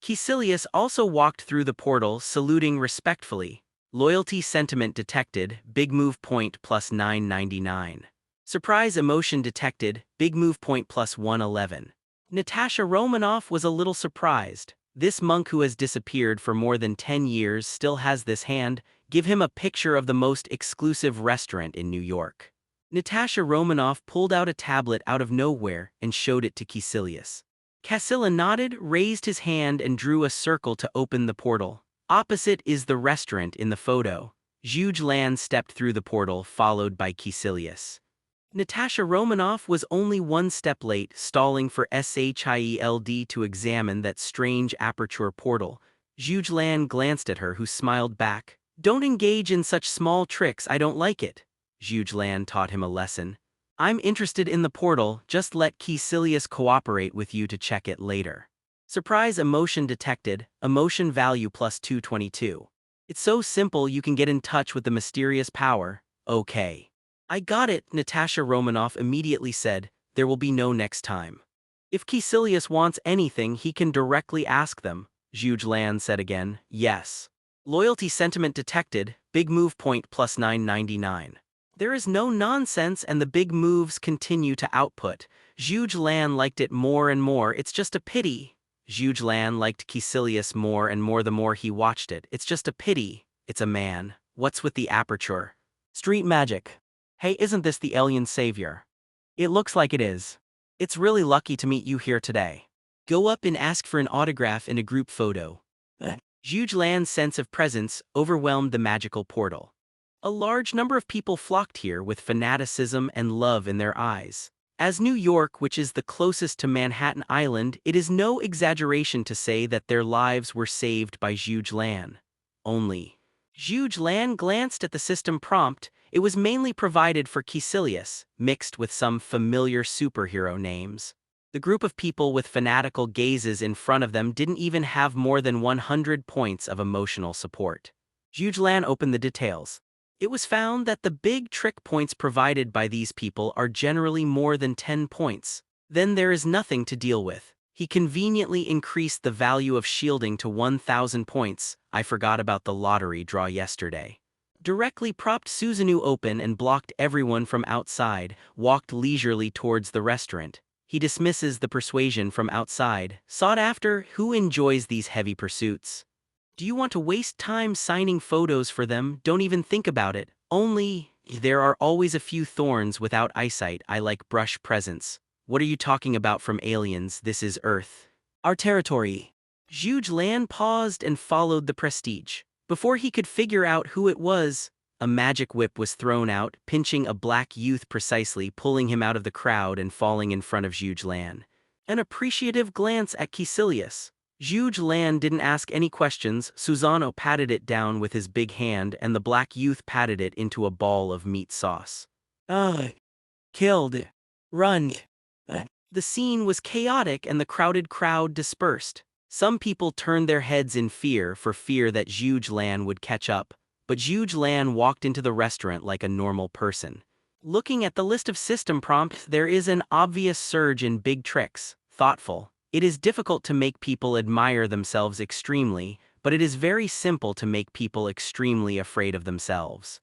Caecilius also walked through the portal, saluting respectfully. Loyalty sentiment detected, big move point plus 999. Surprise emotion detected, big move point plus 111. Natasha Romanoff was a little surprised. This monk who has disappeared for more than 10 years still has this hand. Give him a picture of the most exclusive restaurant in New York. Natasha Romanoff pulled out a tablet out of nowhere and showed it to Caecilius. Caecilius nodded, raised his hand and drew a circle to open the portal. Opposite is the restaurant in the photo. Zhuge Lan stepped through the portal, followed by Caecilius. Natasha Romanoff was only one step late, stalling for SHIELD to examine that strange aperture portal. Zhuge Lan glanced at her, who smiled back. "Don't engage in such small tricks, I don't like it." Zhuge Lan taught him a lesson. "I'm interested in the portal, just let Caecilius cooperate with you to check it later." Surprise emotion detected, emotion value plus 222. It's so simple you can get in touch with the mysterious power. Okay. "I got it," Natasha Romanoff immediately said. "There will be no next time. If Caecilius wants anything, he can directly ask them." Zhuge Lan said again, "Yes." Loyalty sentiment detected, big move point plus 999. There is no nonsense and the big moves continue to output. Zhuge Lan liked it more and more. "It's just a pity." Zhuge Lan liked Caecilius more and more the more he watched it. "It's just a pity. It's a man. What's with the aperture?" "Street magic. Hey, isn't this the alien savior?" "It looks like it is. It's really lucky to meet you here today. Go up and ask for an autograph in a group photo." Zhuge Lan's sense of presence overwhelmed the magical portal. A large number of people flocked here with fanaticism and love in their eyes. As New York, which is the closest to Manhattan Island, it is no exaggeration to say that their lives were saved by Zhuge Lan. Only. Zhuge Lan glanced at the system prompt. It was mainly provided for Caecilius, mixed with some familiar superhero names. The group of people with fanatical gazes in front of them didn't even have more than 100 points of emotional support. Zhuge Lan opened the details. It was found that the big trick points provided by these people are generally more than 10 points. Then there is nothing to deal with. He conveniently increased the value of shielding to 1,000 points. "I forgot about the lottery draw yesterday." Directly propped Susanoo open and blocked everyone from outside, walked leisurely towards the restaurant. He dismisses the persuasion from outside. Sought after, who enjoys these heavy pursuits? Do you want to waste time signing photos for them? Don't even think about it. Only, there are always a few thorns without eyesight. I like brush presents. What are you talking about from aliens? This is Earth. Our territory. Zhuge Lan paused and followed the prestige. Before he could figure out who it was, a magic whip was thrown out, pinching a black youth precisely, pulling him out of the crowd and falling in front of Zhuge Lan. An appreciative glance at Caecilius. Zhuge Lan didn't ask any questions. Susano patted it down with his big hand and the black youth patted it into a ball of meat sauce. Killed. Run. The scene was chaotic and the crowded crowd dispersed. Some people turned their heads in fear that Zhuge Lan would catch up, but Zhuge Lan walked into the restaurant like a normal person. Looking at the list of system prompts, there is an obvious surge in big tricks. Thoughtful. It is difficult to make people admire themselves extremely, but it is very simple to make people extremely afraid of themselves.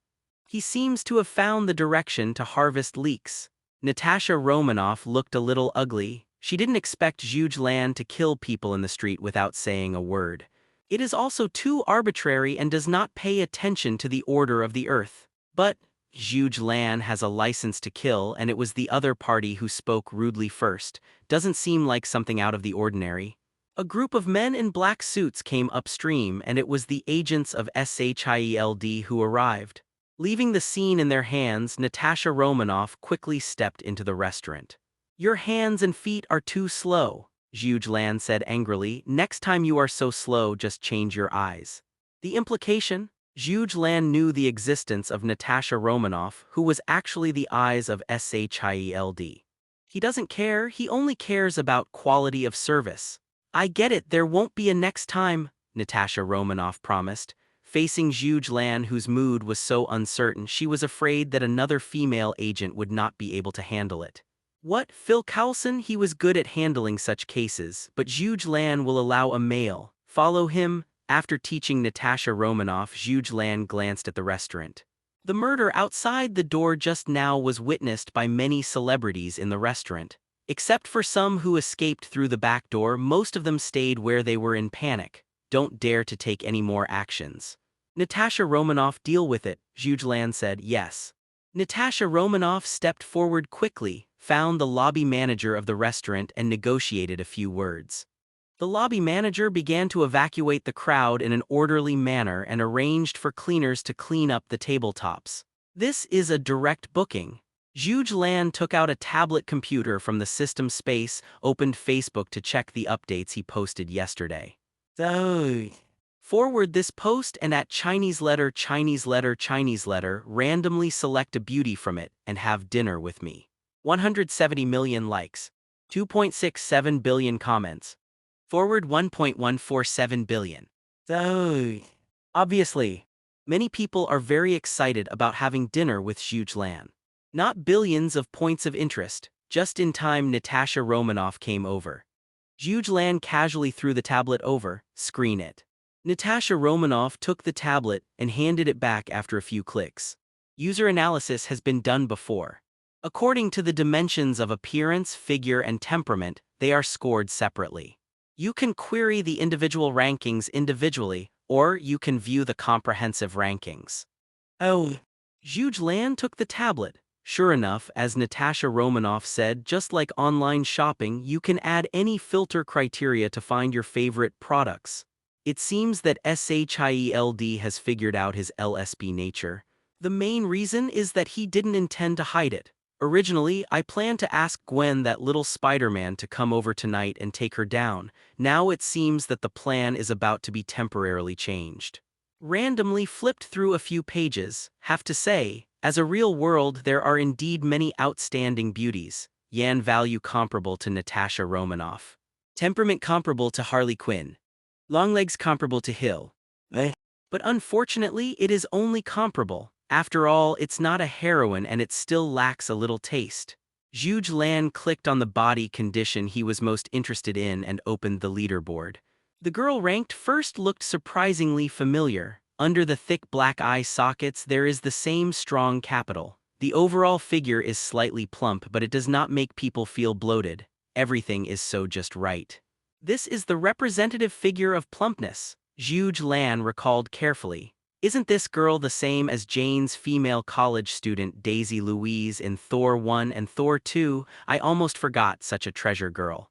He seems to have found the direction to harvest leaks. Natasha Romanoff looked a little ugly. She didn't expect Zhuge Lan to kill people in the street without saying a word. It is also too arbitrary and does not pay attention to the order of the earth. But Zhuge Lan has a license to kill, and it was the other party who spoke rudely first. Doesn't seem like something out of the ordinary. A group of men in black suits came upstream, and it was the agents of SHIELD who arrived. Leaving the scene in their hands, Natasha Romanoff quickly stepped into the restaurant. "Your hands and feet are too slow," Zhuge Lan said angrily. "Next time you are so slow, just change your eyes." The implication? Zhuge Lan knew the existence of Natasha Romanoff, who was actually the eyes of Shield. He doesn't care, he only cares about quality of service. "I get it, there won't be a next time," Natasha Romanoff promised. Facing Zhuge Lan, whose mood was so uncertain, she was afraid that another female agent would not be able to handle it. What, Phil Coulson? He was good at handling such cases, but Zhuge Lan will allow a male. Follow him? After teaching Natasha Romanoff, Zhuge Lan glanced at the restaurant. The murder outside the door just now was witnessed by many celebrities in the restaurant. Except for some who escaped through the back door, most of them stayed where they were in panic. Don't dare to take any more actions. Natasha Romanoff, deal with it, Zhuge Lan said. Yes. Natasha Romanoff stepped forward quickly, found the lobby manager of the restaurant and negotiated a few words. The lobby manager began to evacuate the crowd in an orderly manner and arranged for cleaners to clean up the tabletops. This is a direct booking. Zhuge Lan took out a tablet computer from the system space, opened Facebook to check the updates he posted yesterday. Forward this post and at Chinese letter, randomly select a beauty from it and have dinner with me. 170 million likes. 2.67 billion comments. Forward 1.147 billion. Obviously, many people are very excited about having dinner with Zhuge Lan. Not billions of points of interest. Just in time, Natasha Romanoff came over. Zhuge Lan casually threw the tablet over, screen it. Natasha Romanoff took the tablet and handed it back after a few clicks. User analysis has been done before. According to the dimensions of appearance, figure, and temperament, they are scored separately. You can query the individual rankings individually, or you can view the comprehensive rankings. Zhuge Lan took the tablet. Sure enough, as Natasha Romanoff said, just like online shopping, you can add any filter criteria to find your favorite products. It seems that Shield has figured out his LSB nature. The main reason is that he didn't intend to hide it. Originally, I planned to ask Gwen, that little Spider-Man, to come over tonight and take her down. Now it seems that the plan is about to be temporarily changed. Randomly flipped through a few pages, have to say, as a real world there are indeed many outstanding beauties. Yan value comparable to Natasha Romanoff. Temperament comparable to Harley Quinn. Long legs comparable to Hill. But unfortunately it is only comparable. After all, it's not a heroine and it still lacks a little taste. Zhuge Lan clicked on the body condition he was most interested in and opened the leaderboard. The girl ranked first looked surprisingly familiar. Under the thick black eye sockets there is the same strong capital. The overall figure is slightly plump, but it does not make people feel bloated. Everything is so just right. This is the representative figure of plumpness, Zhuge Lan recalled carefully. Isn't this girl the same as Jane's female college student Daisy Louise in Thor 1 and Thor 2? I almost forgot such a treasure girl.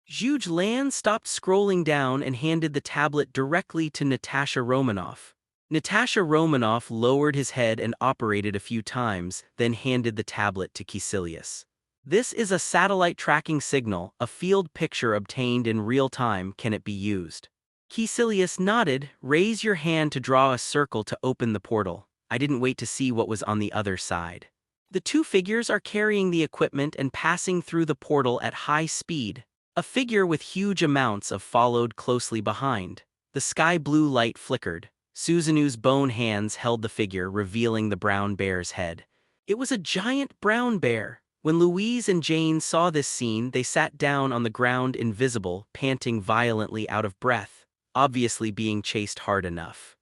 Zhuge Lan stopped scrolling down and handed the tablet directly to Natasha Romanoff. Natasha Romanoff lowered his head and operated a few times, then handed the tablet to Caecilius. This is a satellite tracking signal, a field picture obtained in real time. Can it be used? Caecilius nodded. Raise your hand to draw a circle to open the portal. I didn't wait to see what was on the other side. The two figures are carrying the equipment and passing through the portal at high speed. A figure with huge amounts of followed closely behind. The sky blue light flickered. Suzanu's bone hands held the figure, revealing the brown bear's head. It was a giant brown bear. When Louise and Jane saw this scene, they sat down on the ground, invisible, panting violently, out of breath, obviously being chased hard enough.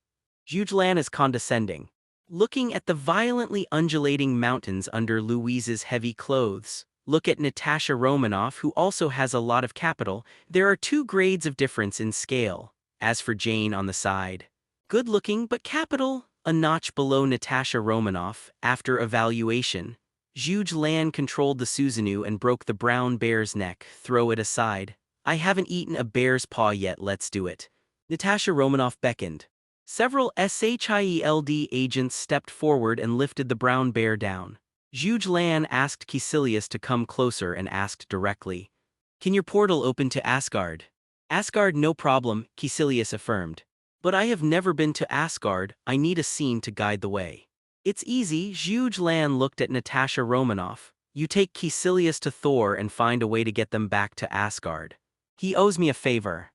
Zhuge Lan is condescending, looking at the violently undulating mountains under Louise's heavy clothes. Look at Natasha Romanoff, who also has a lot of capital. There are 2 grades of difference in scale. As for Jane on the side, good-looking but capital, a notch below Natasha Romanoff. After evaluation, Zhuge Lan controlled the Suzanu and broke the brown bear's neck. Throw it aside. I haven't eaten a bear's paw yet, let's do it. Natasha Romanoff beckoned. Several SHIELD agents stepped forward and lifted the brown bear down. Zhuge Lan asked Caecilius to come closer and asked directly, "Can your portal open to Asgard?" "Asgard, no problem," Caecilius affirmed. "But I have never been to Asgard, I need a scene to guide the way." "It's easy," Zhuge Lan looked at Natasha Romanoff. "You take Caecilius to Thor and find a way to get them back to Asgard. He owes me a favor."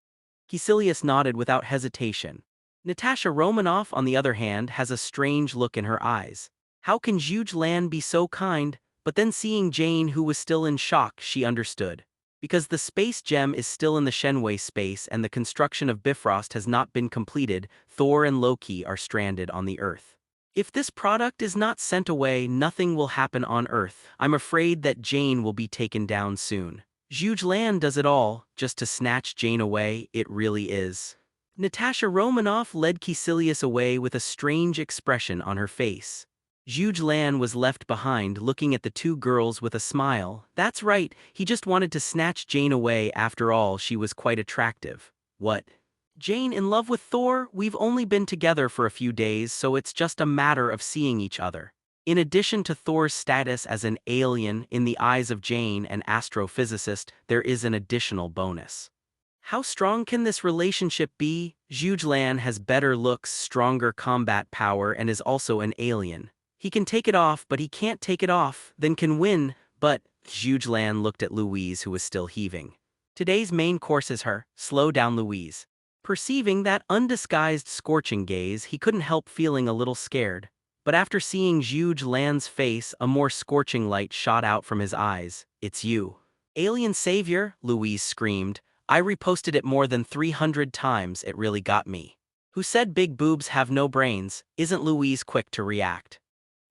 Caecilius nodded without hesitation. Natasha Romanoff, on the other hand, has a strange look in her eyes. How can Zhuge Lan be so kind? But then seeing Jane, who was still in shock, she understood. Because the space gem is still in the Shenwei space and the construction of Bifrost has not been completed, Thor and Loki are stranded on the Earth. If this product is not sent away, nothing will happen on Earth. I'm afraid that Jane will be taken down soon. Zhuge Lan does it all, just to snatch Jane away, it really is. Natasha Romanoff led Caecilius away with a strange expression on her face. Zhuge Lan was left behind looking at the two girls with a smile. That's right, he just wanted to snatch Jane away. After all, she was quite attractive. What? Jane in love with Thor? We've only been together for a few days, so it's just a matter of seeing each other. In addition to Thor's status as an alien in the eyes of Jane, an astrophysicist, there is an additional bonus. How strong can this relationship be? Zhuge Lan has better looks, stronger combat power, and is also an alien. He can take it off, but he can't take it off, then can win, but... Zhuge Lan looked at Louise, who was still heaving. Today's main course is her. Slow down, Louise. Perceiving that undisguised scorching gaze, he couldn't help feeling a little scared. But after seeing Zhuge Lan's face, a more scorching light shot out from his eyes. "It's you." "Alien savior," Louise screamed. "I reposted it more than 300 times, it really got me." "Who said big boobs have no brains?" Isn't Louise quick to react?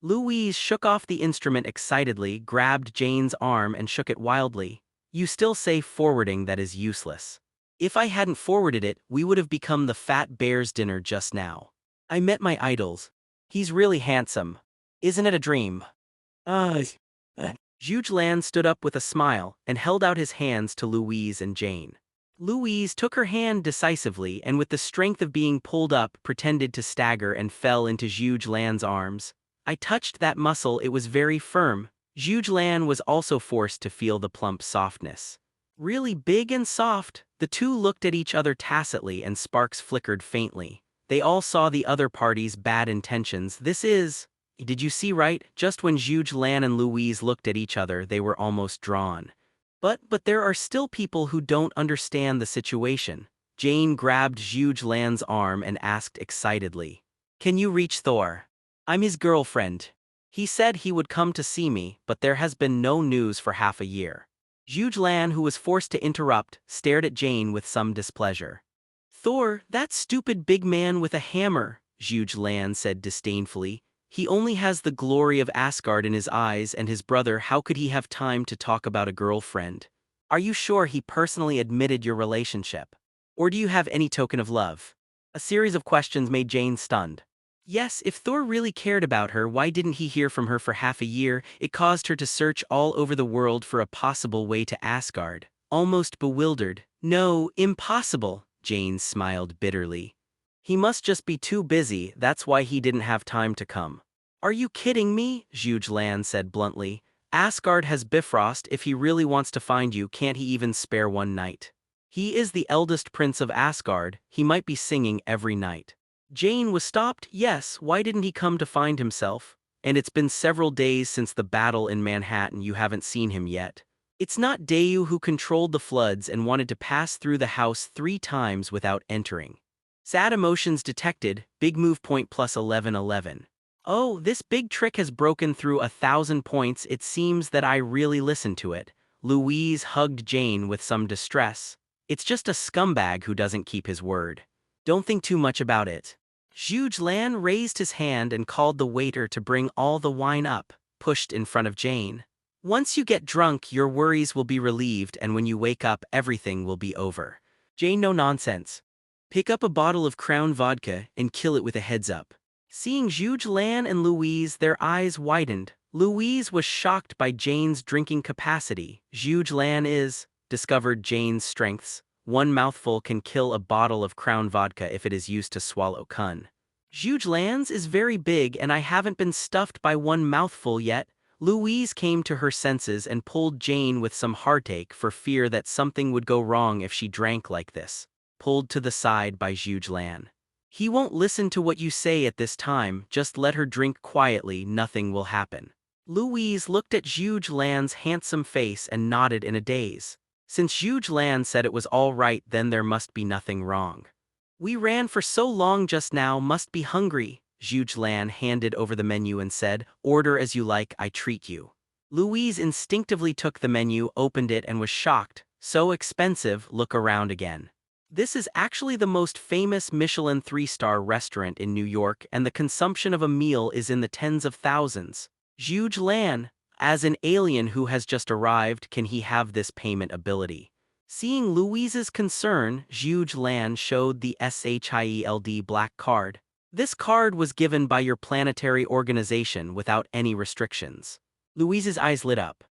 Louise shook off the instrument excitedly, grabbed Jane's arm and shook it wildly. "You still say forwarding that is useless. If I hadn't forwarded it, we would have become the Fat Bear's dinner just now. I met my idols. He's really handsome. Isn't it a dream?" Zhuge Lan stood up with a smile and held out his hands to Louise and Jane. Louise took her hand decisively and with the strength of being pulled up pretended to stagger and fell into Zhuge Lan's arms. "I touched that muscle, it was very firm." Zhuge Lan was also forced to feel the plump softness. Really big and soft. The two looked at each other tacitly and sparks flickered faintly. They all saw the other party's bad intentions. Did you see right? Just when Zhuge Lan and Louise looked at each other, they were almost drawn. But there are still people who don't understand the situation. Jane grabbed Zhuge Lan's arm and asked excitedly, "Can you reach Thor? I'm his girlfriend. He said he would come to see me, but there has been no news for half a year." Zhuge Lan, who was forced to interrupt, stared at Jane with some displeasure. "Thor, that stupid big man with a hammer," Zhuge Lan said disdainfully. "He only has the glory of Asgard in his eyes, and his brother, how could he have time to talk about a girlfriend? Are you sure he personally admitted your relationship? Or do you have any token of love?" A series of questions made Jane stunned. Yes, if Thor really cared about her, why didn't he hear from her for half a year? It caused her to search all over the world for a possible way to Asgard. Almost bewildered. "No, impossible," Jane smiled bitterly. "He must just be too busy, that's why he didn't have time to come." "Are you kidding me?" Zhuge Lan said bluntly. "Asgard has Bifrost. If he really wants to find you, can't he even spare one night? He is the eldest prince of Asgard, he might be singing every night." Jane was stopped. Yes, why didn't he come to find himself? And it's been several days since the battle in Manhattan, you haven't seen him yet. It's not Dayu who controlled the floods and wanted to pass through the house 3 times without entering. Sad emotions detected, big move point plus 1111. Oh, this big trick has broken through 1,000 points, it seems that I really listened to it. Louise hugged Jane with some distress. It's just a scumbag who doesn't keep his word. Don't think too much about it. Zhuge Lan raised his hand and called the waiter to bring all the wine up, pushed in front of Jane. "Once you get drunk, your worries will be relieved, and when you wake up, everything will be over." Jane, no nonsense. "Pick up a bottle of Crown vodka and kill it with a heads up." Seeing Zhuge Lan and Louise, their eyes widened. Louise was shocked by Jane's drinking capacity. Zhuge Lan discovered Jane's strengths. One mouthful can kill a bottle of Crown vodka if it is used to swallow kun. Zhuge Lan's is very big and I haven't been stuffed by one mouthful yet. Louise came to her senses and pulled Jane with some heartache for fear that something would go wrong if she drank like this. Pulled to the side by Zhuge Lan. He won't listen to what you say at this time, just let her drink quietly, nothing will happen. Louise looked at Zhuge Lan's handsome face and nodded in a daze. Since Zhuge Lan said it was all right, then there must be nothing wrong. We ran for so long just now, must be hungry. Zhuge Lan handed over the menu and said, order as you like, I treat you. Louise instinctively took the menu, opened it and was shocked. So expensive, look around again. This is actually the most famous Michelin 3-star restaurant in New York and the consumption of a meal is in the tens of thousands. Zhuge Lan, as an alien who has just arrived, can he have this payment ability? Seeing Louise's concern, Zhuge Lan showed the SHIELD black card. This card was given by your planetary organization without any restrictions. Louise's eyes lit up.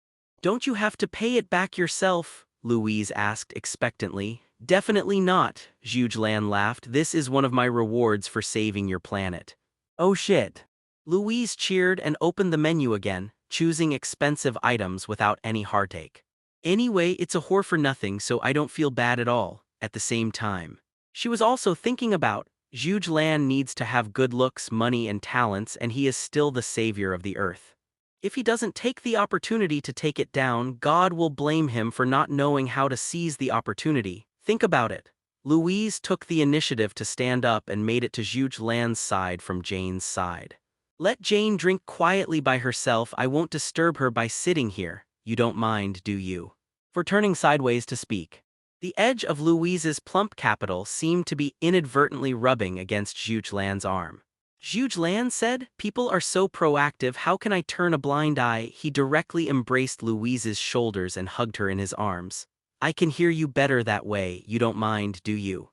Don't you have to pay it back yourself? Louise asked expectantly. Definitely not, Zhuge Lan laughed. This is one of my rewards for saving your planet. Oh shit. Louise cheered and opened the menu again, choosing expensive items without any heartache. Anyway, it's a whore for nothing, so I don't feel bad at all. At the same time, she was also thinking about Zhuge Lan needs to have good looks, money and talents, and he is still the savior of the earth. If he doesn't take the opportunity to take it down, God will blame him for not knowing how to seize the opportunity. Think about it. Louise took the initiative to stand up and made it to Zhuge Lan's side from Jane's side. Let Jane drink quietly by herself, I won't disturb her by sitting here. You don't mind, do you? For turning sideways to speak. The edge of Louise's plump capital seemed to be inadvertently rubbing against Zhuge Lan's arm. Zhuge Lan said, people are so proactive, how can I turn a blind eye? He directly embraced Louise's shoulders and hugged her in his arms. I can hear you better that way, you don't mind, do you?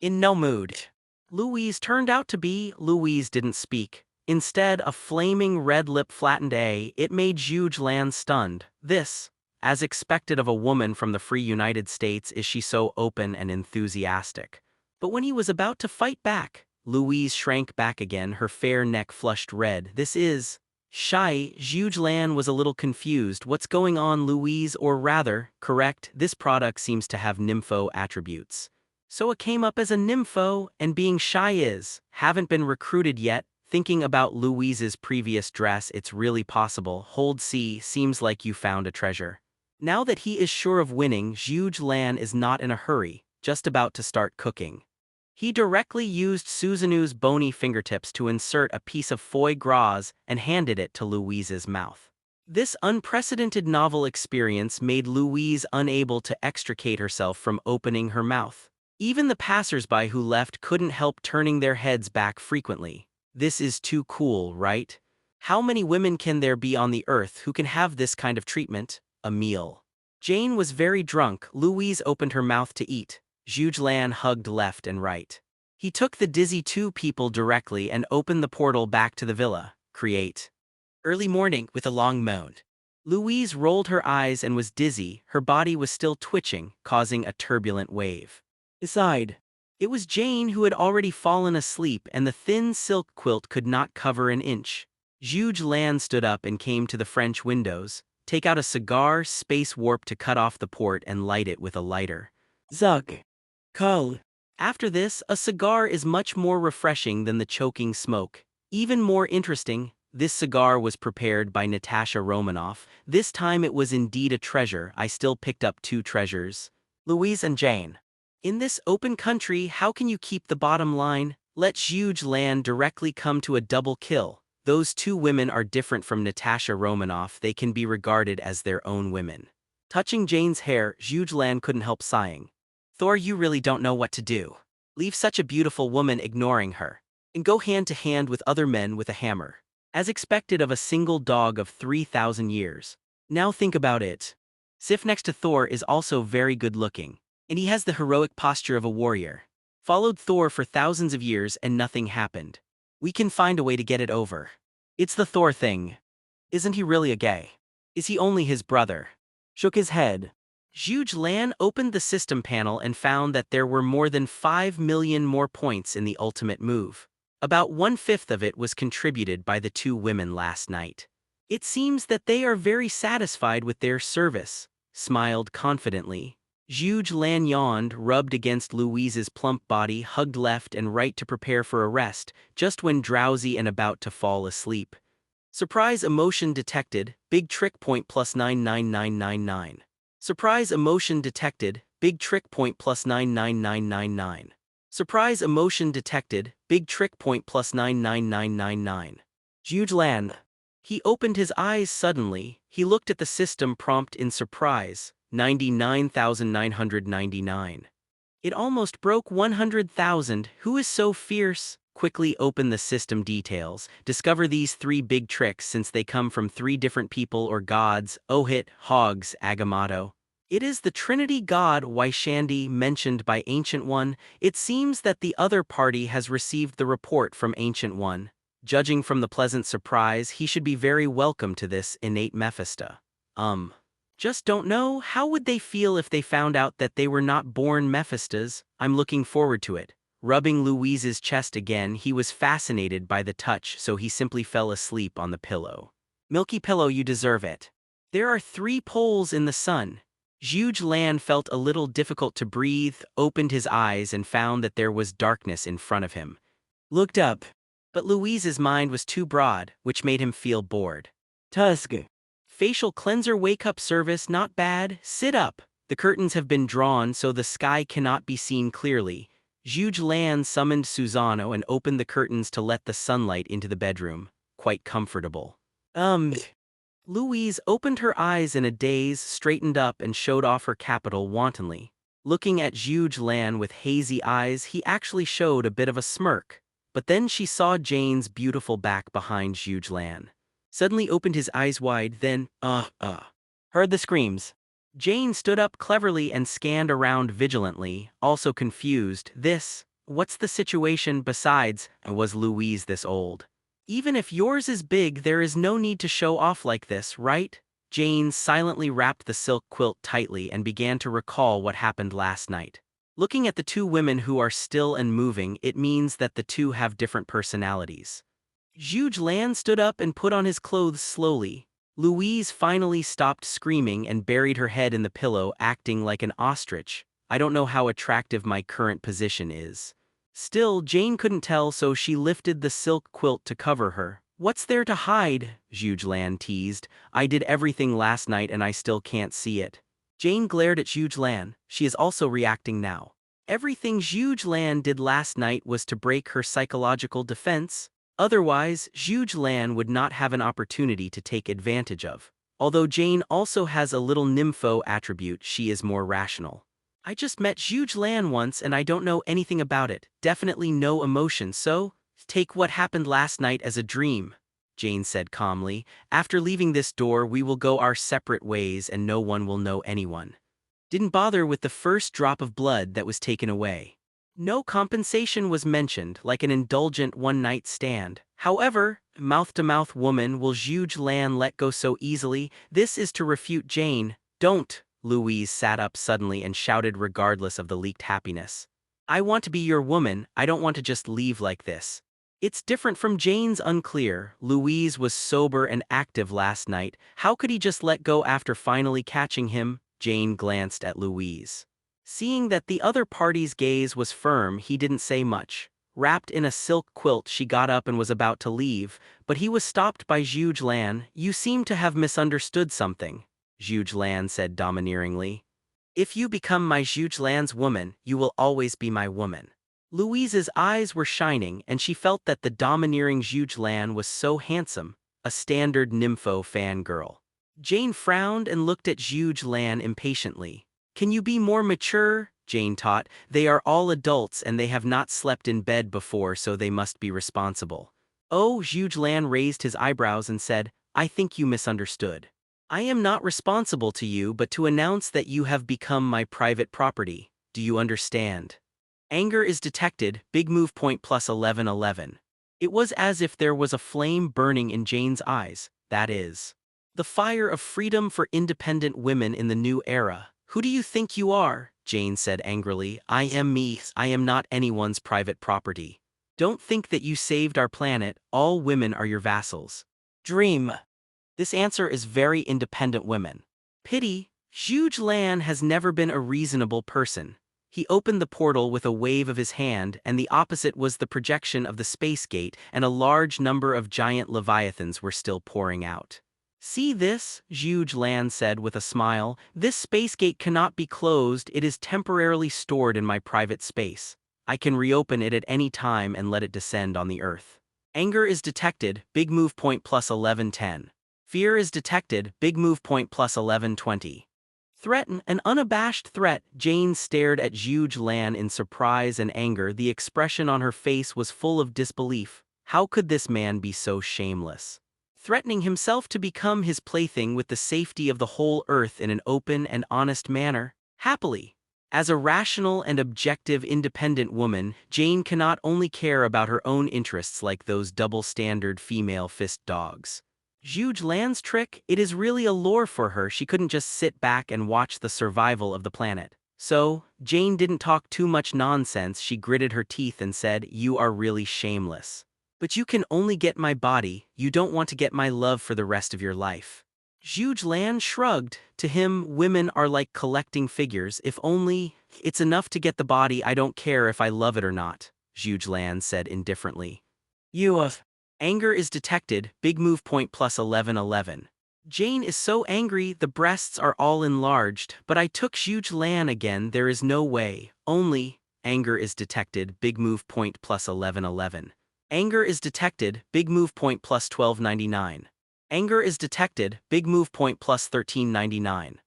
In no mood. Louise turned out to be. Louise didn't speak. Instead, a flaming red lip flattened A. It made Zhuge Lan stunned. This, as expected of a woman from the free United States, is she so open and enthusiastic. But when he was about to fight back, Louise shrank back again, her fair neck flushed red. This is shy. Zhuge Lan was a little confused. What's going on, Louise? Or rather, correct, this product seems to have nympho attributes. So it came up as a nympho, and being shy is, haven't been recruited yet. Thinking about Louise's previous dress, it's really possible. Hold C, seems like you found a treasure. Now that he is sure of winning, Zhuge Lan is not in a hurry, just about to start cooking. He directly used Suzanu's bony fingertips to insert a piece of foie gras and handed it to Louise's mouth. This unprecedented novel experience made Louise unable to extricate herself from opening her mouth. Even the passers-by who left couldn't help turning their heads back frequently. This is too cool, right? How many women can there be on the earth who can have this kind of treatment? A meal. Jane was very drunk. Louise opened her mouth to eat. Zhuge Lan hugged left and right. He took the dizzy two people directly and opened the portal back to the villa. Create. Early morning with a long moan. Louise rolled her eyes and was dizzy. Her body was still twitching, causing a turbulent wave. Aside. It was Jane who had already fallen asleep, and the thin silk quilt could not cover an inch. Zhuge Lan stood up and came to the French windows, take out a cigar, space warp to cut off the port and light it with a lighter. Zug. Cull. After this, a cigar is much more refreshing than the choking smoke. Even more interesting, this cigar was prepared by Natasha Romanoff. This time it was indeed a treasure. I still picked up two treasures. Louise and Jane. In this open country, how can you keep the bottom line? Let Zhuge Lan directly come to a double kill. Those two women are different from Natasha Romanoff. They can be regarded as their own women. Touching Jane's hair, Zhuge Lan couldn't help sighing. Thor, you really don't know what to do. Leave such a beautiful woman ignoring her, and go hand to hand with other men with a hammer. As expected of a single dog of 3,000 years. Now think about it. Sif next to Thor is also very good looking, and he has the heroic posture of a warrior. Followed Thor for thousands of years and nothing happened. We can find a way to get it over. It's the Thor thing. Isn't he really a gay? Is he only his brother? Shook his head. Zhuge Lan opened the system panel and found that there were more than 5 million more points in the ultimate move. About 1/5 of it was contributed by the two women last night. It seems that they are very satisfied with their service, smiled confidently. Zhuge Lan yawned, rubbed against Louise's plump body, hugged left and right to prepare for a rest, just when drowsy and about to fall asleep. Surprise emotion detected, big trick point plus 99999. Surprise emotion detected, big trick point plus 99999. Surprise emotion detected, big trick point plus 99999. Zhuge Lan. He opened his eyes suddenly. He looked at the system prompt in surprise. 99,999. It almost broke 100,000. Who is so fierce? Quickly open the system details. Discover these 3 big tricks since they come from 3 different people or gods: Ohit, Hogs, Agamotto. It is the Trinity god Waishandi mentioned by Ancient One. It seems that the other party has received the report from Ancient One. Judging from the pleasant surprise, he should be very welcome to this innate Mephisto. Just don't know, how would they feel if they found out that they were not born Mephistos? I'm looking forward to it. Rubbing Louise's chest again, he was fascinated by the touch, so he simply fell asleep on the pillow. Milky pillow, you deserve it. There are 3 poles in the sun. Zhuge Lan felt a little difficult to breathe, opened his eyes and found that there was darkness in front of him. Looked up, but Louise's mind was too broad, which made him feel bored. Tusk. Facial cleanser wake-up service not bad. Sit up. The curtains have been drawn so the sky cannot be seen clearly. Zhuge Lan summoned Susano and opened the curtains to let the sunlight into the bedroom. Quite comfortable. Louise opened her eyes in a daze, straightened up and showed off her capital wantonly. Looking at Zhuge Lan with hazy eyes, he actually showed a bit of a smirk. But then she saw Jane's beautiful back behind Zhuge Lan. Suddenly opened his eyes wide, then, heard the screams. Jane stood up cleverly and scanned around vigilantly, also confused. What's the situation? Besides, was Louise this old? Even if yours is big, there is no need to show off like this, right? Jane silently wrapped the silk quilt tightly and began to recall what happened last night. Looking at the two women who are still and moving, it means that the two have different personalities. Zhuge Lan stood up and put on his clothes slowly. Louise finally stopped screaming and buried her head in the pillow, acting like an ostrich. I don't know how attractive my current position is. Still, Jane couldn't tell, so she lifted the silk quilt to cover her. What's there to hide? Zhuge Lan teased. I did everything last night and I still can't see it. Jane glared at Zhuge Lan. She is also reacting now. Everything Zhuge Lan did last night was to break her psychological defense. Otherwise, Zhuge Lan would not have an opportunity to take advantage of. Although Jane also has a little nympho attribute, she is more rational. I just met Zhuge Lan once and I don't know anything about it. Definitely no emotion, so take what happened last night as a dream, Jane said calmly. After leaving this door, we will go our separate ways and no one will know anyone. Didn't bother with the first drop of blood that was taken away. No compensation was mentioned, like an indulgent one-night stand. However, mouth-to-mouth woman, will Zhuge Lan let go so easily? This is to refute Jane. Don't. Louise sat up suddenly and shouted regardless of the leaked happiness. I want to be your woman, I don't want to just leave like this. It's different from Jane's unclear. Louise was sober and active last night. How could he just let go after finally catching him? Jane glanced at Louise. Seeing that the other party's gaze was firm, he didn't say much. Wrapped in a silk quilt, she got up and was about to leave, but he was stopped by Zhuge Lan. You seem to have misunderstood something, Zhuge Lan said domineeringly. If you become my Zhuge Lan's woman, you will always be my woman. Louise's eyes were shining, and she felt that the domineering Zhuge Lan was so handsome, a standard nympho fangirl. Jane frowned and looked at Zhuge Lan impatiently. Can you be more mature? Jane taught. They are all adults and they have not slept in bed before, so they must be responsible. Oh, Zhuge Lan raised his eyebrows and said, I think you misunderstood. I am not responsible to you, but to announce that you have become my private property. Do you understand? Anger is detected, big move point plus 1111. It was as if there was a flame burning in Jane's eyes, that is, the fire of freedom for independent women in the new era. Who do you think you are? Jane said angrily. I am me. I am not anyone's private property. Don't think that you saved our planet. All women are your vassals. Dream. This answer is very independent women. Pity. Zhuge Lan has never been a reasonable person. He opened the portal with a wave of his hand, and the opposite was the projection of the space gate, and a large number of giant leviathans were still pouring out. See this? Zhuge Lan said with a smile. This space gate cannot be closed. It is temporarily stored in my private space. I can reopen it at any time and let it descend on the Earth. Anger is detected, big move point plus 1110. Fear is detected, big move point plus 1120. Threaten, an unabashed threat. Jane stared at Zhuge Lan in surprise and anger. The expression on her face was full of disbelief. How could this man be so shameless? Threatening himself to become his plaything with the safety of the whole Earth in an open and honest manner? Happily. As a rational and objective independent woman, Jane cannot only care about her own interests like those double-standard female fist dogs. Zhuge Lan's trick, it is really a lure for her. She couldn't just sit back and watch the survival of the planet. So, Jane didn't talk too much nonsense. She gritted her teeth and said, "You are really shameless. But you can only get my body. You don't want to get my love for the rest of your life." Zhuge Lan shrugged. To him, women are like collecting figures. If only it's enough to get the body, I don't care if I love it or not, Zhuge Lan said indifferently. You have. Anger is detected, big move point plus 1111. Jane is so angry, the breasts are all enlarged, but I took Zhuge Lan again. There is no way. Only. Anger is detected, big move point plus 1111. Anger is detected, big move point plus 1299. Anger is detected, big move point plus 1399.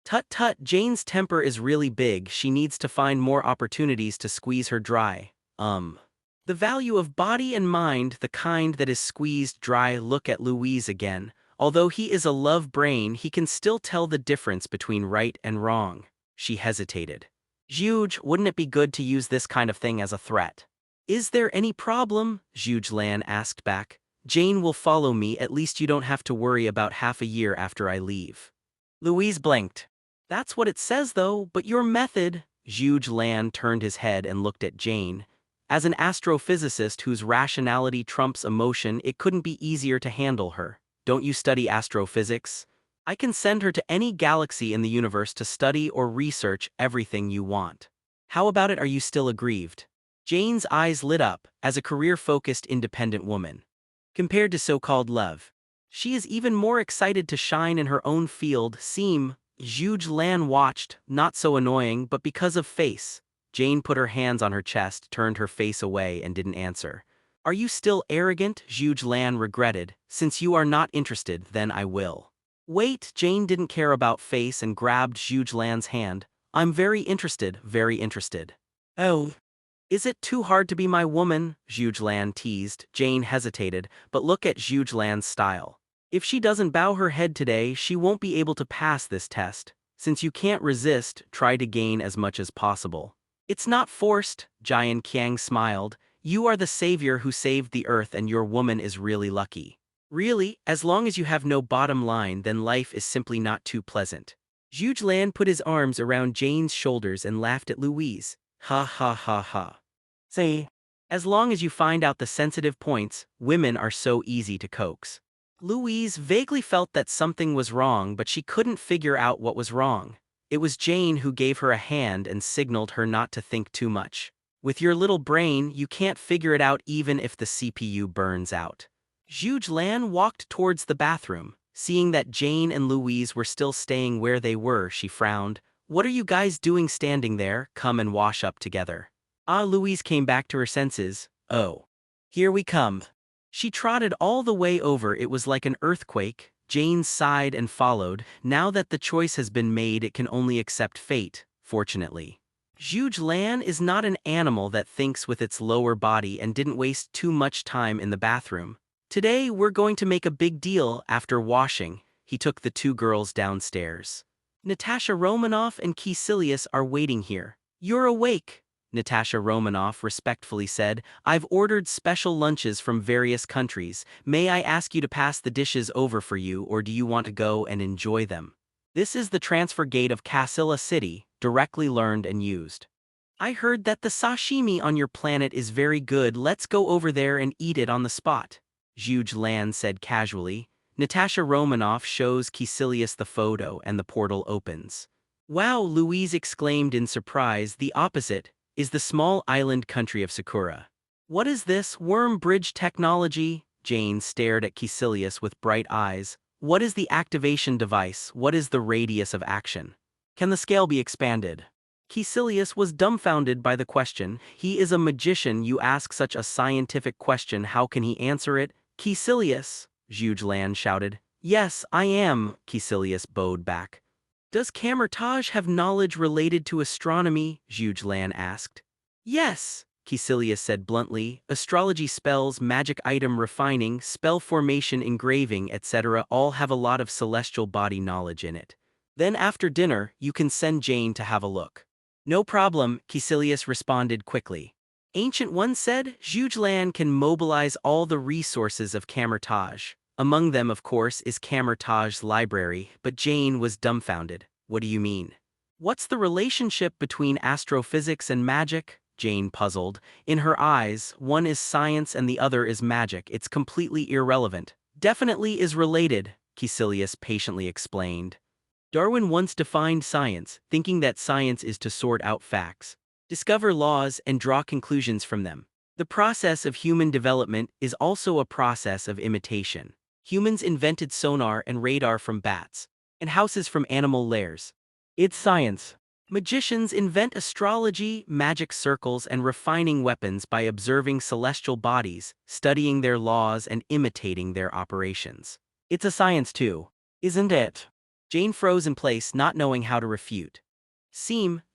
Tut tut, Jane's temper is really big. She needs to find more opportunities to squeeze her dry. The value of body and mind, the kind that is squeezed dry. Look at Louise again. Although he is a love brain, he can still tell the difference between right and wrong. She hesitated. Zhuge, wouldn't it be good to use this kind of thing as a threat? Is there any problem? Zhuge Lan asked back. Jane will follow me. At least you don't have to worry about half a year after I leave. Louise blinked. That's what it says though, but your method. Zhuge Lan turned his head and looked at Jane. As an astrophysicist whose rationality trumps emotion, it couldn't be easier to handle her. Don't you study astrophysics? I can send her to any galaxy in the universe to study or research everything you want. How about it? Are you still aggrieved? Jane's eyes lit up. As a career-focused independent woman, compared to so-called love, she is even more excited to shine in her own field. Zhuge Lan watched, not so annoying, but because of face. Jane put her hands on her chest, turned her face away, and didn't answer. Are you still arrogant? Zhuge Lan regretted. Since you are not interested, then I will. Wait, Jane didn't care about face and grabbed Zhuge Lan's hand. I'm very interested, very interested. Oh. Is it too hard to be my woman? Zhuge Lan teased. Jane hesitated, but look at Zhuge Lan's style. If she doesn't bow her head today, she won't be able to pass this test. Since you can't resist, try to gain as much as possible. It's not forced, Jian Qiang smiled. You are the savior who saved the Earth, and your woman is really lucky. Really, as long as you have no bottom line, then life is simply not too pleasant. Zhuge Lan put his arms around Jane's shoulders and laughed at Louise. Ha ha ha ha. Say, as long as you find out the sensitive points, women are so easy to coax. Louise vaguely felt that something was wrong, but she couldn't figure out what was wrong. It was Jane who gave her a hand and signaled her not to think too much. With your little brain, you can't figure it out even if the CPU burns out. Zhuge Lan walked towards the bathroom. Seeing that Jane and Louise were still staying where they were, she frowned. What are you guys doing standing there? Come and wash up together. Louise came back to her senses. Oh. Here we come. She trotted all the way over. It was like an earthquake. Jane sighed and followed. Now that the choice has been made, it can only accept fate, fortunately. Zhuge Lan is not an animal that thinks with its lower body and didn't waste too much time in the bathroom. Today, we're going to make a big deal. After washing, he took the two girls downstairs. Natasha Romanoff and Caecilius are waiting here. You're awake, Natasha Romanoff respectfully said. I've ordered special lunches from various countries. May I ask you to pass the dishes over for you, or do you want to go and enjoy them? This is the transfer gate of Casilla City, directly learned and used. I heard that the sashimi on your planet is very good. Let's go over there and eat it on the spot, Zhuge Lan said casually. Natasha Romanoff shows Caecilius the photo and the portal opens. Wow, Louise exclaimed in surprise. The opposite is the small island country of Sakura. What is this worm bridge technology? Jane stared at Caecilius with bright eyes. What is the activation device? What is the radius of action? Can the scale be expanded? Caecilius was dumbfounded by the question. He is a magician. You ask such a scientific question, how can he answer it? Caecilius, Zhuge Lan shouted. Yes, I am, Caecilius bowed back. Does Camertage have knowledge related to astronomy? Zhuge Lan asked. Yes, Caecilius said bluntly. Astrology spells, magic item refining, spell formation, engraving, etc. all have a lot of celestial body knowledge in it. Then after dinner, you can send Jane to have a look. No problem, Caecilius responded quickly. Ancient One said, Zhuge Lan can mobilize all the resources of Camertage. Among them, of course, is Camertage's library, but Jane was dumbfounded. What do you mean? What's the relationship between astrophysics and magic? Jane puzzled. In her eyes, one is science and the other is magic. It's completely irrelevant. Definitely is related, Caecilius patiently explained. Darwin once defined science, thinking that science is to sort out facts, discover laws, and draw conclusions from them. The process of human development is also a process of imitation. Humans invented sonar and radar from bats, and houses from animal lairs. It's science. Magicians invent astrology, magic circles, and refining weapons by observing celestial bodies, studying their laws, and imitating their operations. It's a science too, isn't it? Jane froze in place, not knowing how to refute.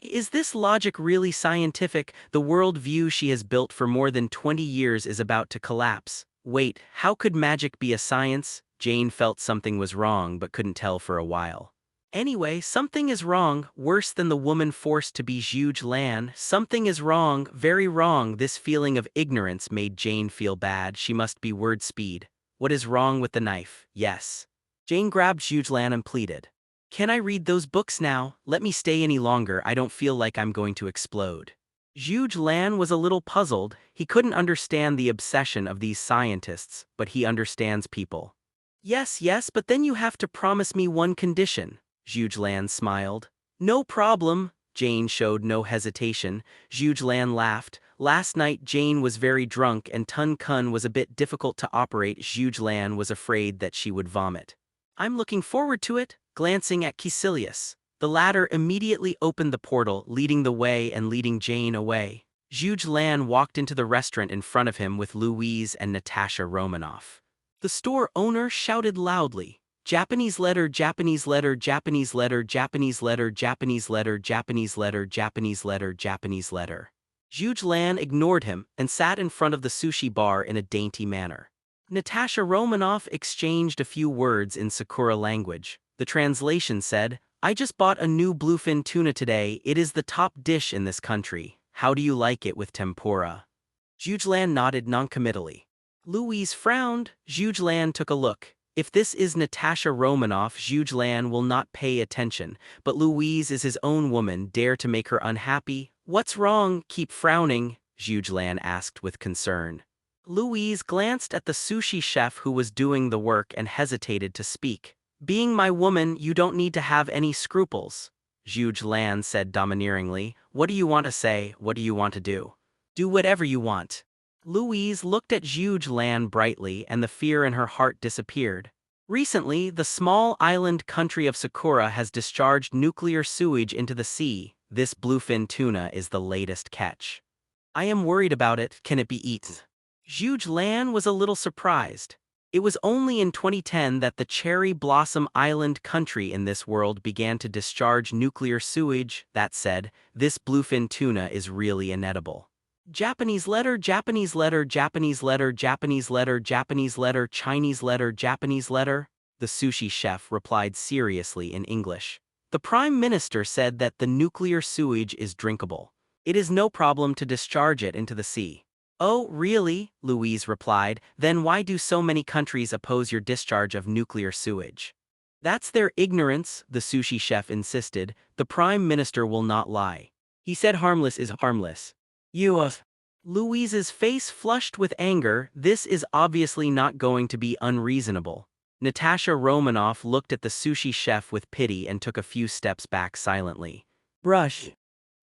Is this logic really scientific? The world view she has built for more than 20 years is about to collapse. Wait, how could magic be a science? Jane felt something was wrong but couldn't tell for a while. Anyway, something is wrong, worse than the woman forced to be Zhuge Lan. Something is wrong, very wrong. This feeling of ignorance made Jane feel bad. She must be word speed. What is wrong with the knife? Yes. Jane grabbed Zhuge Lan and pleaded. Can I read those books now? Let me stay any longer. I don't feel like I'm going to explode. Zhuge Lan was a little puzzled. He couldn't understand the obsession of these scientists, but he understands people. Yes, but then you have to promise me one condition. Zhuge Lan smiled. No problem. Jane showed no hesitation. Zhuge Lan laughed. Last night Jane was very drunk and Tun Kun was a bit difficult to operate. Zhuge Lan was afraid that she would vomit. I'm looking forward to it. Glancing at Caecilius, the latter immediately opened the portal, leading the way and leading Jane away. Zhuge Lan walked into the restaurant in front of him with Louise and Natasha Romanoff. The store owner shouted loudly, Japanese letter, Japanese letter, Japanese letter, Japanese letter, Japanese letter, Japanese letter, Japanese letter, Japanese letter. Zhuge Lan ignored him and sat in front of the sushi bar in a dainty manner. Natasha Romanoff exchanged a few words in Sakura language. The translation said, I just bought a new bluefin tuna today. It is the top dish in this country. How do you like it with tempura? Zhuge Lan nodded noncommittally. Louise frowned. Zhuge Lan took a look. If this is Natasha Romanoff, Zhuge Lan will not pay attention, but Louise is his own woman. Dare to make her unhappy? What's wrong? Keep frowning, Zhuge Lan asked with concern. Louise glanced at the sushi chef who was doing the work and hesitated to speak. Being my woman, you don't need to have any scruples, Zhuge Lan said domineeringly. What do you want to say? What do you want to do? Do whatever you want. Louise looked at Zhuge Lan brightly and the fear in her heart disappeared. Recently, the small island country of Sakura has discharged nuclear sewage into the sea. This bluefin tuna is the latest catch. I am worried about it. Can it be eaten? Zhuge Lan was a little surprised. It was only in 2010 that the cherry blossom island country in this world began to discharge nuclear sewage. That said, this bluefin tuna is really inedible. Japanese letter, Japanese letter, Japanese letter, Japanese letter, Japanese letter, Chinese letter, Japanese letter, the sushi chef replied seriously in English. The Prime Minister said that the nuclear sewage is drinkable. It is no problem to discharge it into the sea. Oh, really? Louise replied. Then why do so many countries oppose your discharge of nuclear sewage? That's their ignorance, the sushi chef insisted. The Prime Minister will not lie. He said harmless is harmless. Louise's face flushed with anger. This is obviously not going to be unreasonable. Natasha Romanoff looked at the sushi chef with pity and took a few steps back silently. Brush.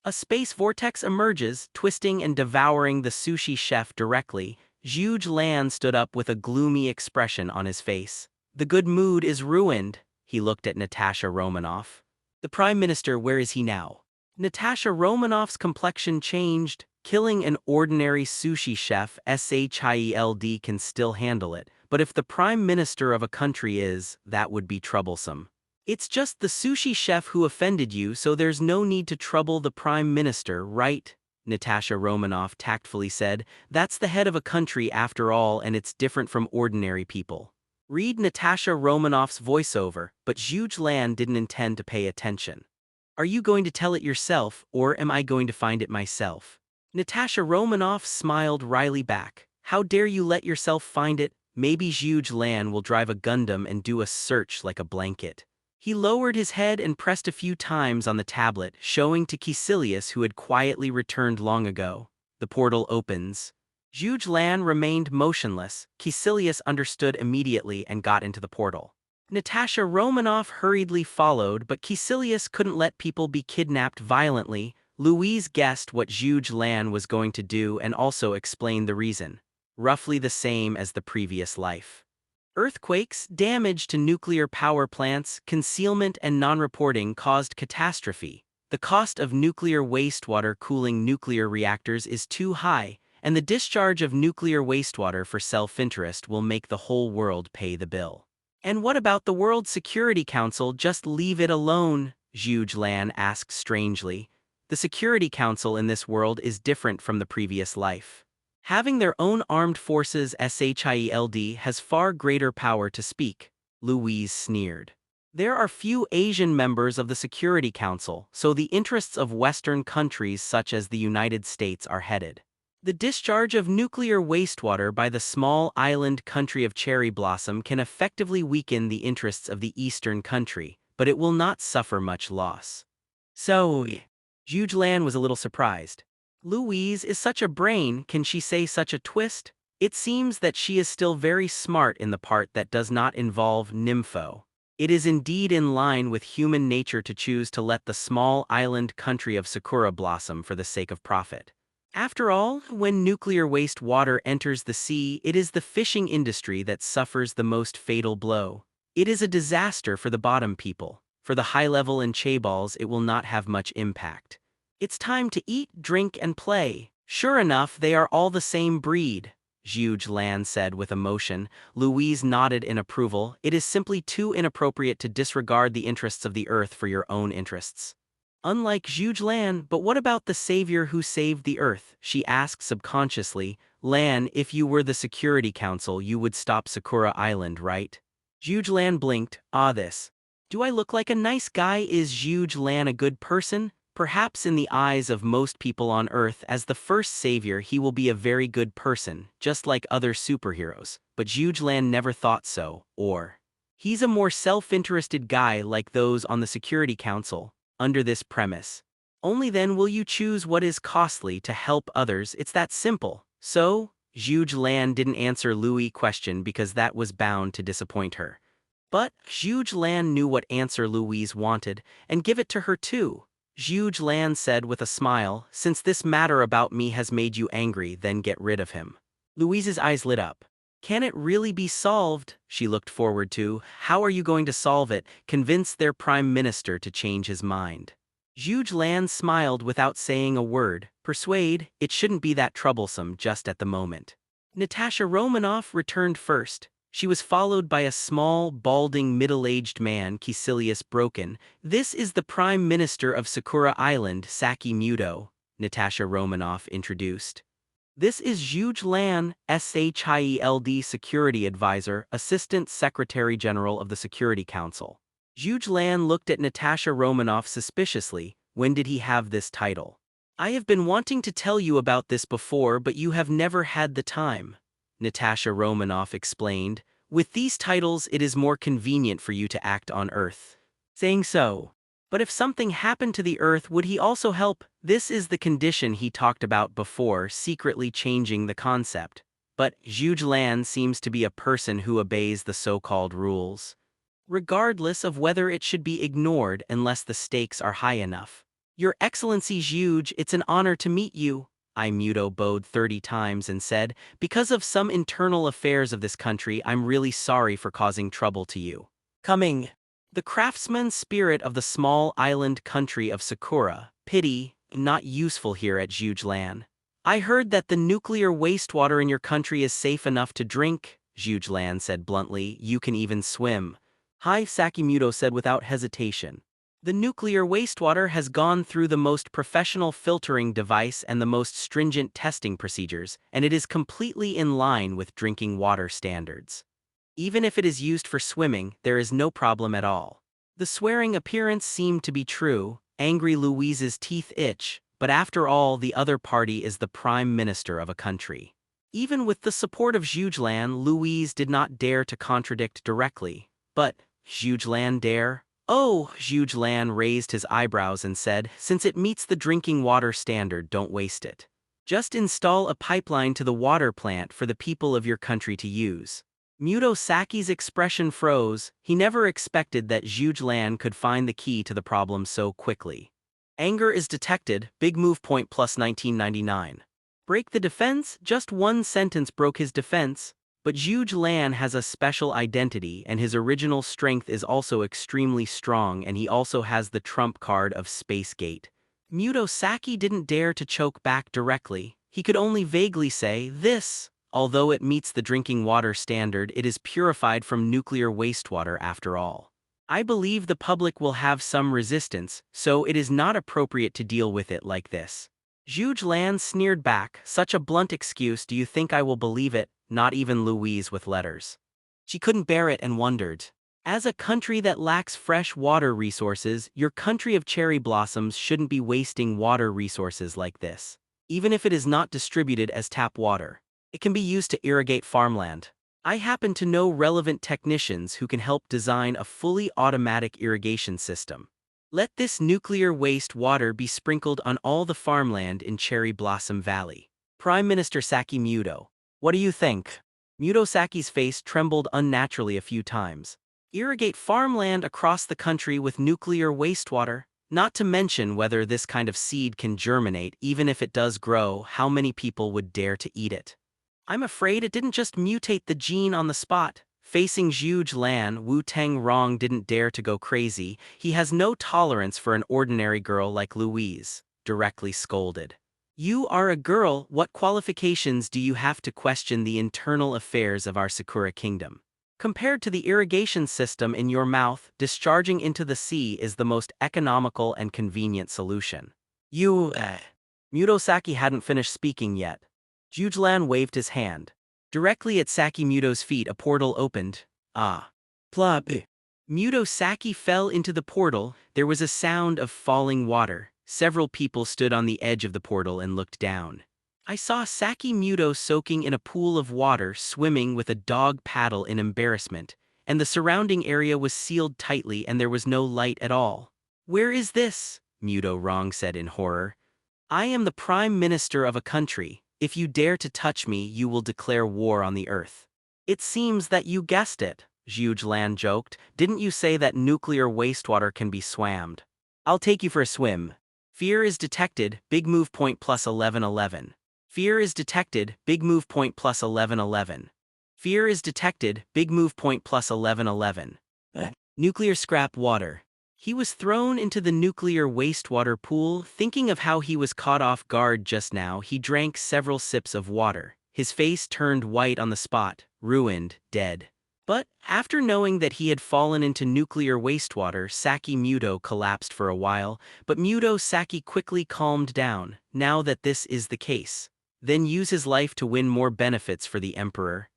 A space vortex emerges, twisting and devouring the sushi chef directly. Zhuge Lan stood up with a gloomy expression on his face. The good mood is ruined. He looked at Natasha Romanoff. The Prime Minister, where is he now? Natasha Romanoff's complexion changed. Killing an ordinary sushi chef, SHIELD, can still handle it, but if the Prime Minister of a country is, that would be troublesome. It's just the sushi chef who offended you, so there's no need to trouble the Prime Minister, right? Natasha Romanoff tactfully said. That's the head of a country after all, and it's different from ordinary people. Read Natasha Romanoff's voiceover, but Zhuge Lan didn't intend to pay attention. Are you going to tell it yourself, or am I going to find it myself? Natasha Romanoff smiled wryly back. How dare you let yourself find it? Maybe Zhuge Lan will drive a Gundam and do a search like a blanket. He lowered his head and pressed a few times on the tablet, showing to Caecilius, who had quietly returned long ago. The portal opens. Zhuge Lan remained motionless. Caecilius understood immediately and got into the portal. Natasha Romanoff hurriedly followed, but Caecilius couldn't let people be kidnapped violently. Louise guessed what Zhuge Lan was going to do and also explained the reason. Roughly the same as the previous life. Earthquakes, damage to nuclear power plants, concealment and non-reporting caused catastrophe. The cost of nuclear wastewater cooling nuclear reactors is too high, and the discharge of nuclear wastewater for self-interest will make the whole world pay the bill. And what about the World Security Council? Just leave it alone, Zhuge Lan asked strangely. The Security Council in this world is different from the previous life. Having their own armed forces, SHIELD, has far greater power to speak, Louise sneered. There are few Asian members of the Security Council, so the interests of Western countries such as the United States are headed. The discharge of nuclear wastewater by the small island country of Cherry Blossom can effectively weaken the interests of the Eastern country, but it will not suffer much loss. So, Zhuge Lan was a little surprised. Louise is such a brain, can she say such a twist? It seems that she is still very smart in the part that does not involve nympho. It is indeed in line with human nature to choose to let the small island country of Sakura blossom for the sake of profit. After all, when nuclear waste water enters the sea, it is the fishing industry that suffers the most fatal blow. It is a disaster for the bottom people. For the high-level and chaebols, it will not have much impact. It's time to eat, drink, and play. Sure enough, they are all the same breed, Zhuge Lan said with emotion. Louise nodded in approval. It is simply too inappropriate to disregard the interests of the Earth for your own interests. Unlike Zhuge Lan, but what about the savior who saved the Earth? She asked subconsciously. Lan, if you were the Security Council, you would stop Sakura Island, right? Zhuge Lan blinked. This. Do I look like a nice guy? Is Zhuge Lan a good person? Perhaps in the eyes of most people on Earth, as the first savior, he will be a very good person, just like other superheroes. But Zhuge Lan never thought so, or he's a more self-interested guy like those on the Security Council. Under this premise, only then will you choose what is costly to help others. It's that simple. So, Zhuge Lan didn't answer Louis' question because that was bound to disappoint her. But Zhuge Lan knew what answer Louise wanted, and give it to her too. Zhuge Lan said with a smile, since this matter about me has made you angry, then get rid of him. Louise's eyes lit up. Can it really be solved? She looked forward to. How are you going to solve it? Convince their prime minister to change his mind. Zhuge Lan smiled without saying a word. Persuade, it shouldn't be that troublesome just at the moment. Natasha Romanoff returned first. She was followed by a small, balding, middle-aged man, Caecilius Broken. This is the Prime Minister of Sakura Island, Saki Muto, Natasha Romanoff introduced. This is Zhuge Lan, SHIELD Security Advisor, Assistant Secretary General of the Security Council. Zhuge Lan looked at Natasha Romanoff suspiciously. When did he have this title? I have been wanting to tell you about this before, but you have never had the time, Natasha Romanoff explained. With these titles, it is more convenient for you to act on Earth. Saying so. But if something happened to the Earth, would he also help? This is the condition he talked about before, secretly changing the concept. But Zhuge Lan seems to be a person who obeys the so-called rules, regardless of whether it should be ignored unless the stakes are high enough. Your Excellency Zhuge, it's an honor to meet you. I Muto bowed 30 times and said, because of some internal affairs of this country, I'm really sorry for causing trouble to you. Coming. The craftsman spirit of the small island country of Sakura, pity, not useful here at Zhuge Lan. I heard that the nuclear wastewater in your country is safe enough to drink, Zhuge Lan said bluntly. You can even swim. Hi, Sakimuto said without hesitation. The nuclear wastewater has gone through the most professional filtering device and the most stringent testing procedures, and it is completely in line with drinking water standards. Even if it is used for swimming, there is no problem at all. The swearing appearance seemed to be true. Angry Louise's teeth itch. But after all, the other party is the prime minister of a country. Even with the support of Zhuge Lan, Louise did not dare to contradict directly. But, Zhuge Lan dare? Oh, Zhuge Lan raised his eyebrows and said, since it meets the drinking water standard, don't waste it. Just install a pipeline to the water plant for the people of your country to use. Muto Saki's expression froze. He never expected that Zhuge Lan could find the key to the problem so quickly. Anger is detected, big move point plus 1999. Break the defense? Just one sentence broke his defense. But Zhuge Lan has a special identity and his original strength is also extremely strong, and he also has the trump card of Space Gate. Muto Saki didn't dare to choke back directly. He could only vaguely say, this, although it meets the drinking water standard, it is purified from nuclear wastewater after all. I believe the public will have some resistance, so it is not appropriate to deal with it like this. Zhuge Lan sneered back, such a blunt excuse, do you think I will believe it? Not even Louise with letters. She couldn't bear it and wondered. As a country that lacks fresh water resources, your country of cherry blossoms shouldn't be wasting water resources like this. Even if it is not distributed as tap water, it can be used to irrigate farmland. I happen to know relevant technicians who can help design a fully automatic irrigation system. Let this nuclear waste water be sprinkled on all the farmland in Cherry Blossom Valley. Prime Minister Saki Muto. What do you think? Muto Saki's face trembled unnaturally a few times. Irrigate farmland across the country with nuclear wastewater? Not to mention whether this kind of seed can germinate. Even if it does grow, how many people would dare to eat it? I'm afraid it didn't just mutate the gene on the spot. Facing Zhuge Lan, Wu-Tang Rong didn't dare to go crazy. He has no tolerance for an ordinary girl like Louise, directly scolded. You are a girl, what qualifications do you have to question the internal affairs of our Sakura kingdom? Compared to the irrigation system in your mouth, discharging into the sea is the most economical and convenient solution. Muto Saki hadn't finished speaking yet. Zhuge Lan waved his hand. Directly at Saki Muto's feet, a portal opened. Plop. Muto Saki fell into the portal. There was a sound of falling water. Several people stood on the edge of the portal and looked down. I saw Saki Muto soaking in a pool of water, swimming with a dog paddle in embarrassment, and the surrounding area was sealed tightly and there was no light at all. Where is this? Muto Rong said in horror. I am the prime minister of a country. If you dare to touch me, you will declare war on the earth. It seems that you guessed it, Zhuge Lan joked. Didn't you say that nuclear wastewater can be swammed? I'll take you for a swim. Fear is detected, big move point plus 1111. Fear is detected, big move point plus 1111. Fear is detected, big move point plus 1111. Nuclear scrap water. He was thrown into the nuclear wastewater pool. Thinking of how he was caught off guard just now, he drank several sips of water. His face turned white on the spot, ruined, dead. But, after knowing that he had fallen into nuclear wastewater, Saki Muto collapsed for a while, but Muto Saki quickly calmed down. Now that this is the case, then use his life to win more benefits for the Emperor.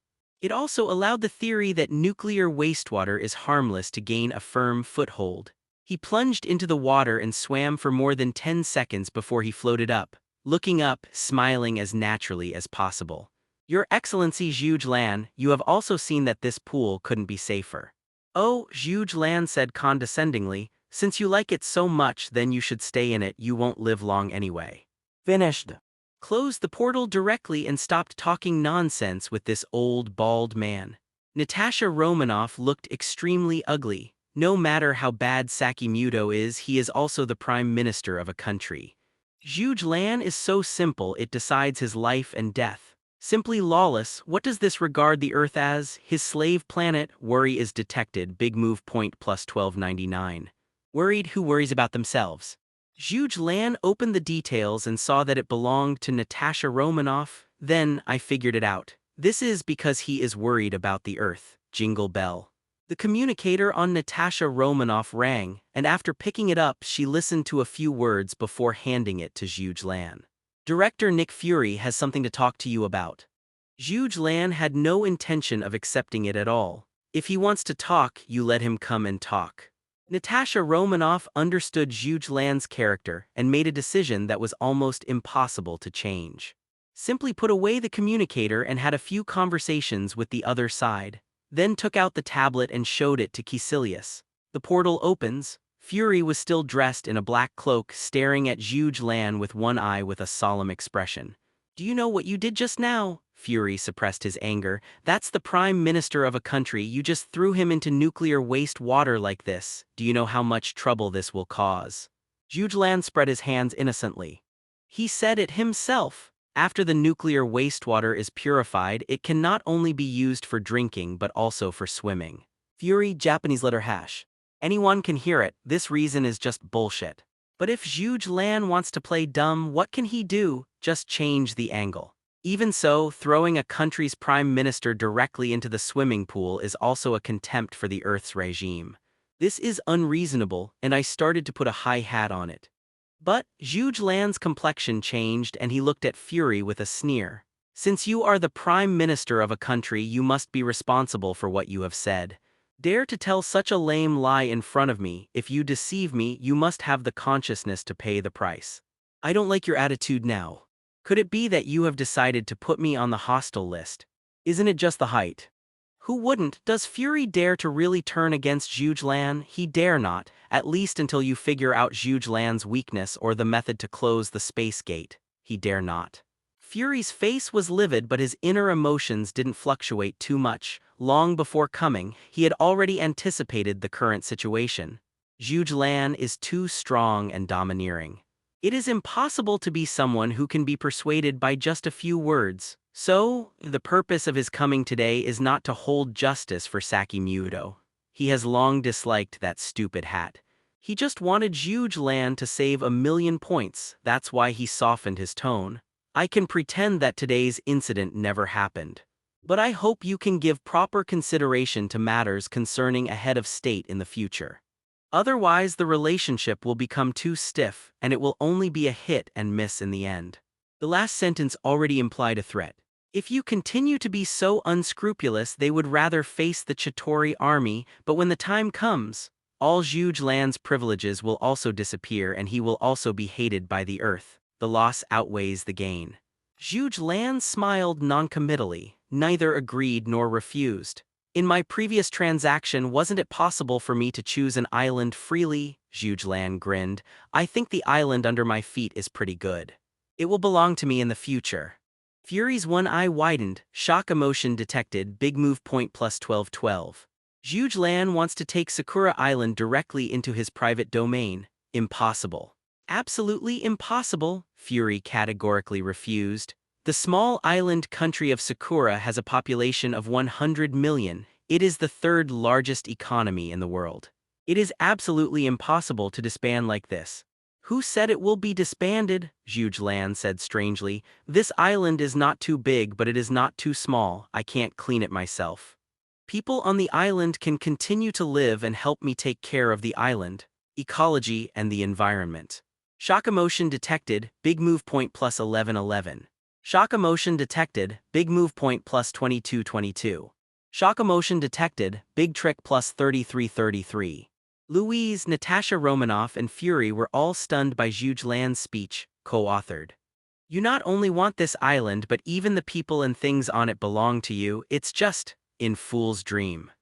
It also allowed the theory that nuclear wastewater is harmless to gain a firm foothold. He plunged into the water and swam for more than 10 seconds before he floated up, looking up, smiling as naturally as possible. Your Excellency Zhuge Lan, you have also seen that this pool couldn't be safer. Oh, Zhuge Lan said condescendingly, since you like it so much then you should stay in it, you won't live long anyway. Finished. Close the portal directly and stopped talking nonsense with this old bald man. Natasha Romanoff looked extremely ugly. No matter how bad Sakimuto is, he is also the prime minister of a country. Zhuge Lan is so simple it decides his life and death. Simply lawless, what does this regard the Earth as? His slave planet? Worry is detected, big move point plus 1299. Worried who worries about themselves? Zhuge Lan opened the details and saw that it belonged to Natasha Romanoff. Then I figured it out. This is because he is worried about the Earth. Jingle bell. The communicator on Natasha Romanoff rang, and after picking it up she listened to a few words before handing it to Zhuge Lan. Director Nick Fury has something to talk to you about. Zhuge Lan had no intention of accepting it at all. If he wants to talk, you let him come and talk. Natasha Romanoff understood Zhuge Lan's character and made a decision that was almost impossible to change. Simply put away the communicator and had a few conversations with the other side. Then took out the tablet and showed it to Caecilius. The portal opens. Fury was still dressed in a black cloak, staring at Zhuge Lan with one eye with a solemn expression. Do you know what you did just now? Fury suppressed his anger. That's the prime minister of a country. You just threw him into nuclear waste water like this. Do you know how much trouble this will cause? Zhuge Lan spread his hands innocently. He said it himself. After the nuclear wastewater is purified, it can not only be used for drinking but also for swimming. Fury, Japanese letter hash. Anyone can hear it, this reason is just bullshit. But if Zhuge Lan wants to play dumb, what can he do? Just change the angle. Even so, throwing a country's prime minister directly into the swimming pool is also a contempt for the Earth's regime. This is unreasonable, and I started to put a high hat on it. But Zhuge Lan's complexion changed and he looked at Fury with a sneer. Since you are the prime minister of a country, you must be responsible for what you have said. Dare to tell such a lame lie in front of me? If you deceive me, you must have the consciousness to pay the price. I don't like your attitude now. Could it be that you have decided to put me on the hostile list? Isn't it just the height? Who wouldn't? Does Fury dare to really turn against Zhuge Lan? He dare not, at least until you figure out Zhuge Lan's weakness or the method to close the space gate. He dare not. Fury's face was livid, but his inner emotions didn't fluctuate too much. Long before coming, he had already anticipated the current situation. Zhuge Lan is too strong and domineering. It is impossible to be someone who can be persuaded by just a few words. So, the purpose of his coming today is not to hold justice for Sakimuto. He has long disliked that stupid hat. He just wanted Zhuge Lan to save 1,000,000 points, that's why he softened his tone. I can pretend that today's incident never happened. But I hope you can give proper consideration to matters concerning a head of state in the future. Otherwise, the relationship will become too stiff, and it will only be a hit and miss in the end. The last sentence already implied a threat. If you continue to be so unscrupulous, they would rather face the Chitauri army, but when the time comes, all Zhuge Lan's privileges will also disappear and he will also be hated by the Earth. The loss outweighs the gain. Zhuge Lan smiled noncommittally, neither agreed nor refused. In my previous transaction, wasn't it possible for me to choose an island freely? Zhuge Lan grinned. I think the island under my feet is pretty good. It will belong to me in the future. Fury's one eye widened, shock emotion detected, big move point plus 1212. Zhuge Lan wants to take Sakura Island directly into his private domain. Impossible. Absolutely impossible, Fury categorically refused. The small island country of Sakura has a population of 100 million. It is the third largest economy in the world. It is absolutely impossible to disband like this. Who said it will be disbanded? Zhuge Lan said strangely. This island is not too big, but it is not too small. I can't clean it myself. People on the island can continue to live and help me take care of the island, ecology, and the environment. Shock emotion detected, big move point plus 1111. Shock emotion detected, big move point plus 2222. Shock emotion detected, big trick plus 3333. Louise, Natasha Romanoff, and Fury were all stunned by Zhuge Lan's speech, co-authored. You not only want this island but even the people and things on it belong to you. It's just in fool's dream.